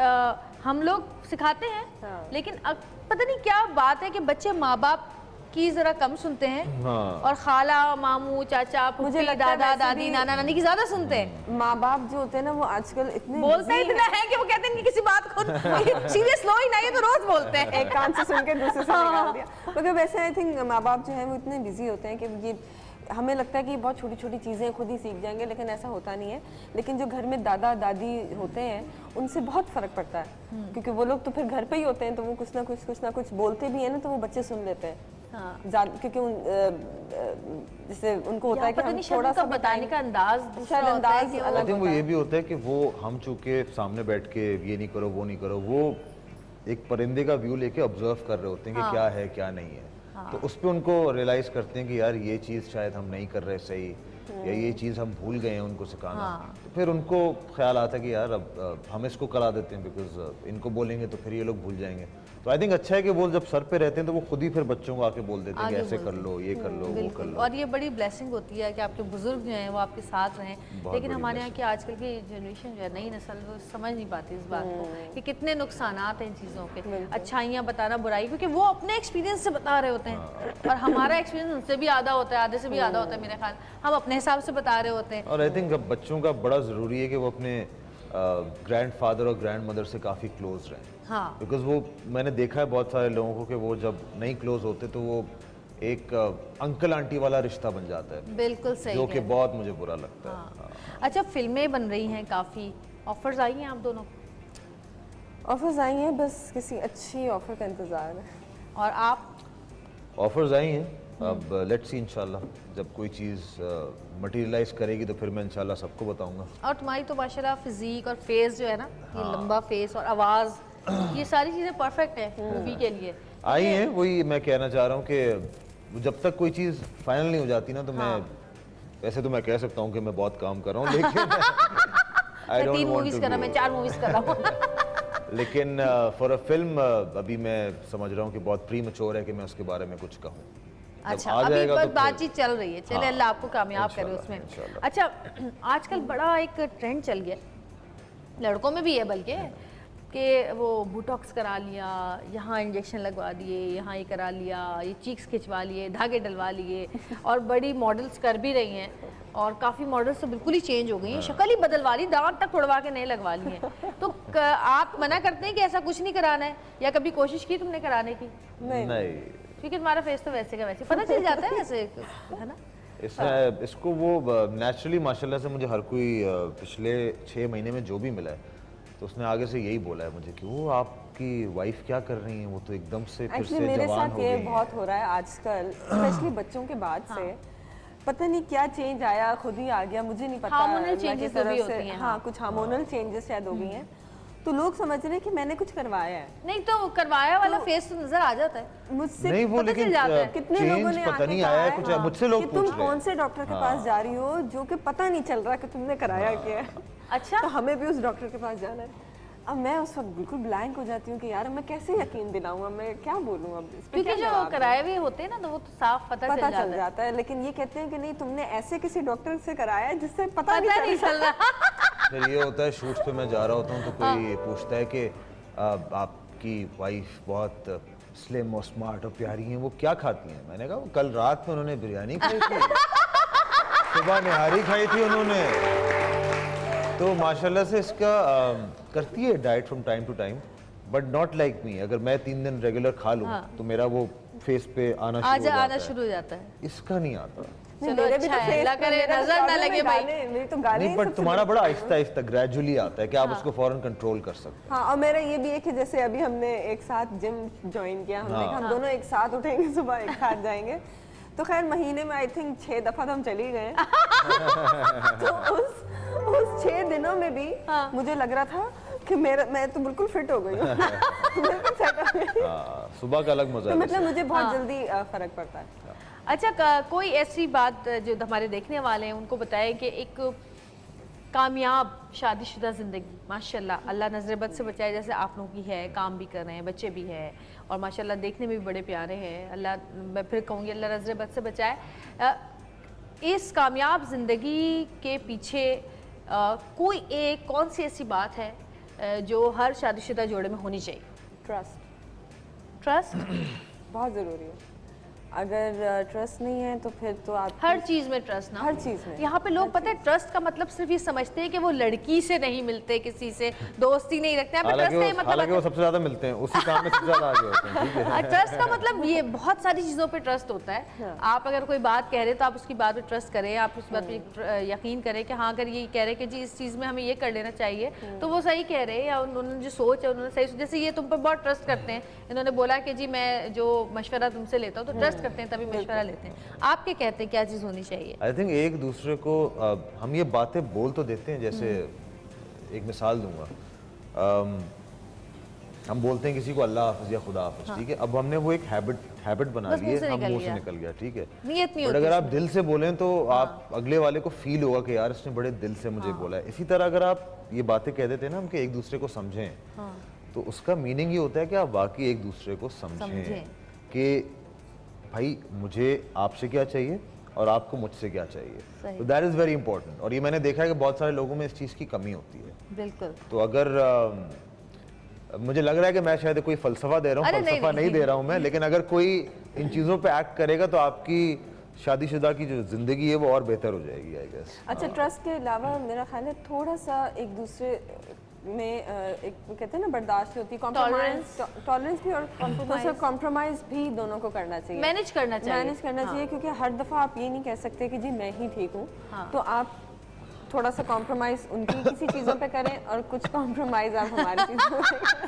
हम लोग सिखाते हैं। हाँ। लेकिन अब पता नहीं क्या बात है कि बच्चे माँ बाप की जरा कम सुनते हैं। हाँ। और खाला मामू चाचा मुझे दादा दादी नाना नानी की ज्यादा सुनते हैं। माँ बाप जो होते हैं ना वो आजकल इतने बोलते इतना है कि वो कहते हैं कि किसी बात को सीरियस लो ही नहीं, तो रोज बोलते हैं, एक कान से सुन के दूसरे से निकाल दिया। मगर वैसे आई थिंक माँ बाप जो है वो इतने बिजी होते हैं कि ये हमें लगता है कि बहुत छोटी छोटी चीज़ें खुद ही सीख जाएंगे, लेकिन ऐसा होता नहीं है। लेकिन जो घर में दादा दादी होते हैं उनसे बहुत फ़र्क पड़ता है, क्योंकि वो लोग तो फिर घर पे ही होते हैं, तो वो कुछ ना कुछ बोलते भी हैं ना, तो वो बच्चे सुन लेते हैं। हाँ। क्योंकि जैसे उनको होता है कि हम थोड़ा सा बताने का अंदाज अलग, वो ये भी होता है कि वो हम चूँकि सामने बैठ के ये नहीं करो वो नहीं करो, वो एक परिंदे का व्यू लेके ऑब्जर्व कर रहे होते हैं कि क्या है क्या नहीं है। हाँ। तो उस पर उनको रियलाइज करते हैं कि यार ये चीज़ शायद हम नहीं कर रहे सही, या ये चीज़ हम भूल गए हैं उनको सिखाना। हाँ। तो फिर उनको ख्याल आता है कि यार अब हम इसको करा देते हैं, बिकॉज इनको बोलेंगे तो फिर ये लोग भूल जाएंगे। तो आई थिंक अच्छा है कि वो जब सर पे रहते हैं तो वो खुद ही फिर बच्चों को आके बोल देते हैं कि ऐसे कर लो, ये कर लो, वो कर लो। और ये बड़ी ब्लेसिंग होती है कि आपके बुजुर्ग जो हैं वो आपके साथ रहें। लेकिन हमारे यहाँ की आजकल की जनरेशन जो है नई नस्ल वो समझ नहीं पाती इस बात को कि कितने नुकसान हैं इन चीज़ों के, अच्छाइयाँ बताना बुराई, क्योंकि वो अपने एक्सपीरियंस से बता रहे होते हैं और हमारा एक्सपीरियंस उनसे भी आधा होता है, आधे से भी आधा होता है मेरे ख्याल, हम अपने हिसाब से बता रहे होते हैं। और आई थिंक बच्चों का बड़ा ज़रूरी है कि वो अपने ग्रैंडफादर और ग्रैंड मदर से काफ़ी क्लोज रहें। हाँ। बिकॉज वो मैंने देखा है बहुत सारे लोगों को कि वो जब नहीं क्लोज होते तो वो एक अंकल आंटी वाला रिश्ता बन जाता है। बिल्कुल सही, जो कि बहुत मुझे बुरा लगता है। अच्छा फिल्में बन रही हैं, काफ़ी ऑफर्स आई हैं आप दोनों को? ऑफर्स आई हैं, बस किसी अच्छी ऑफर का इंतज़ार है। और आप? ऑफर्स आई हैं, अब लेट्स सी इंशाल्लाह जब कोई चीज़ मटेरियलाइज करेगी तो फिर मैं इंशाल्लाह सबको बताऊंगा। और तुम्हारी तो माशाल्लाह फिजिक और फेस जो है ना, ये लंबा फेस और आवाज़, ये सारी चीज़ें परफेक्ट है मूवी के लिए। आई हैं, वही मैं कहना चाह रहा हूँ कि जब तक कोई चीज़ फाइनल नहीं हो जाती ना तो मैं वैसे तो मैं कह सकता हूँ कि मैं बहुत काम कर रहा हूँ, लेकिन मैं 3 मूवीज़ कर रहा हूँ, मैं 4 मूवीज़ कर रहा हूँ। लेकिन फॉर अ फिल्म अभी मैं समझ रहा हूँ कि बहुत प्री मैच्योर है कि मैं उसके बारे में कुछ कहूँ। अच्छा, अभी बस बातचीत चल रही है, चले अल्लाह आपको कामयाब करे उसमें। अच्छा, आजकल बड़ा एक ट्रेंड चल गया, लड़कों में भी है बल्कि, कि वो बोटॉक्स करा लिया, यहाँ इंजेक्शन लगवा दिए, यहाँ ये करा लिया, ये चीक्स खिंचवा लिए, धागे डलवा लिए, और बड़ी मॉडल्स कर भी रही हैं, और काफ़ी मॉडल्स तो बिल्कुल ही चेंज हो गई हैं, शक्ल ही बदलवा ली, दांत तक उड़वा के नहीं लगवा लिए हैं। तो आप मना करते हैं कि ऐसा कुछ नहीं कराना है, या कभी कोशिश की तुमने कराने की? नहीं, क्योंकि तुम्हारा फेस तो वैसे का वैसे पता चल जाता है वैसे, है ना? इसको वो नेचुरली माशाल्लाह से मुझे हर कोई पिछले 6 महीने में जो भी मिला है तो उसने आगे से यही बोला है मुझे कि वो आपकी वाइफ क्या कर रही हैं, वो तो एकदम से फिर से मेरे जवान साथ हो ये गई बहुत हो रहा है आजकल, स्पेशली बच्चों के बाद से। पता नहीं क्या चेंज आया, खुद ही आ गया, मुझे नहीं पता। हार्मोनल चेंजेस भी होती हैं। हाँ, कुछ हार्मोनल चेंजेस शायद हो गई हैं, तो लोग समझ रहे हैं कि मैंने कुछ करवाया है। नहीं तो करवाया वाला फेस तो नजर आ जाता है मुझसे, नहीं वो लेकिन कितने लोगों ने पता नहीं आया है कुछ, मुझसे लोग कि पूछ तुम रहे हैं कौन से डॉक्टर के पास जा रही हो जो कि पता नहीं चल रहा कि तुमने कराया क्या है। अच्छा, तो हमें भी उस डॉक्टर के पास जाना है। अब मैं उस वक्त बिल्कुल ब्लैंक हो जाती हूँ कि यार मैं कैसे यकीन दिलाऊं, मैं क्या बोलूं अब इस पे, क्योंकि जो कराए हुए होते हैं ना तो वो तो साफ पता चल जाता है। लेकिन ये कहते हैं कि नहीं तुमने ऐसे किसी डॉक्टर से कराया है जिससे पता नहीं चल रहा। फिर ये होता है शूट्स पे मैं जा रहा होता हूँ तो कोई पूछता है कि आपकी वाइफ बहुत स्लिम और स्मार्ट और प्यारी हैं, वो क्या खाती हैं? मैंने कहा कल रात में उन्होंने बिरयानी खाई थी, सुबह निहारी खाई थी उन्होंने। तो माशाल्लाह से इसका करती है diet from time to time, but not like me. अगर मैं 3 दिन रेगुलर खा लूँ तो मेरा वो फेस पे आना शुरू हो जाता है। इसका नहीं आता। मेरे भी तो फेस करे नजर ना लगे भाई, मेरी तो गाली नहीं, बट तुम्हारा बड़ा आहिस्ता आहिस्ता ग्रेजुअली आता है कि आप उसको फौरन कंट्रोल कर सकते हैं। हाँ, और मेरा ये भी है कि जैसे अभी हमने एक साथ जिम ज्वाइन किया, हमने कहा हम दोनों एक साथ उठेंगे, सुबह एक साथ जाएंगे। तो खैर महीने में आई थिंक 6 दफा तो हम चली गए। तो उस 6 दिनों में भी मुझे लग रहा था कि मैं तो बिल्कुल फिट हो गई हूँ। सुबह का अलग मजा है। तो मतलब मुझे बहुत जल्दी फर्क पड़ता है। अच्छा, कोई ऐसी बात जो हमारे देखने वाले हैं उनको बताएं कि एक कामयाब शादीशुदा ज़िंदगी, माशाल्लाह अल्लाह नज़र बद से बचाए, जैसे आप लोगों की है, काम भी कर रहे हैं, बच्चे भी हैं, और माशाल्लाह देखने में भी बड़े प्यारे हैं, अल्लाह, मैं फिर कहूँगी अल्लाह नज़र बद से बचाए। इस कामयाब ज़िंदगी के पीछे कोई एक कौन सी ऐसी बात है जो हर शादीशुदा जोड़े में होनी चाहिए? ट्रस्ट बहुत ज़रूरी है। अगर ट्रस्ट नहीं है तो फिर तो आप हर चीज में ट्रस्ट ना, हर चीज में। यहाँ पे लोग पता है ट्रस्ट का मतलब सिर्फ ये समझते हैं कि वो लड़की से नहीं मिलते, किसी से दोस्ती नहीं रखते। हालांकि वो सबसे ज्यादा मिलते हैं, उसी काम में सबसे ज्यादा आगे होते हैं, ठीक है? ट्रस्ट का मतलब ये बहुत सारी चीजों पे ट्रस्ट होता है। आप अगर कोई बात कह रहे तो आप उसकी बात पे ट्रस्ट करें, आप उस बात पे यकीन करें कि हाँ अगर ये कह रहे कि जी इस चीज में हमें ये कर लेना चाहिए तो वो सही कह रहे हैं, या उन्होंने जो सोच है उन्होंने सही। जैसे ये तुम पर बहुत ट्रस्ट करते हैं, इन्होंने बोला कि जी मैं जो मशवरा तुमसे लेता हूँ तो ट्रस्ट करते हैं तभी मशवरा लेते हैं। आप क्या कहते हैं क्या चीज़ होनी चाहिए? आई थिंक एक दूसरे को हम ये बातें बोल तो देते हैं, जैसे एक मिसाल दूंगा, हम बोलते हैं किसी को अल्लाह हाफ़िज़ या खुदा हाफ़िज़, ठीक है? अब हमने वो एक हैबिट बना ली है, हम मुंह से निकल गया, ठीक है? बट अगर आप दिल से बोलें तो आप अगले वाले को फील होगा कि यार इसने बड़े दिल से मुझे बोला है। इसी तरह अगर आप ये बातें कह देते हैं ना हम कि एक दूसरे को समझें, तो उसका मीनिंग ये होता है कि आप वाकई एक दूसरे को समझें कि भाई मुझे आपसे क्या चाहिए और आपको मुझसे क्या चाहिए। तो दैट इज़ वेरी इंपॉर्टेंट। और ये मैंने देखा है कि बहुत सारे लोगों में इस चीज़ की कमी होती है। बिल्कुल। तो अगर मुझे लग रहा है कि मैं शायद कोई फलसफा दे रहा हूँ, फलसफा नहीं दे रहा हूँ मैं, लेकिन अगर कोई इन चीज़ों पे एक्ट करेगा तो आपकी शादीशुदा की जो ज़िंदगी है वो और बेहतर हो जाएगी, आई गेस। अच्छा, ट्रस्ट के अलावा मेरा ख्याल है थोड़ा सा एक दूसरे में एक कहते हैं ना बर्दाश्त होती है, टॉलरेंस भी, और कॉम्प्रोमाइज भी दोनों को करना चाहिए, मैनेज करना चाहिए क्योंकि हर दफ़ा आप ये नहीं कह सकते कि जी मैं ही ठीक हूँ। तो आप थोड़ा सा कॉम्प्रोमाइज उनकी किसी चीज़ों पे करें और कुछ कॉम्प्रोमाइज आप हमारी चीज़ों पे करें।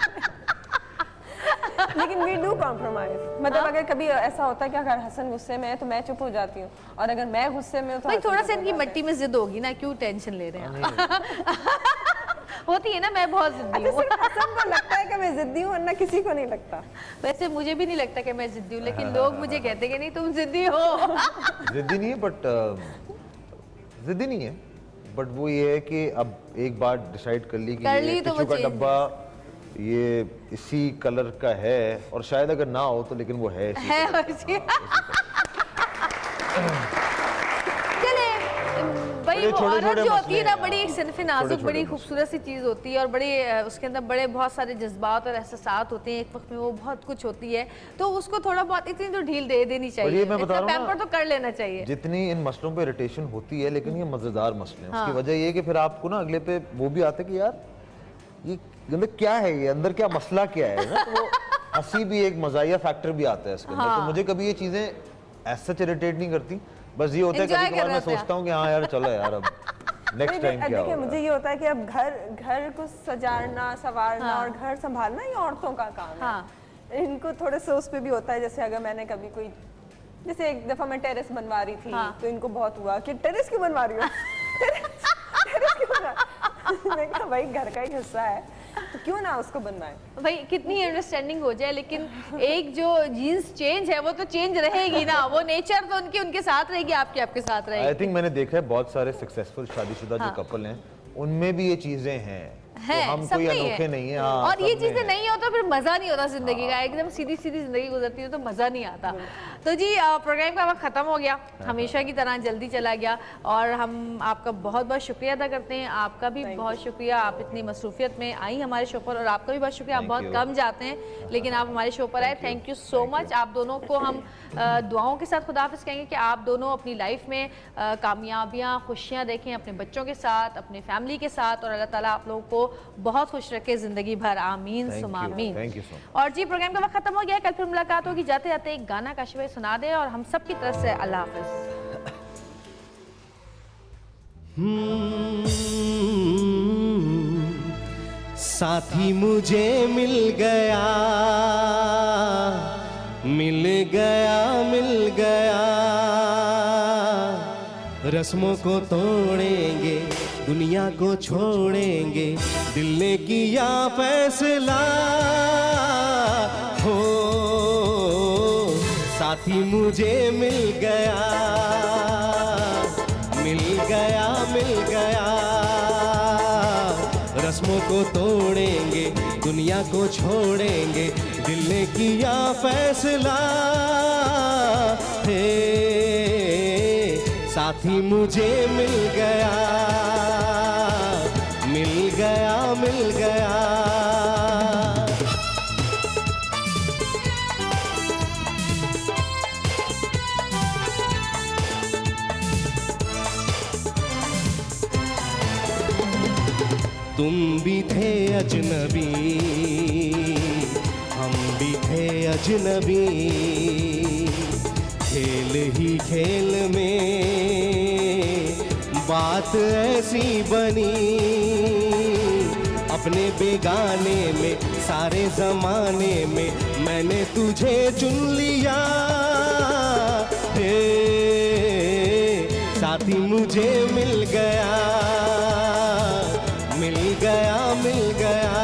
लेकिन वी डू कॉम्प्रोमाइज, मतलब अगर कभी ऐसा होता है कि अगर हसन गुस्से में है तो मैं चुप हो जाती हूँ, और अगर मैं गुस्से में हूँ तो भाई थोड़ा सा इनकी मिट्टी में जिद होगी ना, क्यों टेंशन ले रहे हैं? होती है ना, मैं बहुत जिद्दी हूँ। हसन को लगता है कि मैं जिद्दी हूँ, वरना किसी को नहीं लगता। वैसे मुझे भी नहीं लगता कि मैं जिद्दी हूँ, लेकिन लोग मुझे कहते हैं कि नहीं तुम जिद्दी हो। जिद्दी नहीं है, बट जिद्दी नहीं है, बट वो ये है कि अब एक बार डिसाइड कर ली कि ये तो टिश्यू का डब्बा ये इसी कलर का है, और शायद अगर ना हो तो लेकिन वो है इसी चले भाई, वो औरत जो होती है ना, बड़ी एक सिनफ़े नाजुक, बड़ी खूबसूरत सी चीज़ होती है, और बड़े उसके अंदर बड़े बहुत सारे जज्बात और एहसासात होते हैं, एक वक्त में वो बहुत कुछ होती है, तो उसको थोड़ा बहुत इतनी तो ढील दे देनी चाहिए, इतना पैम्पर तो कर लेना चाहिए। जितनी इन मसलों पे इरिटेशन होती है, लेकिन ये मजेदार मसले हैं। उसकी वजह ये है कि फिर आपको ना अगले पे वो भी आते कि यार ये अंदर क्या है, ये अंदर क्या मसला क्या है ना, तो वो हंसी भी एक मजाया फैक्टर भी आता है इसके अंदर। तो मुझे कभी ये चीजें ऐसा इरिटेट नहीं करती, बस ये होता है कभी कभार मैं सोचता हूँ कि हाँ यार चलो यार अब नेक्स्ट टाइम क्या होगा। मुझे ये होता है कि अब घर को सजाना संवारना और घर संभालना ये औरतों का काम है। इनको थोड़े से उस पे भी होता है, जैसे अगर मैंने कभी कोई, जैसे एक दफा मैं टेरेस बनवा रही थी, तो इनको बहुत हुआ कि टेरेस क्यों बनवा रही हो, टेरेस क्यों बनवा, मैंने कहा भाई घर का ही हिस्सा है तो क्यों ना उसको बनवाएं। भाई कितनी अंडरस्टैंडिंग हो जाए, लेकिन एक जो जीन्स चेंज है वो तो चेंज रहेगी ना, वो नेचर तो उनके साथ रहेगी, आपके साथ रहेगी। आई थिंक मैंने देखा है बहुत सारे सक्सेसफुल शादीशुदा जो कपल हैं उनमें भी ये चीजें हैं, तो हम कोई अनोखे नहीं है। और ये चीजें नहीं हो तो फिर मजा नहीं होता जिंदगी का, एकदम सीधी सीधी जिंदगी गुजरती है तो मजा नहीं आता। तो जी प्रोग्राम का वक्त खत्म हो गया, हमेशा की तरह जल्दी चला गया, और हम आपका बहुत बहुत शुक्रिया अदा करते हैं। आपका भी बहुत शुक्रिया, आप इतनी मसरूफियत में आई हमारे शो पर, और आपका भी बहुत शुक्रिया, आप बहुत कम जाते हैं लेकिन आप हमारे शो पर आए, थैंक यू सो मच। आप दोनों को हम दुआओं के साथ खुदाफिज कहेंगे कि आप दोनों अपनी लाइफ में कामयाबियाँ खुशियाँ देखें अपने बच्चों के साथ, अपने फैमिली के साथ, और अल्लाह ताला आप लोगों को बहुत खुश रखे ज़िंदगी भर, आमीन सुम आमीन। और जी प्रोग्राम का वक्त खत्म हो गया, कल फिर मुलाकात होगी। जाते जाते एक गाना काशिफ भाई सुना दे, और हम सब की तरफ से अल्लाह हाफ़िज़। साथी मुझे मिल गया, मिल गया, मिल गया, रस्मों को तोड़ेंगे, दुनिया को छोड़ेंगे, दिल ने किया फैसला हो, साथी मुझे मिल गया, मिल गया, मिल गया, रस्मों को तोड़ेंगे, दुनिया को छोड़ेंगे, दिल ने किया फैसला है, साथी मुझे मिल गया, मिल गया, मिल गया। तुम भी थे अजनबी, हम भी थे अजनबी, खेल ही खेल में बात ऐसी बनी, अपने बेगाने में सारे जमाने में मैंने तुझे चुन लिया, हे साथी मुझे मिल गया, मिल गया, मिल गया।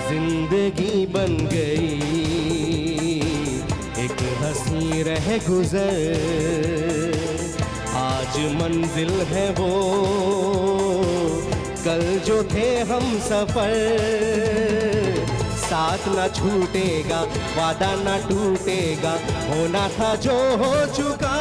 जिंदगी बन गई एक हंसी रह गुजर, आज मंजिल है वो कल जो थे हम सफर, साथ ना छूटेगा, वादा ना टूटेगा, होना था जो हो चुका।